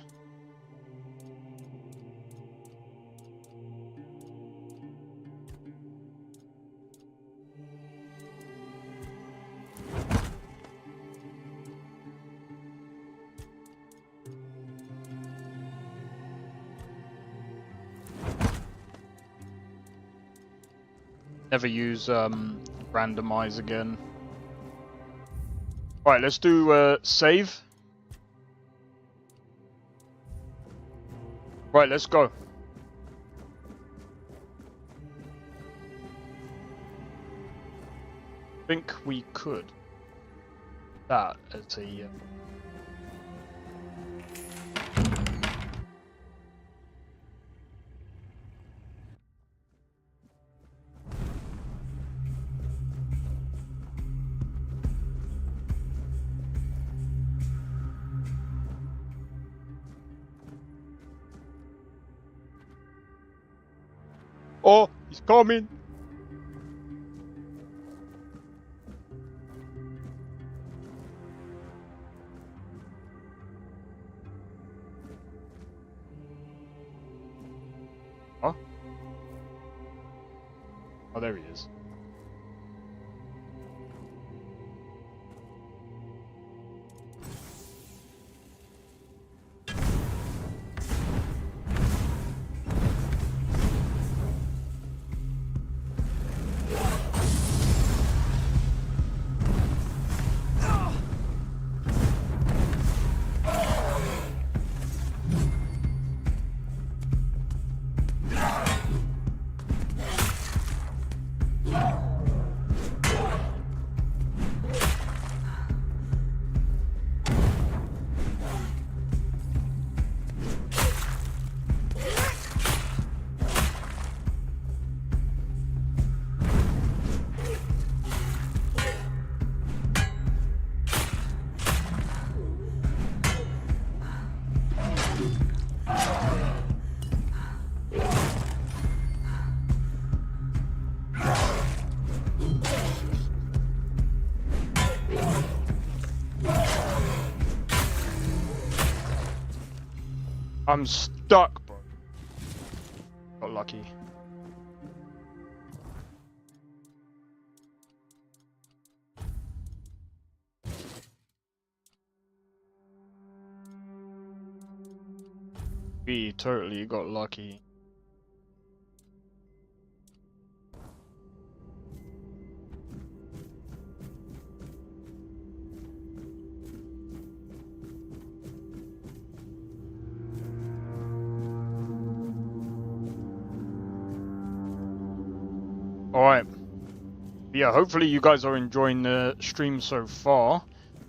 Never use randomize again. Alright, let's do save. Right, let's go. Think we could. That as a Oh, he's coming. Huh? Oh, there he is. I'm stuck, bro. Got lucky. We totally got lucky. Alright. Yeah, hopefully you guys are enjoying the stream so far.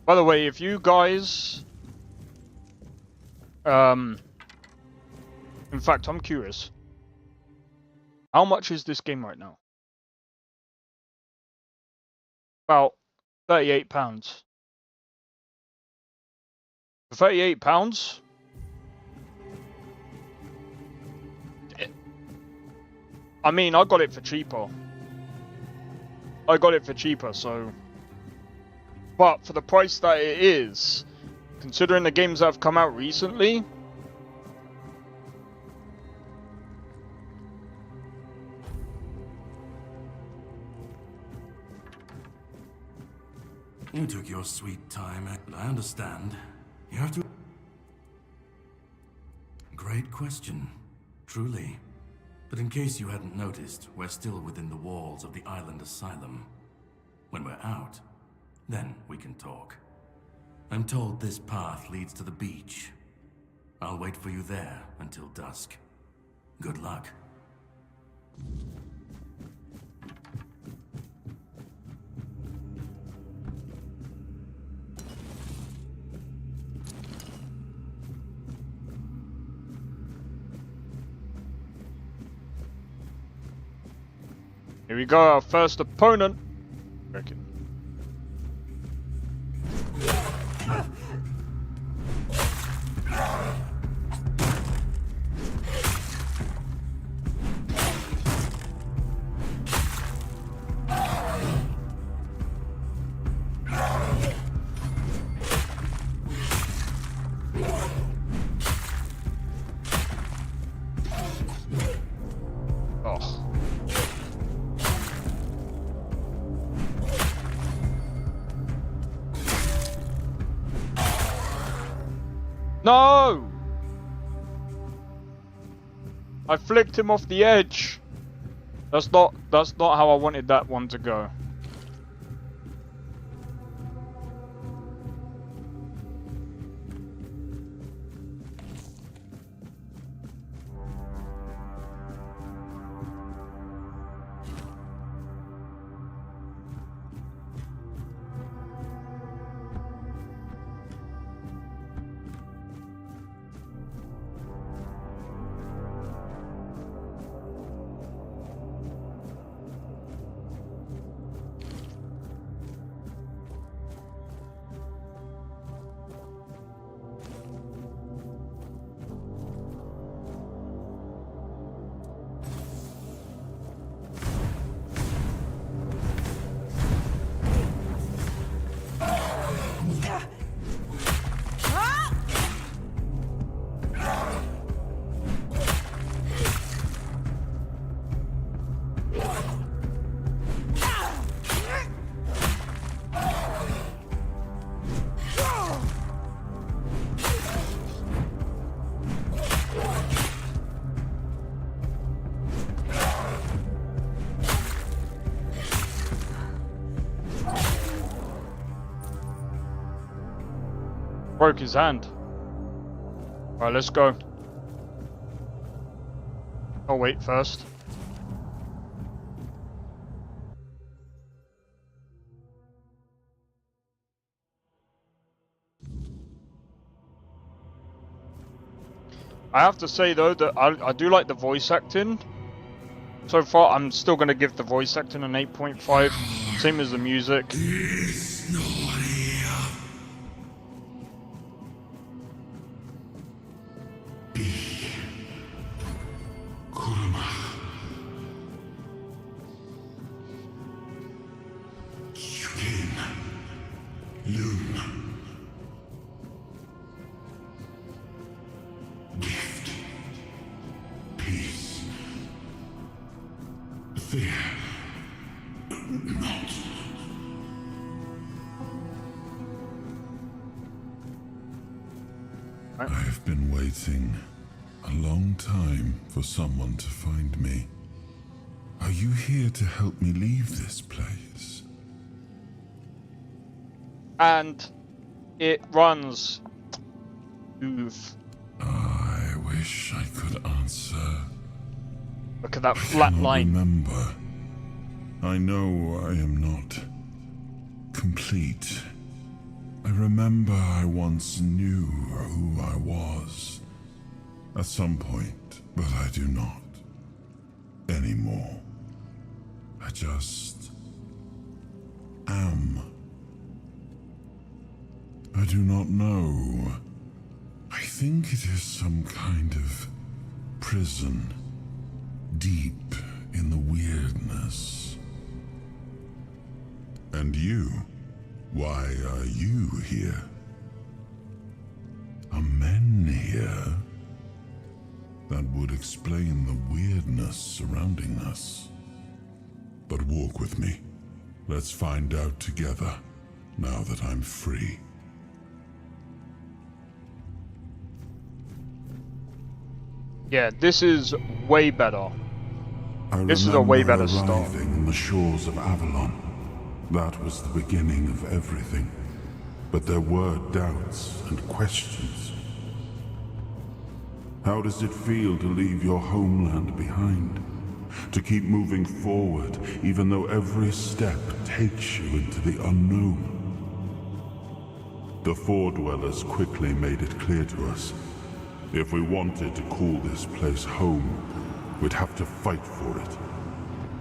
By the way, if you guys... in fact, I'm curious. How much is this game right now? About £38. For £38? I mean, I got it for cheaper. So... But for the price that it is, considering the games that have come out recently... You took your sweet time, and I understand. You have to... Great question, truly. But in case you hadn't noticed, we're still within the walls of the island asylum. When we're out, then we can talk. I'm told this path leads to the beach. I'll wait for you there until dusk. Good luck. Here we go, our first opponent. I reckon. No! I flicked him off the edge. That's not how I wanted that one to go. Broke his hand. Alright, let's go. I'll wait first. I have to say though that I do like the voice acting. So far, I'm still going to give the voice acting an 8.5. Same as the music. I've been waiting a long time for someone to find me. Are you here to help me leave this place? And it runs. Oof. I wish I could answer. Look at that flat line. Remember, I know I am not complete. I remember I once knew who I was at some point, but I do not anymore. I just am. I do not know. I think it is some kind of prison deep in the weirdness. And you? Why are you here? Are men here? That would explain the weirdness surrounding us. But walk with me. Let's find out together, now that I'm free. Yeah, this is way better. This is a way better start. Arriving on the shores of Avalon. That was the beginning of everything. But there were doubts and questions. How does it feel to leave your homeland behind? To keep moving forward, even though every step takes you into the unknown? The Four Dwellers quickly made it clear to us. If we wanted to call this place home, we'd have to fight for it.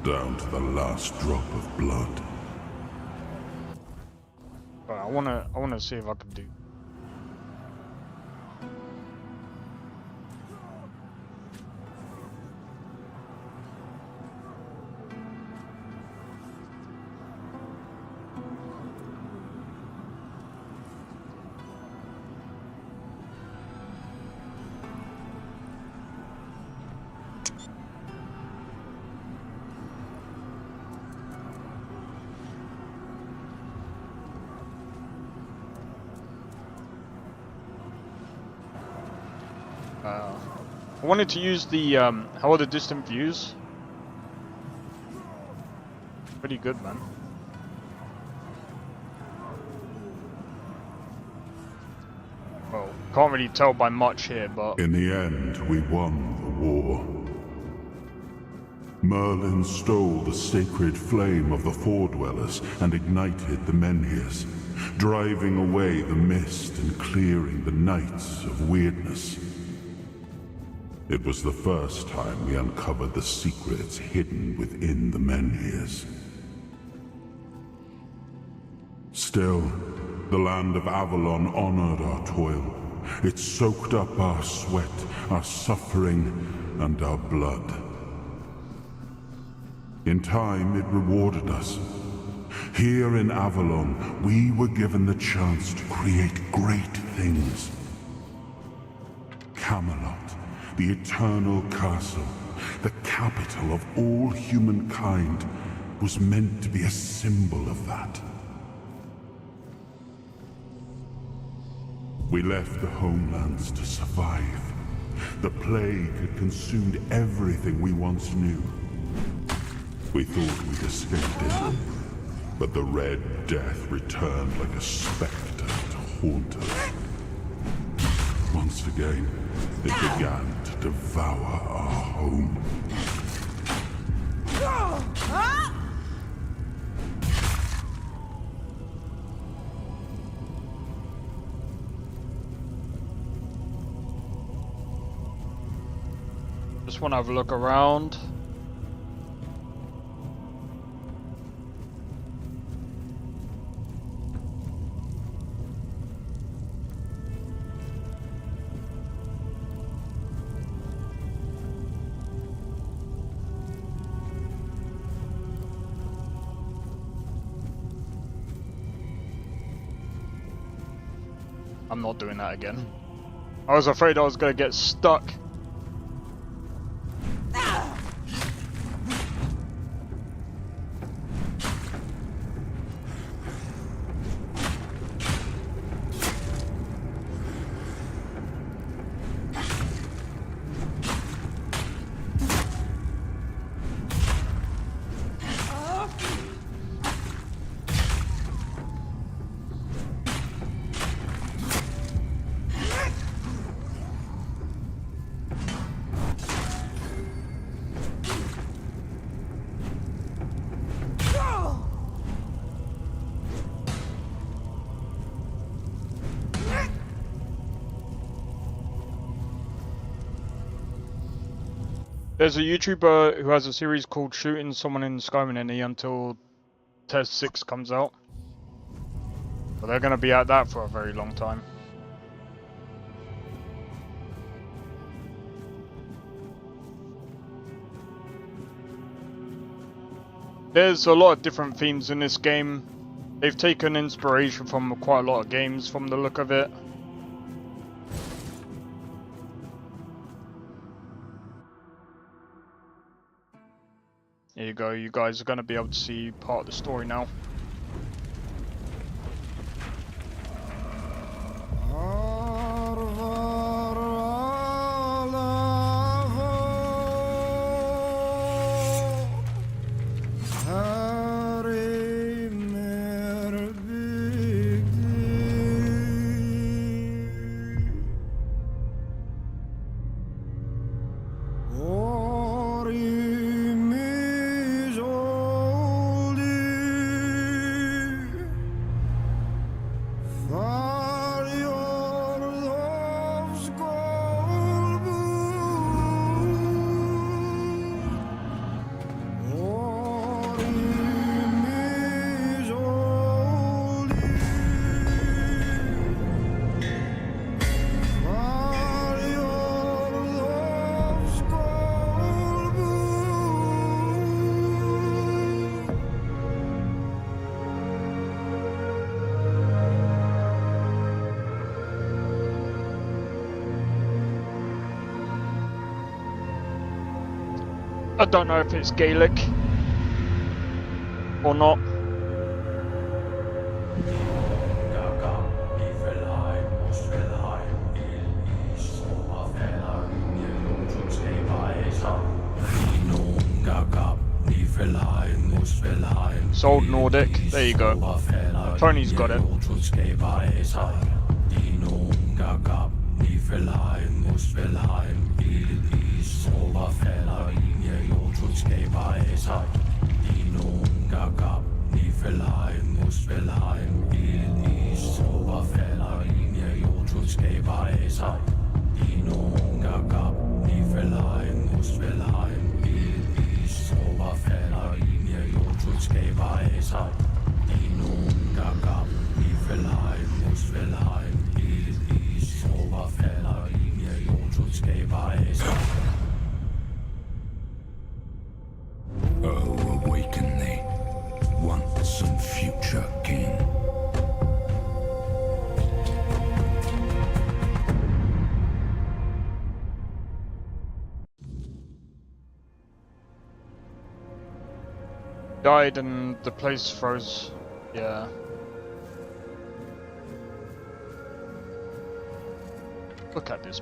Down to the last drop of blood. I wanna see if I can do. I wanted to use the how are the distant views? Pretty good, man. Well, can't really tell by much here, but In the end, we won the war. Merlin stole the sacred flame of the Foredwellers and ignited the Menhirs, driving away the mist and clearing the nights of weirdness. It was the first time we uncovered the secrets hidden within the Menhirs. Still, the land of Avalon honored our toil. It soaked up our sweat, our suffering, and our blood. In time, it rewarded us. Here in Avalon, we were given the chance to create great things. Camelot, the eternal castle, the capital of all humankind, was meant to be a symbol of that. We left the homelands to survive. The plague had consumed everything we once knew. We thought we'd escaped it, but the Red Death returned like a specter to haunt us. Once again, it began to devour our home. just want to have a look around. I'm not doing that again. I was afraid I was going to get stuck. There's a YouTuber who has a series called Shooting Someone in the Sky with an E until Test 6 comes out. But they're going to be at that for a very long time. There's a lot of different themes in this game. They've taken inspiration from quite a lot of games from the look of it. There you go, you guys are going to be able to see part of the story now. I don't know if it's Gaelic or not. Sold Nordic. There you go. Tony's got it. Oh, awaken thee, once and future king. Died and the place froze. Yeah. Look at this.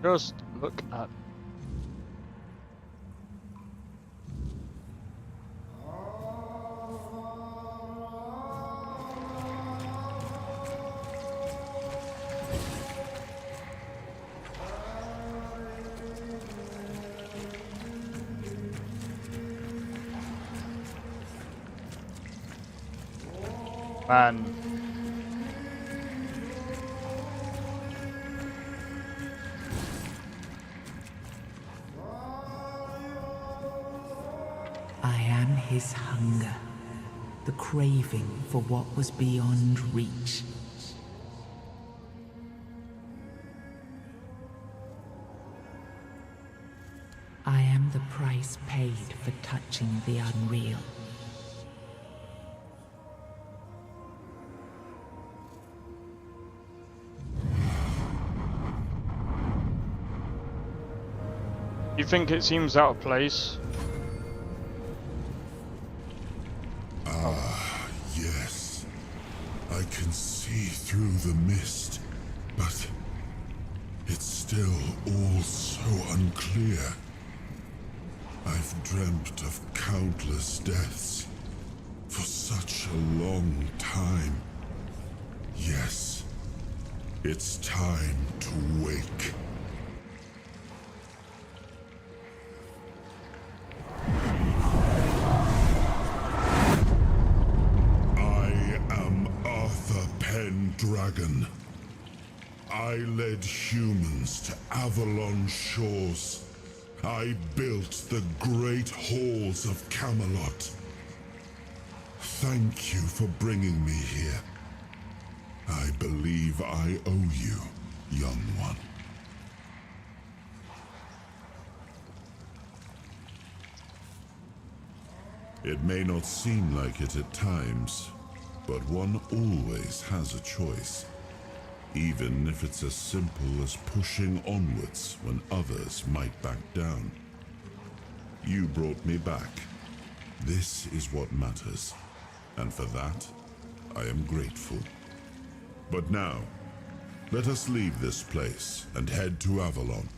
Just look at. Man. I am his hunger, the craving for what was beyond reach. I am the price paid for touching the unreal. You think it seems out of place? Ah, yes. I can see through the mist, but it's still all so unclear. I've dreamt of countless deaths for such a long time. Yes, it's time to wake. Dragon. I led humans to Avalon shores. I built the great halls of Camelot. Thank you for bringing me here. I believe I owe you, young one. It may not seem like it at times, but one always has a choice, even if it's as simple as pushing onwards when others might back down. You brought me back. This is what matters, and for that, I am grateful. But now, let us leave this place and head to Avalon.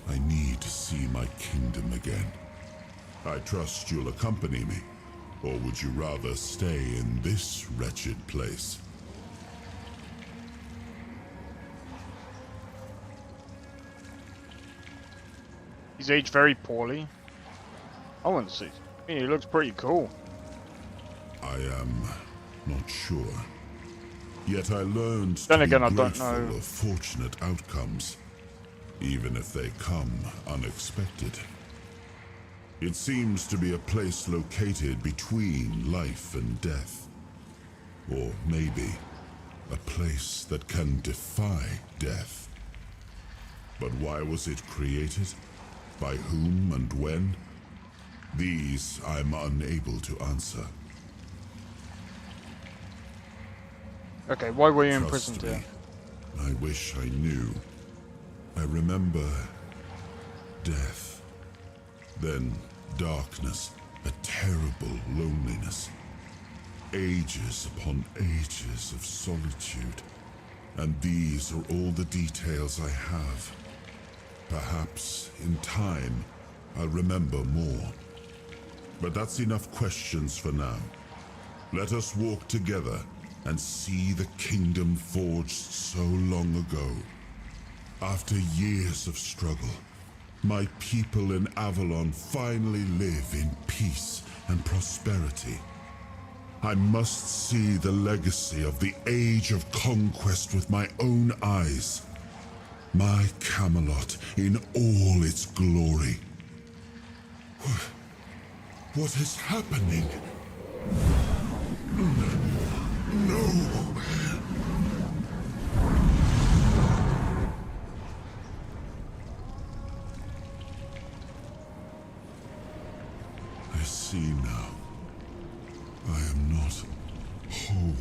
I need to see my kingdom again. I trust you'll accompany me. Or would you rather stay in this wretched place? He's aged very poorly. I wouldn't say. I mean, he looks pretty cool. I am not sure. Yet I learned Then to again, be I don't grateful know. of fortunate outcomes, even if they come unexpected. It seems to be a place located between life and death. Or maybe a place that can defy death. But why was it created? By whom and when? These I'm unable to answer. Okay, why were you Trust imprisoned me, here? I wish I knew. I remember death. Then darkness, a terrible loneliness. Ages upon ages of solitude. And these are all the details I have. Perhaps, in time, I'll remember more. But that's enough questions for now. Let us walk together and see the kingdom forged so long ago. After years of struggle, my people in Avalon finally live in peace and prosperity. I must see the legacy of the Age of Conquest with my own eyes. My Camelot in all its glory. What is happening? No! I see now. I am not whole.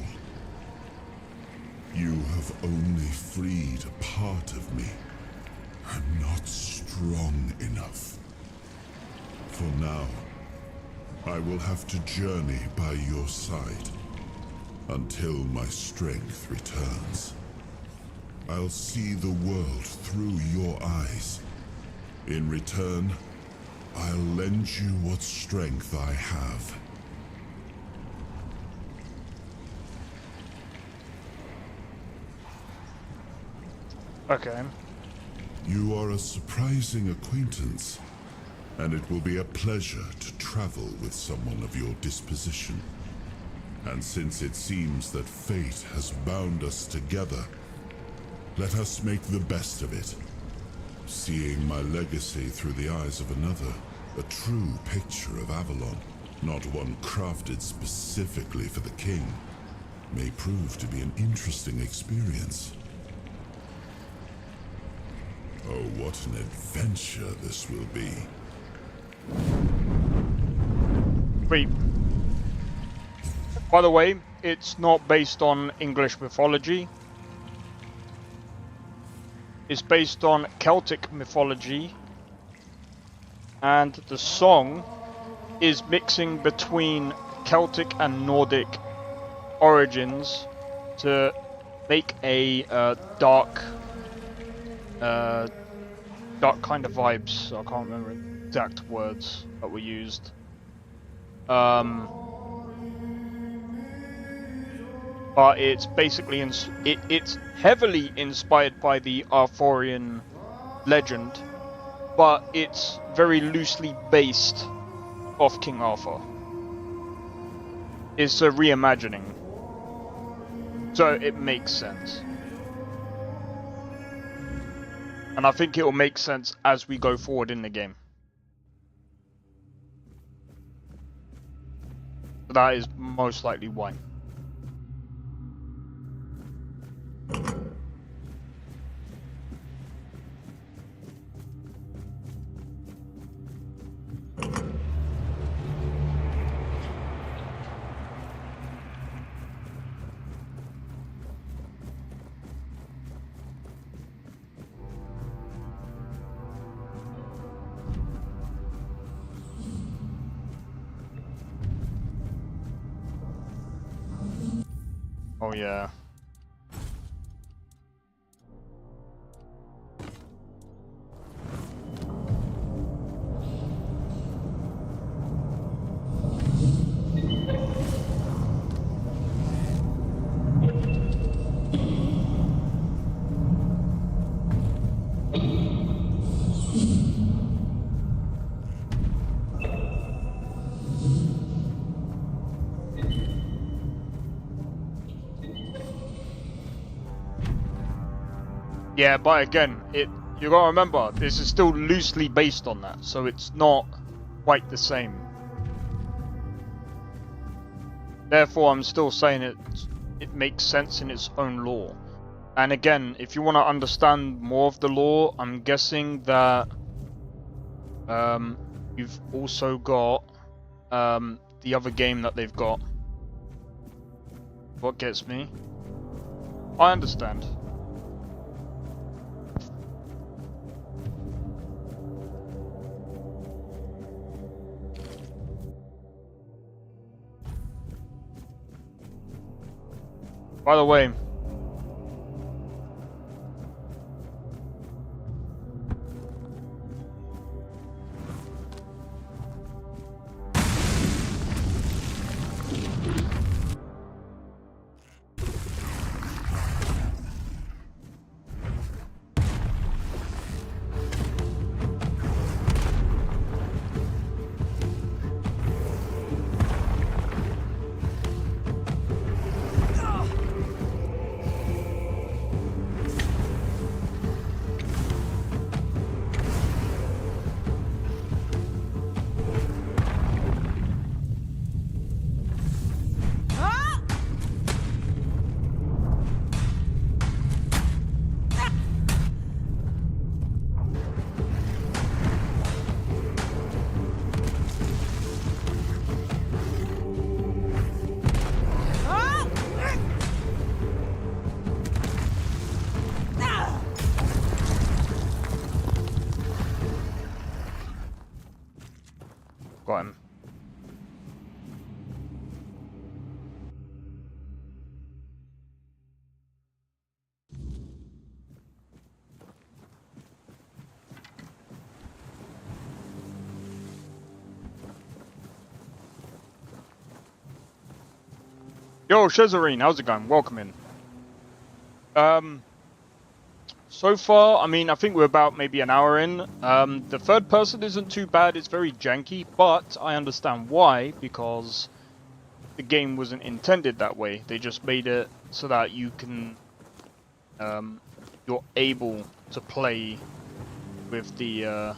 You have only freed a part of me. I'm not strong enough. For now, I will have to journey by your side until my strength returns. I'll see the world through your eyes. In return, I'll lend you what strength I have. Okay. You are a surprising acquaintance, and it will be a pleasure to travel with someone of your disposition. And since it seems that fate has bound us together, let us make the best of it. Seeing my legacy through the eyes of another, a true picture of Avalon, not one crafted specifically for the king, may prove to be an interesting experience. Oh, what an adventure this will be. Wait. By the way, it's not based on English mythology. It's based on Celtic mythology. And the song is mixing between Celtic and Nordic origins to make a dark kind of vibes. I can't remember exact words that were used. But it's basically it's heavily inspired by the Arthurian legend, but it's very loosely based off King Arthur. It's a reimagining, so it makes sense. And I think it will make sense as we go forward in the game. That is most likely why. Oh yeah. Yeah, but again, you gotta remember, this is still loosely based on that, so it's not quite the same. Therefore, I'm still saying it makes sense in its own lore. And again, if you want to understand more of the lore, I'm guessing that you've also got the other game that they've got. What gets me? I understand. By the way, Got him. Yo, Shezarine, how's it going? Welcome in. So far, I mean, I think we're about maybe an hour in. The third person isn't too bad. It's very janky, but I understand why, because the game wasn't intended that way. They just made it so that you can, you're able to play with the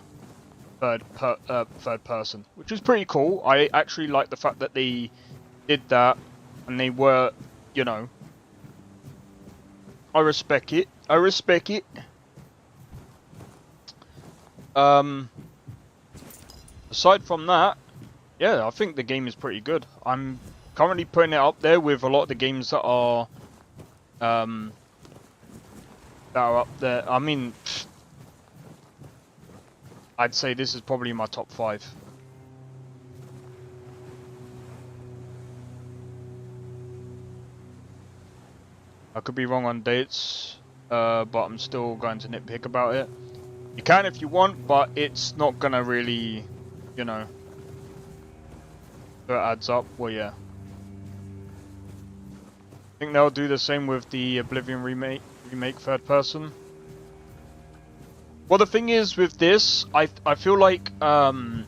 third person, which is pretty cool. I actually like the fact that they did that, and they were, you know, I respect it. I respect it. Aside from that, yeah, I think the game is pretty good. I'm currently putting it up there with a lot of the games that are up there. I mean, I'd say this is probably my top 5. I could be wrong on dates, but I'm still going to nitpick about it. You can if you want, but it's not gonna really, you know, so it adds up. Well, yeah. I think they'll do the same with the Oblivion remake third person. Well, the thing is with this, I feel like you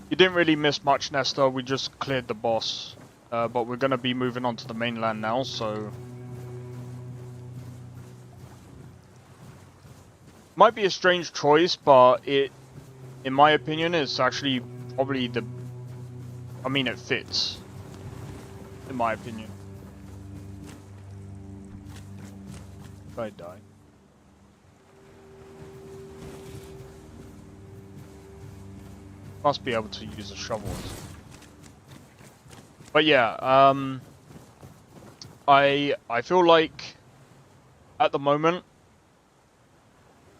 didn't really miss much, Nestor. We just cleared the boss. But we're going to be moving on to the mainland now, so... Might be a strange choice, but it, in my opinion, is actually probably the... I mean, it fits. In my opinion. If I die. Must be able to use the shovels. But yeah, I feel like at the moment,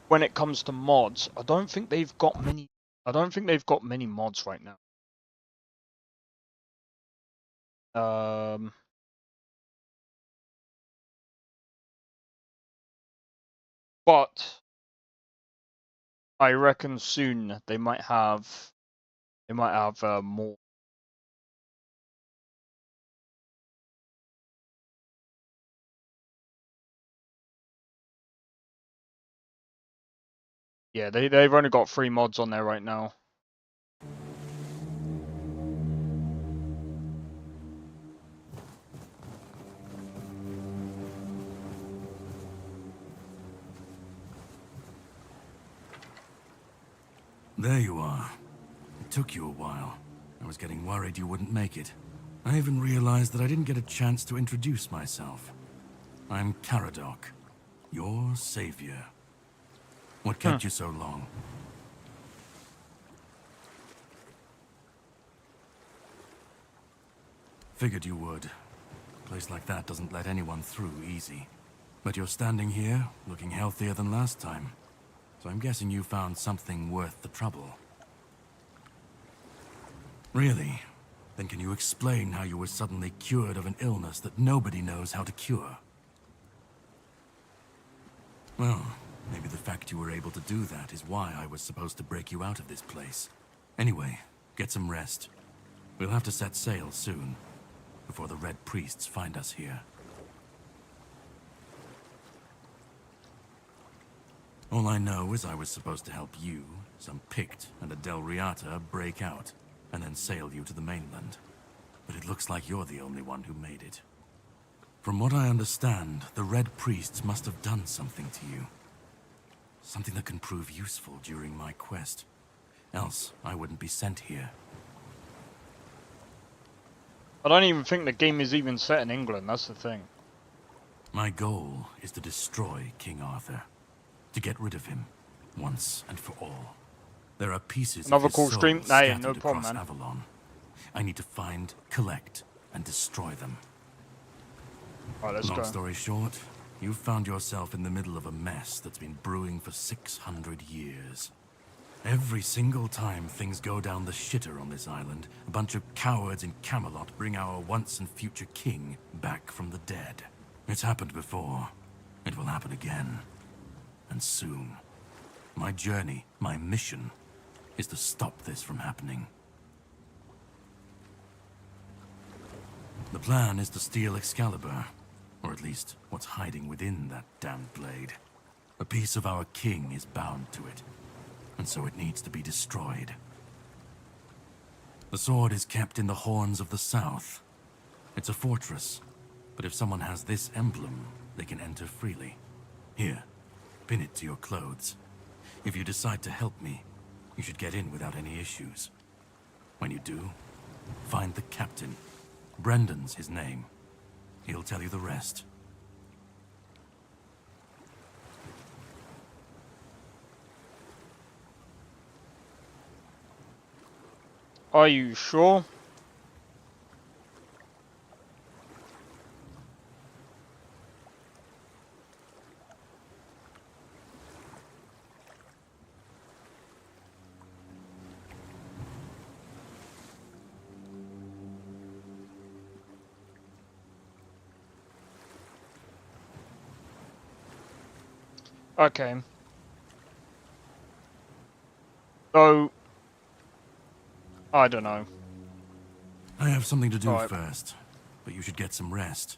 when it comes to mods, I don't think they've got many. I don't think they've got many mods right now. But I reckon soon they might have more. Yeah, they've only got 3 mods on there right now. There you are. It took you a while. I was getting worried you wouldn't make it. I even realized that I didn't get a chance to introduce myself. I'm Caradoc, your savior. What kept you so long? Figured you would. A place like that doesn't let anyone through easy. But you're standing here, looking healthier than last time. So I'm guessing you found something worth the trouble. Really? Then can you explain how you were suddenly cured of an illness that nobody knows how to cure? Well, maybe the fact you were able to do that is why I was supposed to break you out of this place. Anyway, get some rest. We'll have to set sail soon, before the Red Priests find us here. All I know is I was supposed to help you, some Pict, and a Del Riata break out, and then sail you to the mainland. But it looks like you're the only one who made it. From what I understand, the Red Priests must have done something to you. Something that can prove useful during my quest. Else, I wouldn't be sent here. I don't even think the game is even set in England, that's the thing. My goal is to destroy King Arthur. To get rid of him, once and for all. There are pieces Another of his cool soul stream? Nah, scattered no problem, across man. Avalon. I need to find, collect, and destroy them. Alright, let's Long go. story short, you've found yourself in the middle of a mess that's been brewing for 600 years. Every single time things go down the shitter on this island, a bunch of cowards in Camelot bring our once and future king back from the dead. It's happened before. It will happen again. And soon. My journey, my mission, is to stop this from happening. The plan is to steal Excalibur, or at least what's hiding within that damned blade. A piece of our king is bound to it, and so it needs to be destroyed. The sword is kept in the Horns of the South. It's a fortress, but if someone has this emblem, they can enter freely. Here, pin it to your clothes. If you decide to help me, you should get in without any issues. When you do, find the captain. Brendan's his name. He'll tell you the rest. Are you sure? Okay. So, I don't know. I have something to do first, but you should get some rest.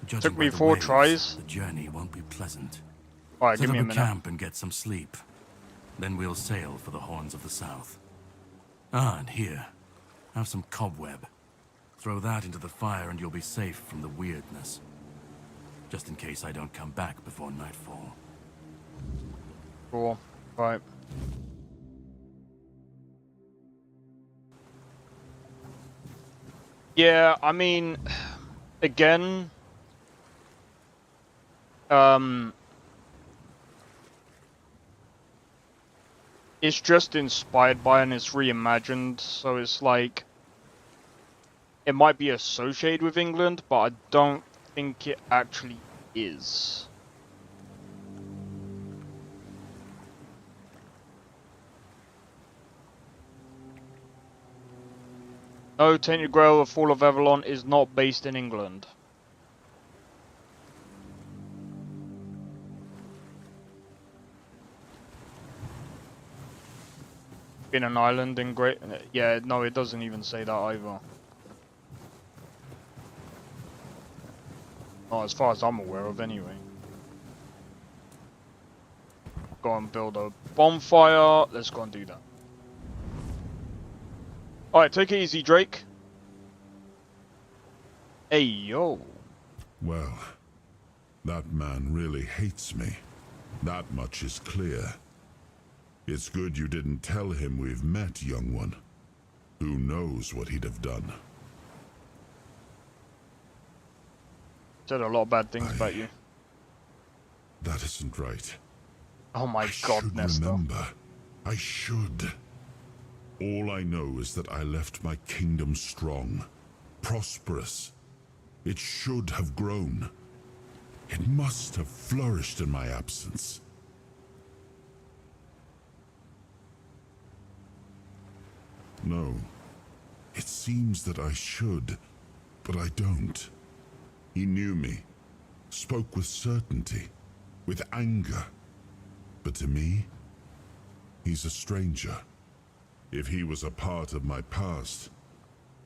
Judging Took me by the 4 waves, tries. The journey won't be pleasant. Alright, Set give me up a minute. camp and get some sleep. Then we'll sail for the Horns of the South. Ah, and here, have some cobweb. Throw that into the fire and you'll be safe from the weirdness. Just in case I don't come back before nightfall. Cool. Right. Yeah, I mean, again, it's just inspired by and it's reimagined, so it's like, it might be associated with England, but I don't think it actually is. No, Tainted Grail, The Fall of Avalon is not based in England. In an island in Great... Yeah, no, it doesn't even say that either. Not as far as I'm aware of, anyway. Go and build a bonfire. Let's go and do that. Alright, take it easy, Drake. Hey, yo. Well, that man really hates me. That much is clear. It's good you didn't tell him we've met, young one. Who knows what he'd have done? Said a lot of bad things about you. That isn't right. Oh my god, Nestor. Remember, I should. All I know is that I left my kingdom strong, prosperous. It should have grown. It must have flourished in my absence. No, it seems that I should, but I don't. He knew me, spoke with certainty, with anger. But to me, he's a stranger. If he was a part of my past,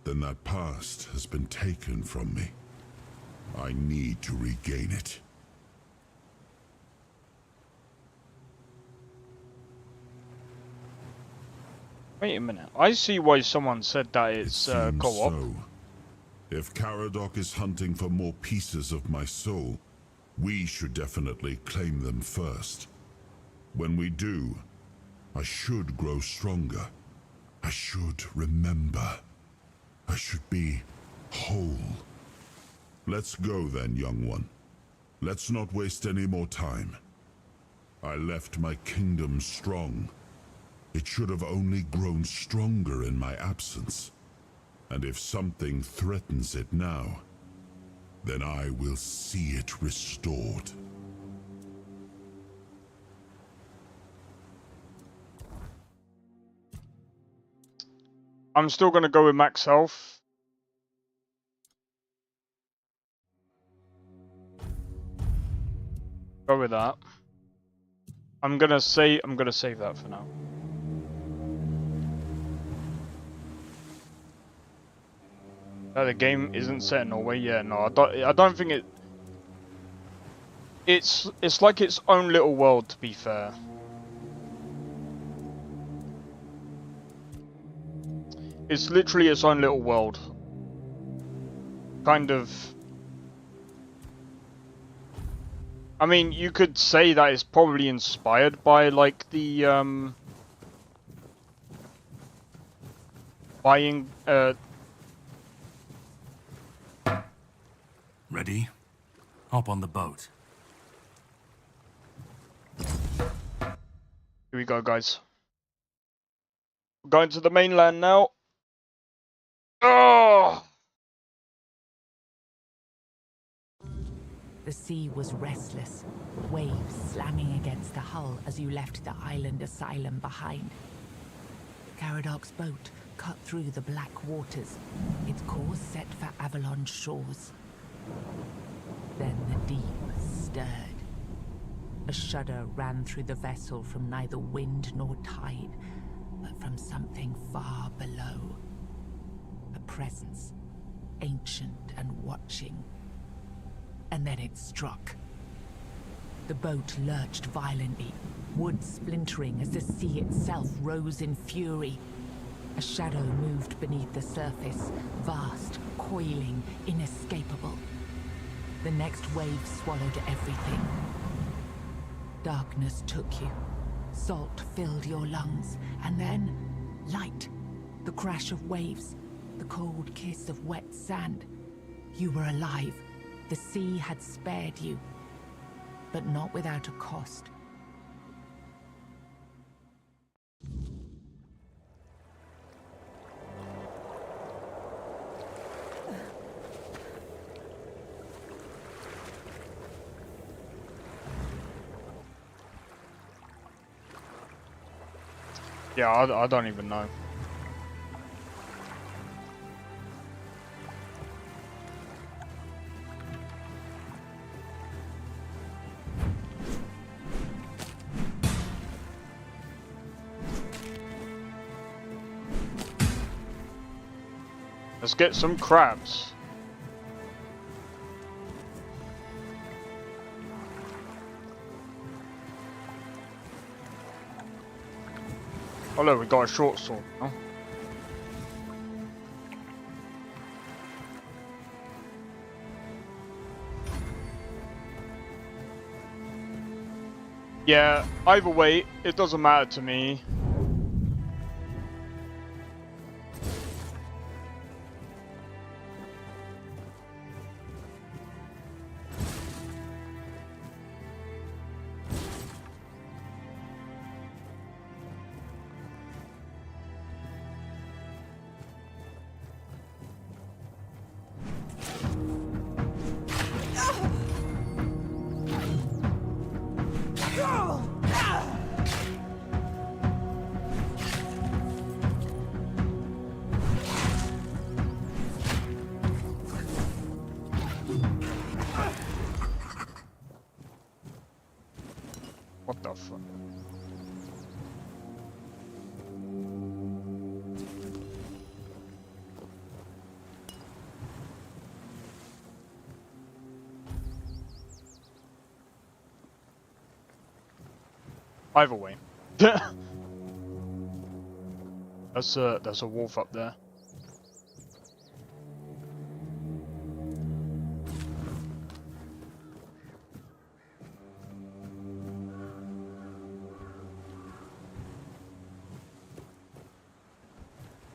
then that past has been taken from me. I need to regain it. Wait a minute. I see why someone said that it's co-op. So, if Caradoc is hunting for more pieces of my soul, we should definitely claim them first. When we do, I should grow stronger. I should remember. I should be whole. Let's go then, young one. Let's not waste any more time. I left my kingdom strong. It should have only grown stronger in my absence. And if something threatens it now, then I will see it restored. I'm still gonna go with max health. Go with that. I'm gonna save that for now. The game isn't set in Norway. Yeah, no, I don't think it. It's like its own little world, to be fair. It's literally its own little world. Kind of. I mean, you could say that it's probably inspired by like the buying Ready? Hop on the boat. Here we go, guys. We're going to the mainland now. Oh! The sea was restless, waves slamming against the hull as you left the island asylum behind. Caradoc's boat cut through the black waters, its course set for Avalon shores. Then the deep stirred. A shudder ran through the vessel from neither wind nor tide, but from something far below. A presence, ancient and watching. And then it struck. The boat lurched violently, wood splintering as the sea itself rose in fury. A shadow moved beneath the surface, vast, coiling, inescapable. The next wave swallowed everything. Darkness took you. Salt filled your lungs, and then light. The crash of waves, the cold kiss of wet sand. You were alive. The sea had spared you, but not without a cost. Yeah, I don't even know. Let's get some crabs. Oh look, we got a short sword now. Yeah, either way, it doesn't matter to me. What the fuck? Either way. That's a wolf up there.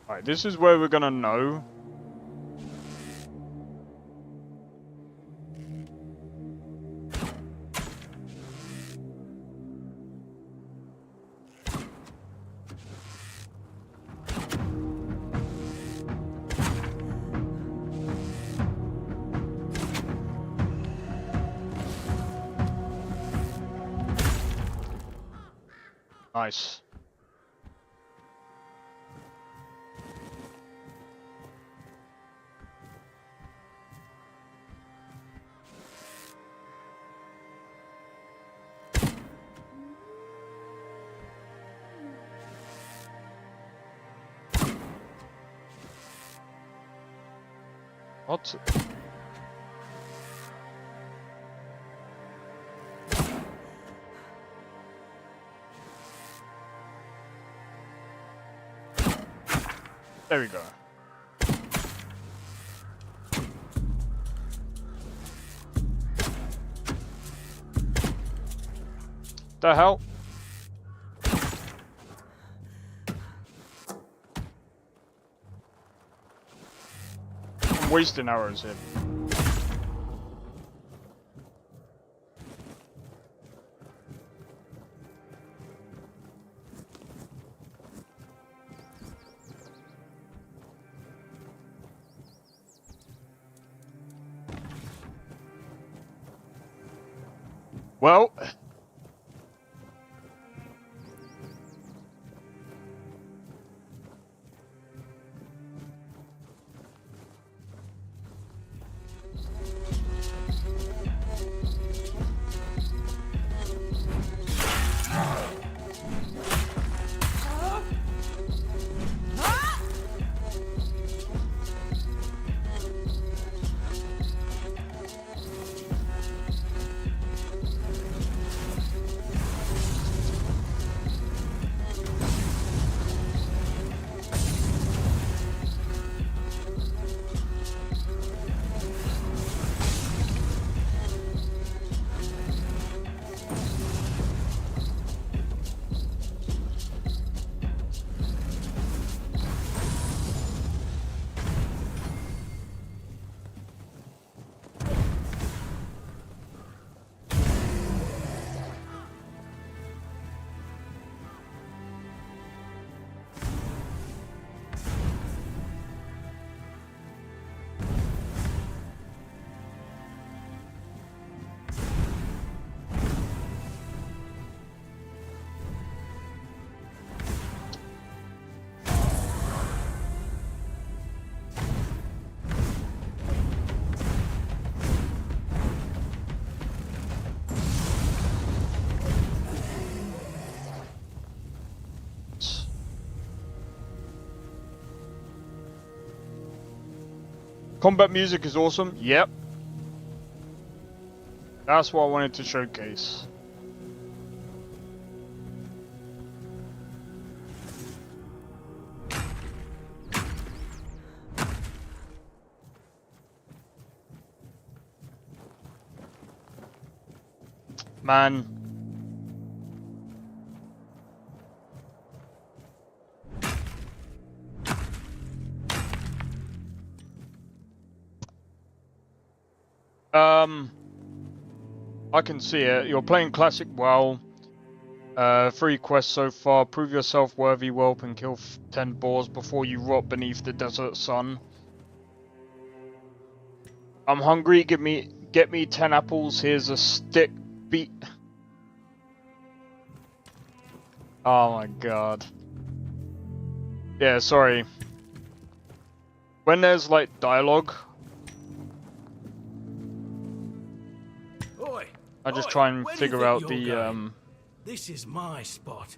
Alright, this is where we're gonna know. Nice. What? There we go. The hell? I'm wasting arrows here. Well, combat music is awesome. Yep. That's what I wanted to showcase. Man. I can see it. You're playing classic well. 3 quests so far. Prove yourself worthy, whelp, and kill 10 boars before you rot beneath the desert sun. I'm hungry. Get me 10 apples. Here's a stick. Beat. Oh my god. Yeah, sorry. When there's like dialogue, I just try and figure out the This is my spot.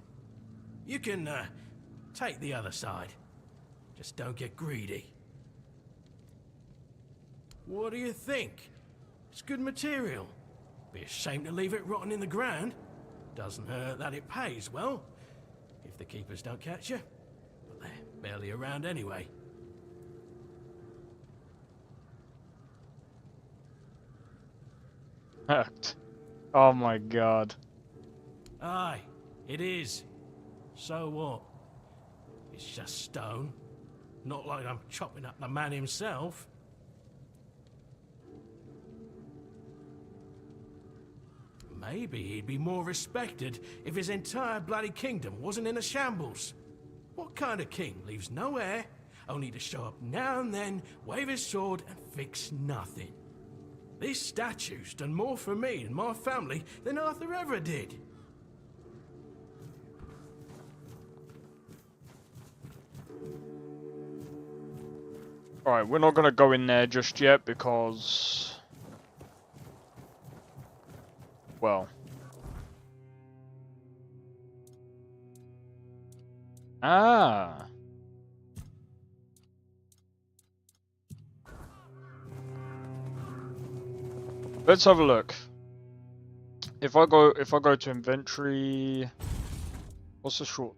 You can take the other side. Just don't get greedy. What do you think? It's good material. Be a shame to leave it rotting in the ground. Doesn't hurt that it pays well. If the keepers don't catch you. But they're barely around anyway. oh my god. Aye, it is. So what? It's just stone. Not like I'm chopping up the man himself. Maybe he'd be more respected if his entire bloody kingdom wasn't in a shambles. What kind of king leaves no heir, only to show up now and then, wave his sword and fix nothing? This statue's done more for me and my family than Arthur ever did. Alright, we're not gonna go in there just yet because... well... ah! Let's have a look. If I go to inventory, what's the short?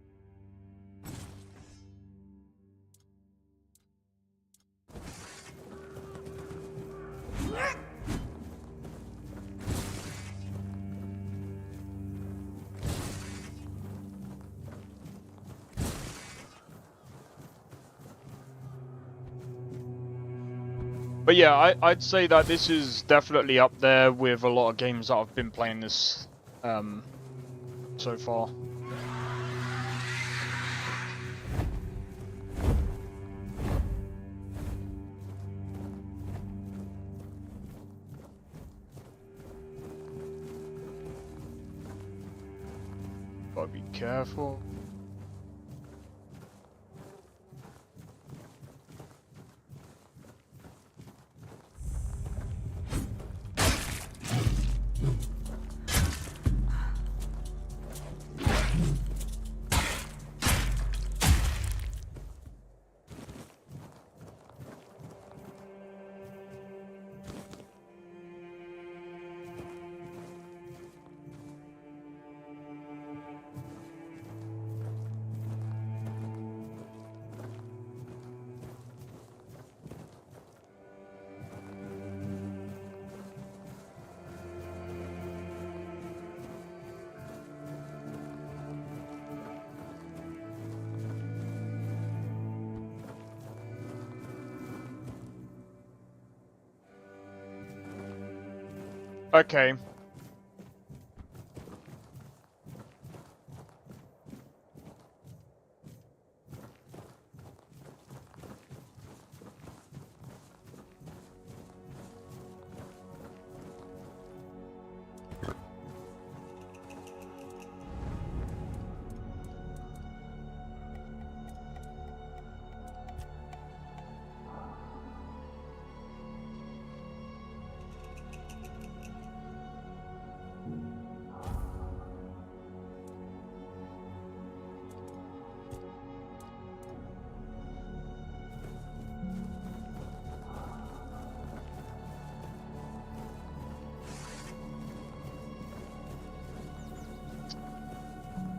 But yeah, I'd say that this is definitely up there with a lot of games that I've been playing this so far. Gotta be careful. Okay.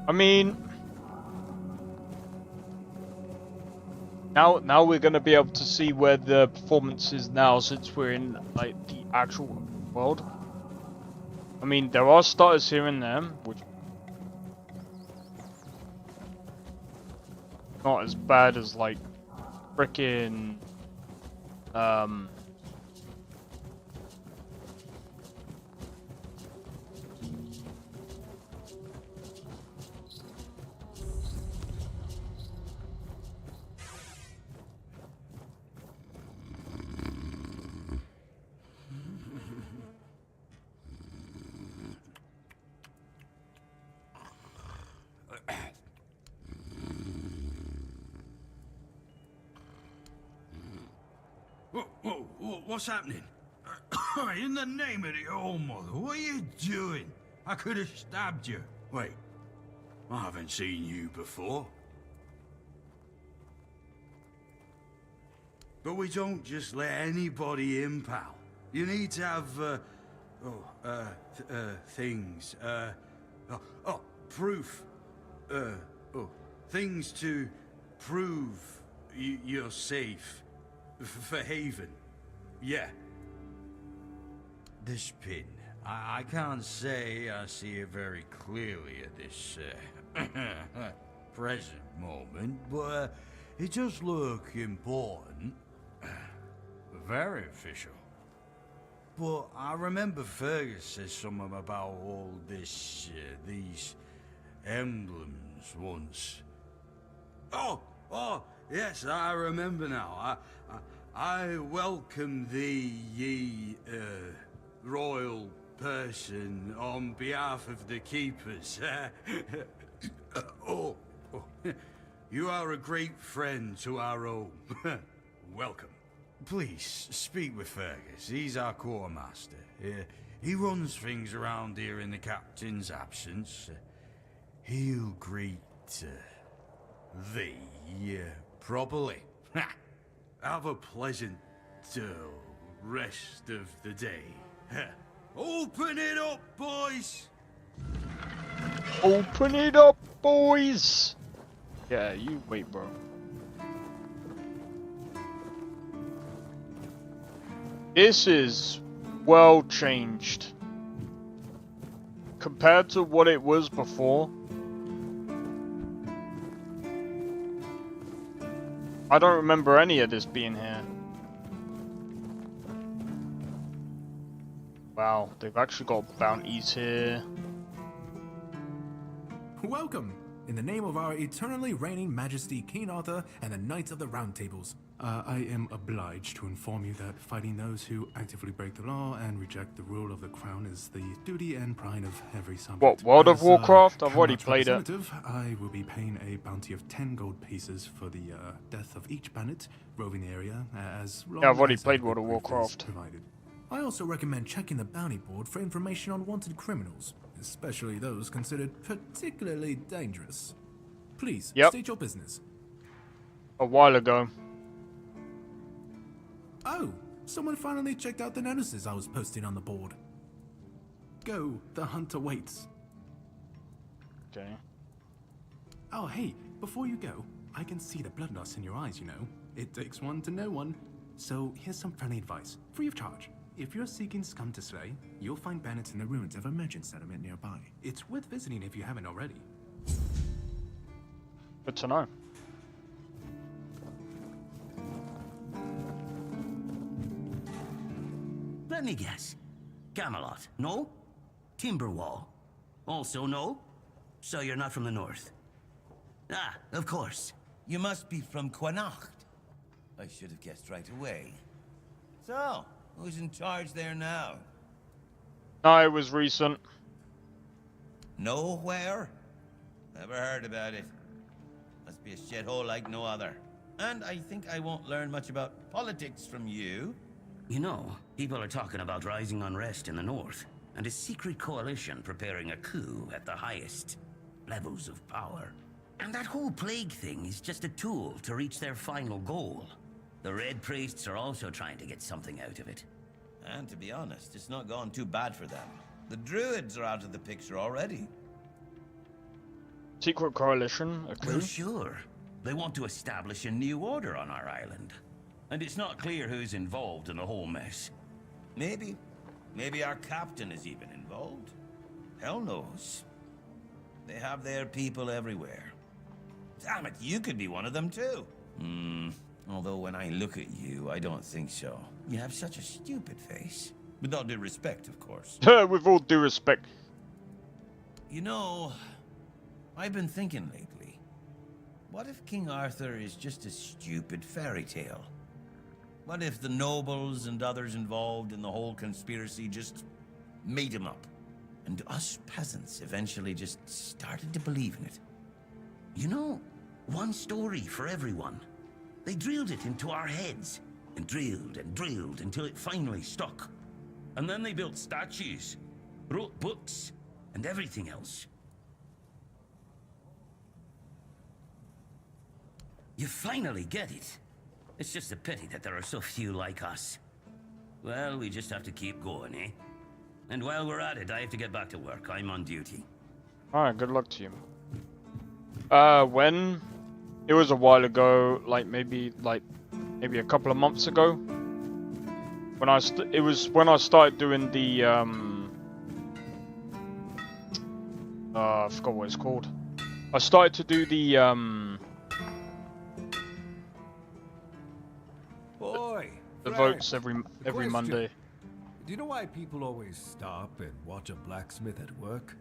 I mean, now we're gonna be able to see where the performance is now, since we're in like the actual world. I mean, there are stutters here and there, which not as bad as like frickin' Whoa, what's happening? In the name of the All Mother, what are you doing? I could have stabbed you. Wait, I haven't seen you before. But we don't just let anybody in, pal. You need to have, things, proof. Things to prove you're safe. For Haven. Yeah. This pin. I can't say I see it very clearly at this present moment, but it does look important. Very official. But I remember Fergus said something about all this, these emblems once. Oh, yes, I remember now. I welcome thee, ye, royal person, on behalf of the keepers. You are a great friend to our home. Welcome. Please, speak with Fergus. He's our quartermaster. He runs things around here in the captain's absence. He'll greet thee properly. Have a pleasant rest of the day. Open it up, boys! Open it up, boys! Yeah, you wait, bro. This is well changed. Compared to what it was before. I don't remember any of this being here. Wow, they've actually got bounties here. Welcome! In the name of our eternally reigning Majesty King Arthur and the Knights of the Round Tables, I am obliged to inform you that fighting those who actively break the law and reject the rule of the crown is the duty and pride of every subject. What, World of Warcraft? I've already Camelot's played it. representative, I will be paying a bounty of 10 gold pieces for the death of each bandit roving the area, as long Yeah, I've already as played adequate World of proof is Warcraft. provided. I also recommend checking the bounty board for information on wanted criminals, especially those considered particularly dangerous. Please, state your business. A while ago. Oh, someone finally checked out the notices I was posting on the board. Go, the hunter waits. Okay. Oh, hey, before you go, I can see the bloodlust in your eyes, you know. It takes one to know one. So here's some friendly advice, free of charge. If you're seeking scum to slay, you'll find bandits in the ruins of a merchant settlement nearby. It's worth visiting if you haven't already. Good to know. Let me guess. Camelot, no? Timberwall, also no? So you're not from the north? Ah, of course. You must be from Connacht. I should have guessed right away. So, who's in charge there now? No, it was recent. Nowhere? Never heard about it. Must be a shithole like no other. And I think I won't learn much about politics from you. You know, people are talking about rising unrest in the north, and a secret coalition preparing a coup at the highest levels of power. And that whole plague thing is just a tool to reach their final goal. The Red Priests are also trying to get something out of it. And to be honest, it's not gone too bad for them. The Druids are out of the picture already. Secret coalition, a coup? Well, sure. They want to establish a new order on our island. And it's not clear who's involved in the whole mess. Maybe. Maybe our captain is even involved. Hell knows. They have their people everywhere. Damn it, you could be one of them too. Although when I look at you, I don't think so. You have such a stupid face. With all due respect, of course. With all due respect. You know, I've been thinking lately. What if King Arthur is just a stupid fairy tale? What if the nobles and others involved in the whole conspiracy just made him up? And us peasants eventually just started to believe in it. You know, one story for everyone. They drilled it into our heads, and drilled until it finally stuck. And then they built statues, wrote books, and everything else. You finally get it. It's just a pity that there are so few like us. Well, we just have to keep going, eh? And while we're at it, I have to get back to work. I'm on duty. Alright, good luck to you. When? It was a while ago, maybe a couple of months ago. When it was when I started doing the I forgot what it's called. I started to do the votes every Monday. Do you know why people always stop and watch a blacksmith at work?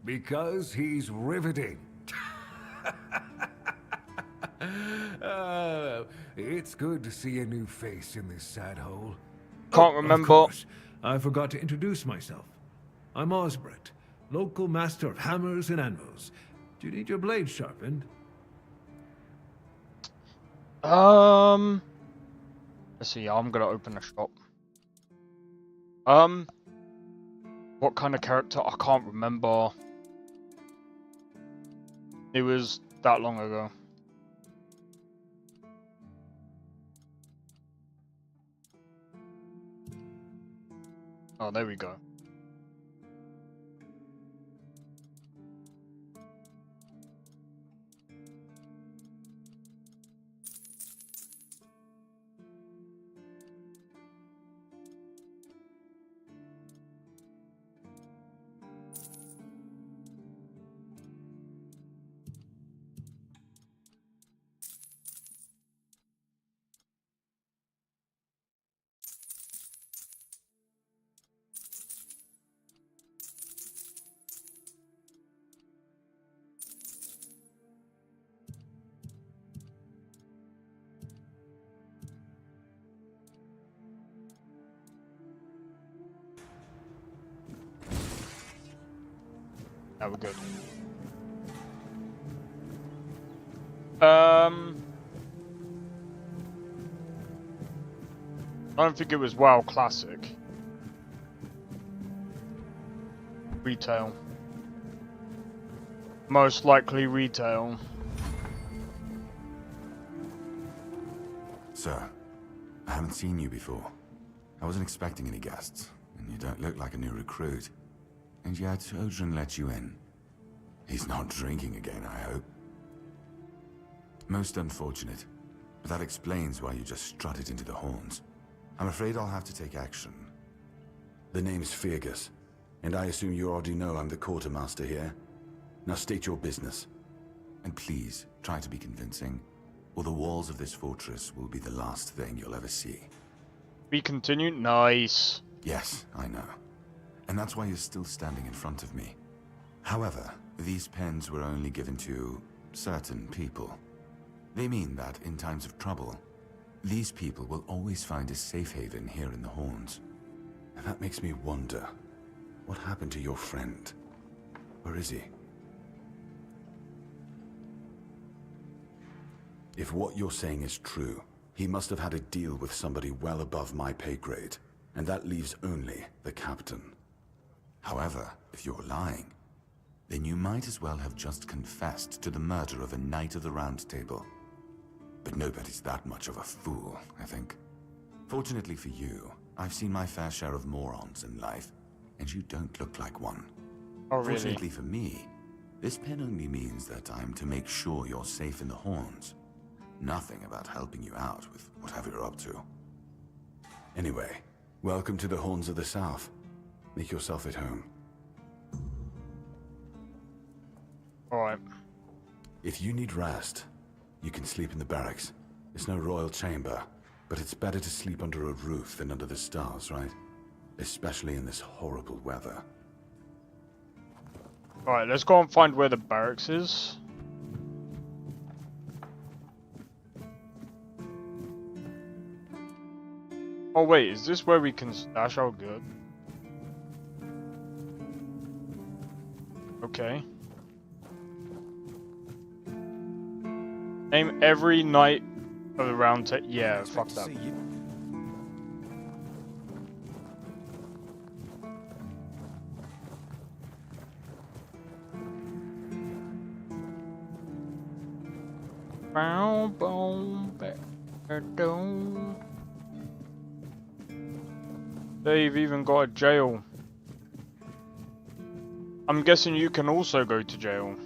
Because he's riveting. It's good to see a new face in this sad hole. Can't remember. Of course, I forgot to introduce myself. I'm Osbert, local master of hammers and anvils. Do you need your blade sharpened? Let's see, I'm gonna open a shop. What kind of character? I can't remember. It was that long ago. Oh, there we go. That was good. I don't think it was WoW Classic. Retail. Most likely retail. Sir, I haven't seen you before. I wasn't expecting any guests, and you don't look like a new recruit. And yet, Odrin let you in. He's not drinking again, I hope. Most unfortunate, but that explains why you just strutted into the horns. I'm afraid I'll have to take action. The name's Fergus, and I assume you already know I'm the quartermaster here. Now state your business. And please, try to be convincing, or the walls of this fortress will be the last thing you'll ever see. We continue? Nice. Yes, I know. And that's why you're still standing in front of me. However, these pens were only given to certain people. They mean that in times of trouble, these people will always find a safe haven here in the Horns. And that makes me wonder, what happened to your friend? Where is he? If what you're saying is true, he must have had a deal with somebody well above my pay grade, and that leaves only the captain. However, if you're lying, then you might as well have just confessed to the murder of a Knight of the Round Table. But nobody's that much of a fool, I think. Fortunately for you, I've seen my fair share of morons in life, and you don't look like one. Oh, really? Fortunately for me, this pen only means that I'm to make sure you're safe in the Horns. Nothing about helping you out with whatever you're up to. Anyway, welcome to the Horns of the South. Make yourself at home. Alright. If you need rest, you can sleep in the barracks. It's no royal chamber, but it's better to sleep under a roof than under the stars, right? Especially in this horrible weather. Alright, let's go and find where the barracks is. Oh wait, is this where we can stash our goods? Okay. Name every Knight of the Round Table. Yeah, fuck that. Bow, boom, boom. They've even got a jail. I'm guessing you can also go to jail.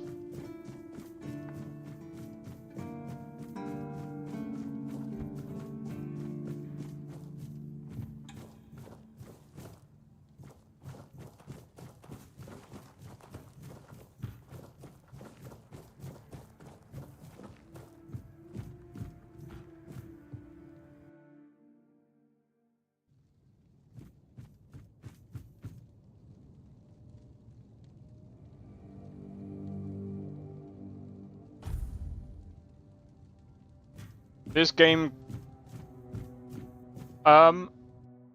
This game,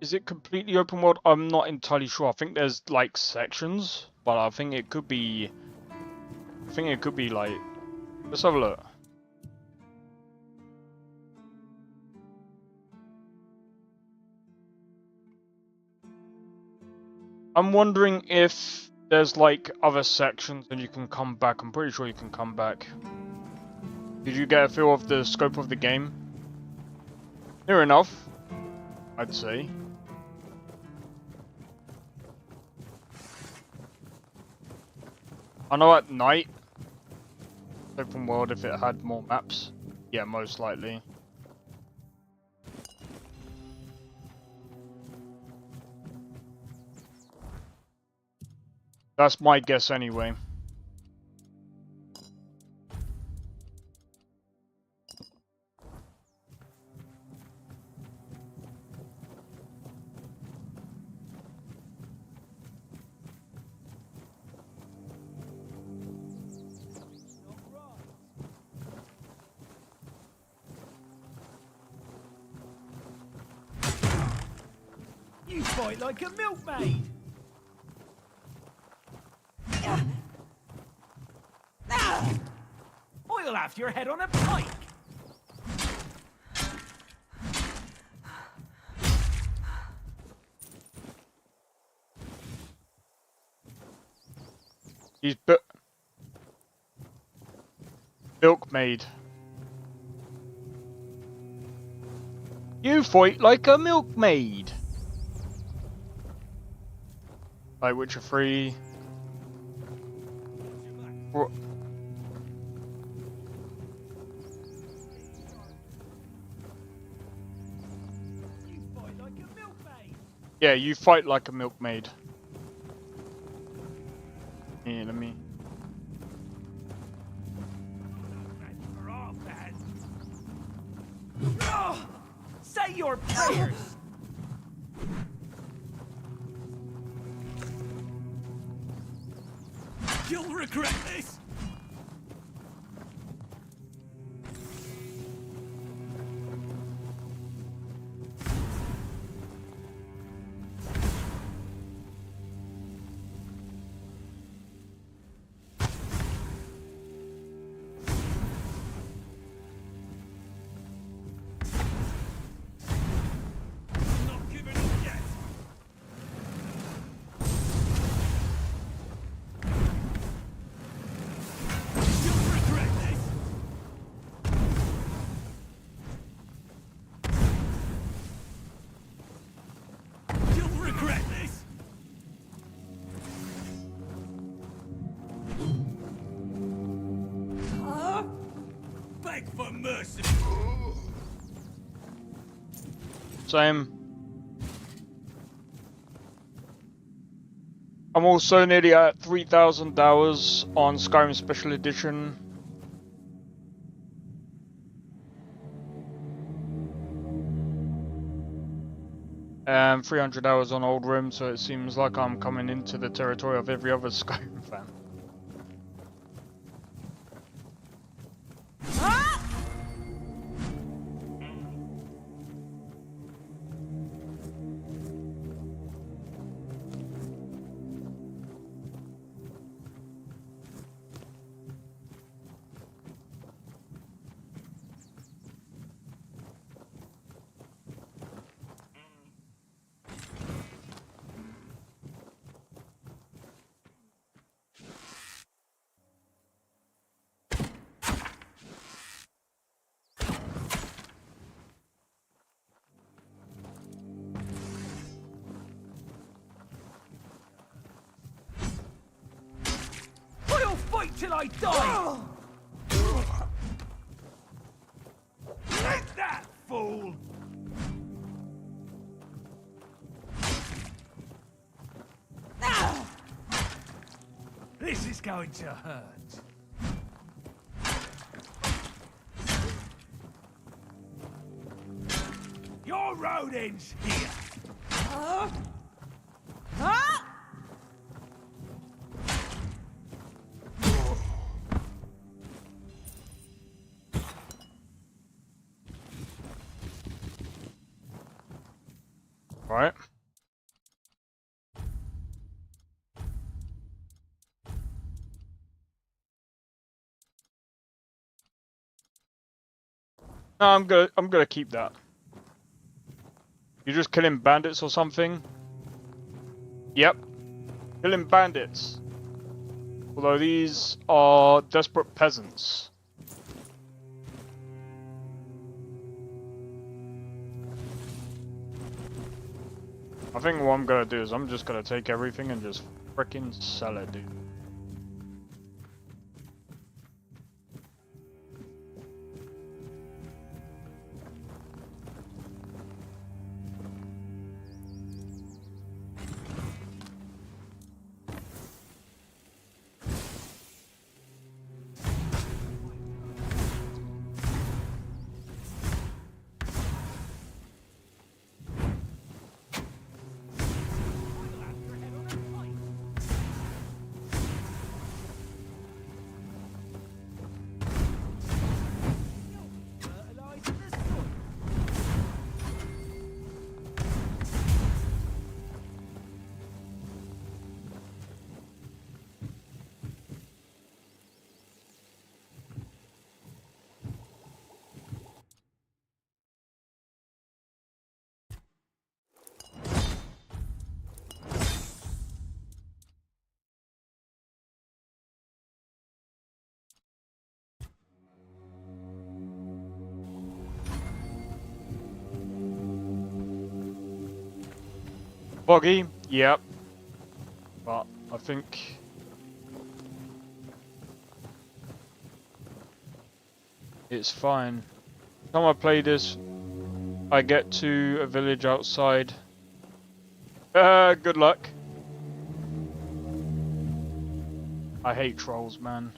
is it completely open world? I'm not entirely sure. I think there's like sections, but I think it could be like, let's have a look. I'm wondering if there's like other sections and you can come back. I'm pretty sure you can come back. Did you get a feel of the scope of the game? Near enough, I'd say. I know at night, open world if it had more maps. Yeah, most likely. That's my guess anyway. You fight like a milkmaid! cast your head on a pike. He's milkmaid. You fight like a milkmaid. By Witcher 3. Yeah, you fight like a milkmaid. Yeah, let me. Say your prayers. You'll regret this. For mercy. Same. I'm also nearly at 3,000 hours on Skyrim Special Edition. And 300 hours on Old Rim, so it seems like I'm coming into the territory of every other Skyrim fan. I'll fight till I die! Take that, fool! This is going to hurt. Your road ends here. Right. No, I'm gonna keep that. You're just killing bandits or something? Yep. Killing bandits. Although these are desperate peasants. I think what I'm gonna do is I'm just gonna take everything and just frickin' sell it, dude. Boggy, yep. But I think it's fine. Time I play this, I get to a village outside. Good luck. I hate trolls, man.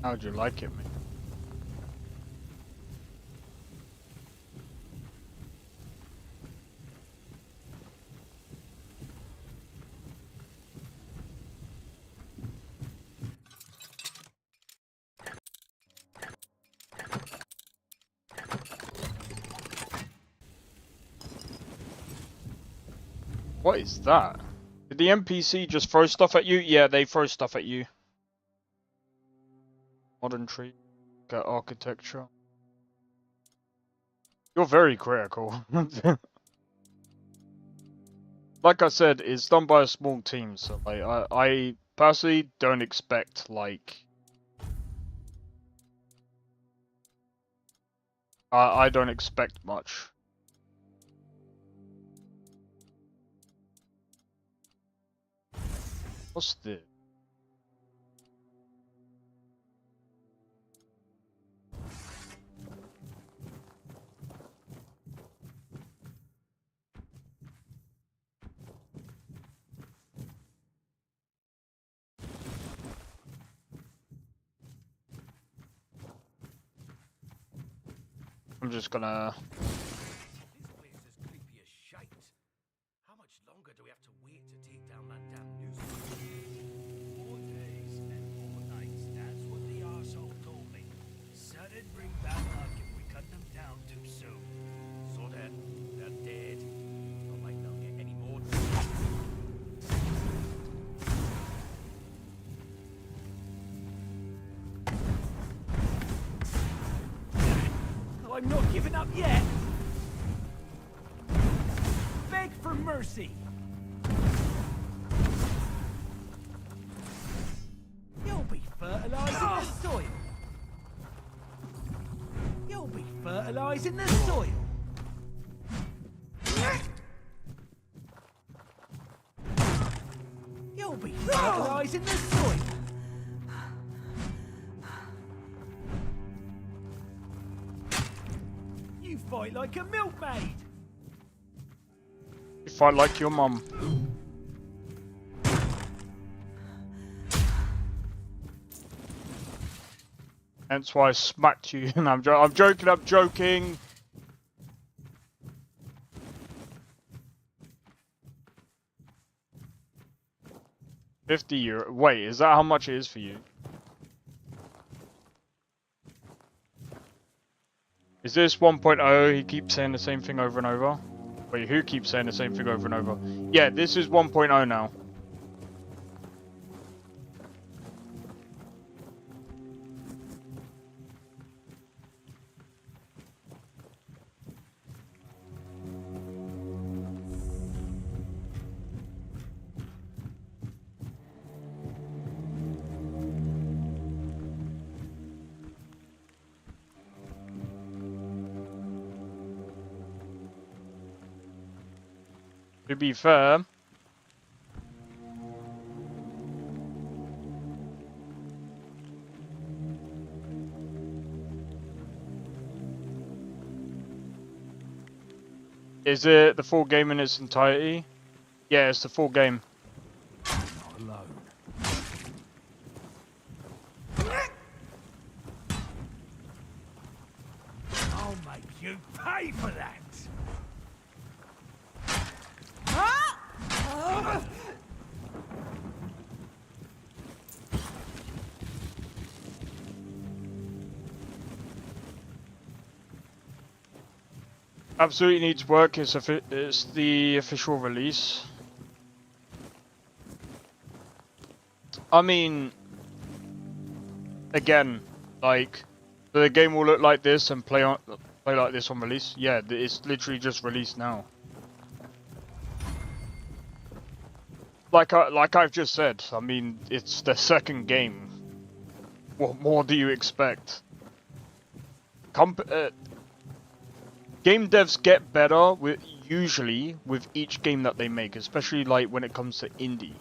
How'd you like it, man? What is that? Did the NPC just throw stuff at you? Yeah, they throw stuff at you. Modern tree, architecture. You're very critical. Like I said, it's done by a small team, so like I personally don't expect like I don't expect much. What's this? I'm just gonna. This place is creepy as shite. How much longer do we have to wait to take down that damn newspaper? 4 days and 4 nights, that's what the arsehole told me. Said it'd bring bad luck if we cut them down too soon. So then, they're dead. Not like they'll get any more. I'm not giving up yet. Beg for mercy. You'll be fertilizing the soil. You'll be fertilizing the soil. You'll be fertilizing the soil. You fight like a milkmaid. You fight like your mum. Hence why I smacked you. And I'm joking. I'm joking. €50. Wait, is that how much it is for you? Is this 1.0? He keeps saying the same thing over and over. Wait, who keeps saying the same thing over and over? Yeah, this is 1.0 now. To be fair, is it the full game in its entirety? Yeah, it's the full game. Not alone. I'll make you pay for that. Absolutely needs work. It's the official release. I mean, again, like the game will look like this and play on Play like this on release? Yeah, it's literally just released now. Like I've just said, I mean, it's the second game. What more do you expect? Game devs get better usually with each game that they make, especially like when it comes to indie,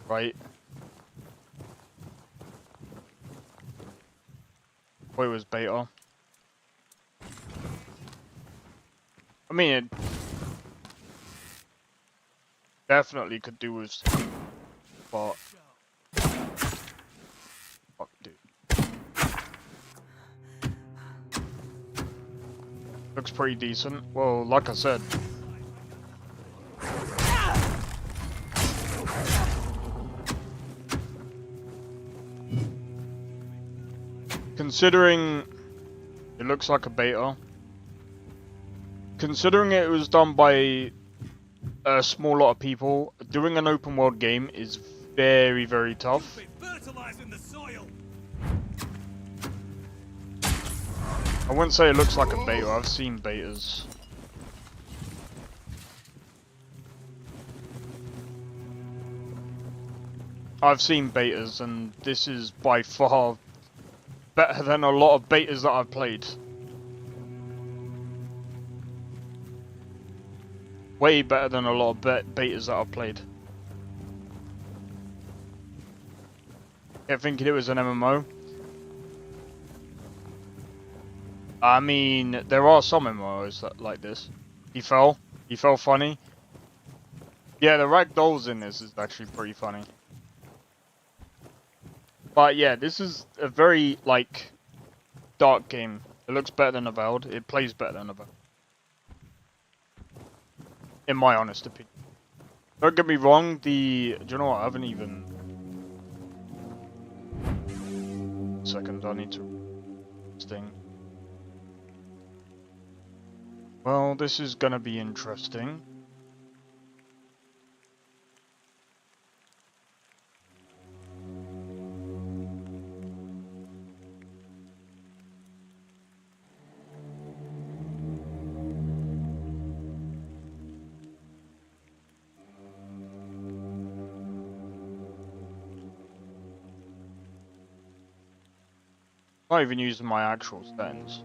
right? Boy, it was beta. I mean, it definitely could do with some, but fuck, dude. Looks pretty decent. Well, like I said. Considering it looks like a beta. Considering it was done by a small lot of people, doing an open world game is very, very tough. I wouldn't say it looks like a beta, I've seen betas. I've seen betas, and this is by far better than a lot of betas that I've played. Way better than a lot of betas that I've played. Kept thinking it was an MMO. I mean, there are some MMOs that like this. He fell funny. Yeah, the ragdolls in this is actually pretty funny. But yeah, this is a very, like, dark game. It looks better than Avowed. It plays better than Avowed. In my honest opinion. Don't get me wrong, do you know what, I haven't even... Second, I need to... Sting. Well, this is gonna be interesting. Not even using my actual settings.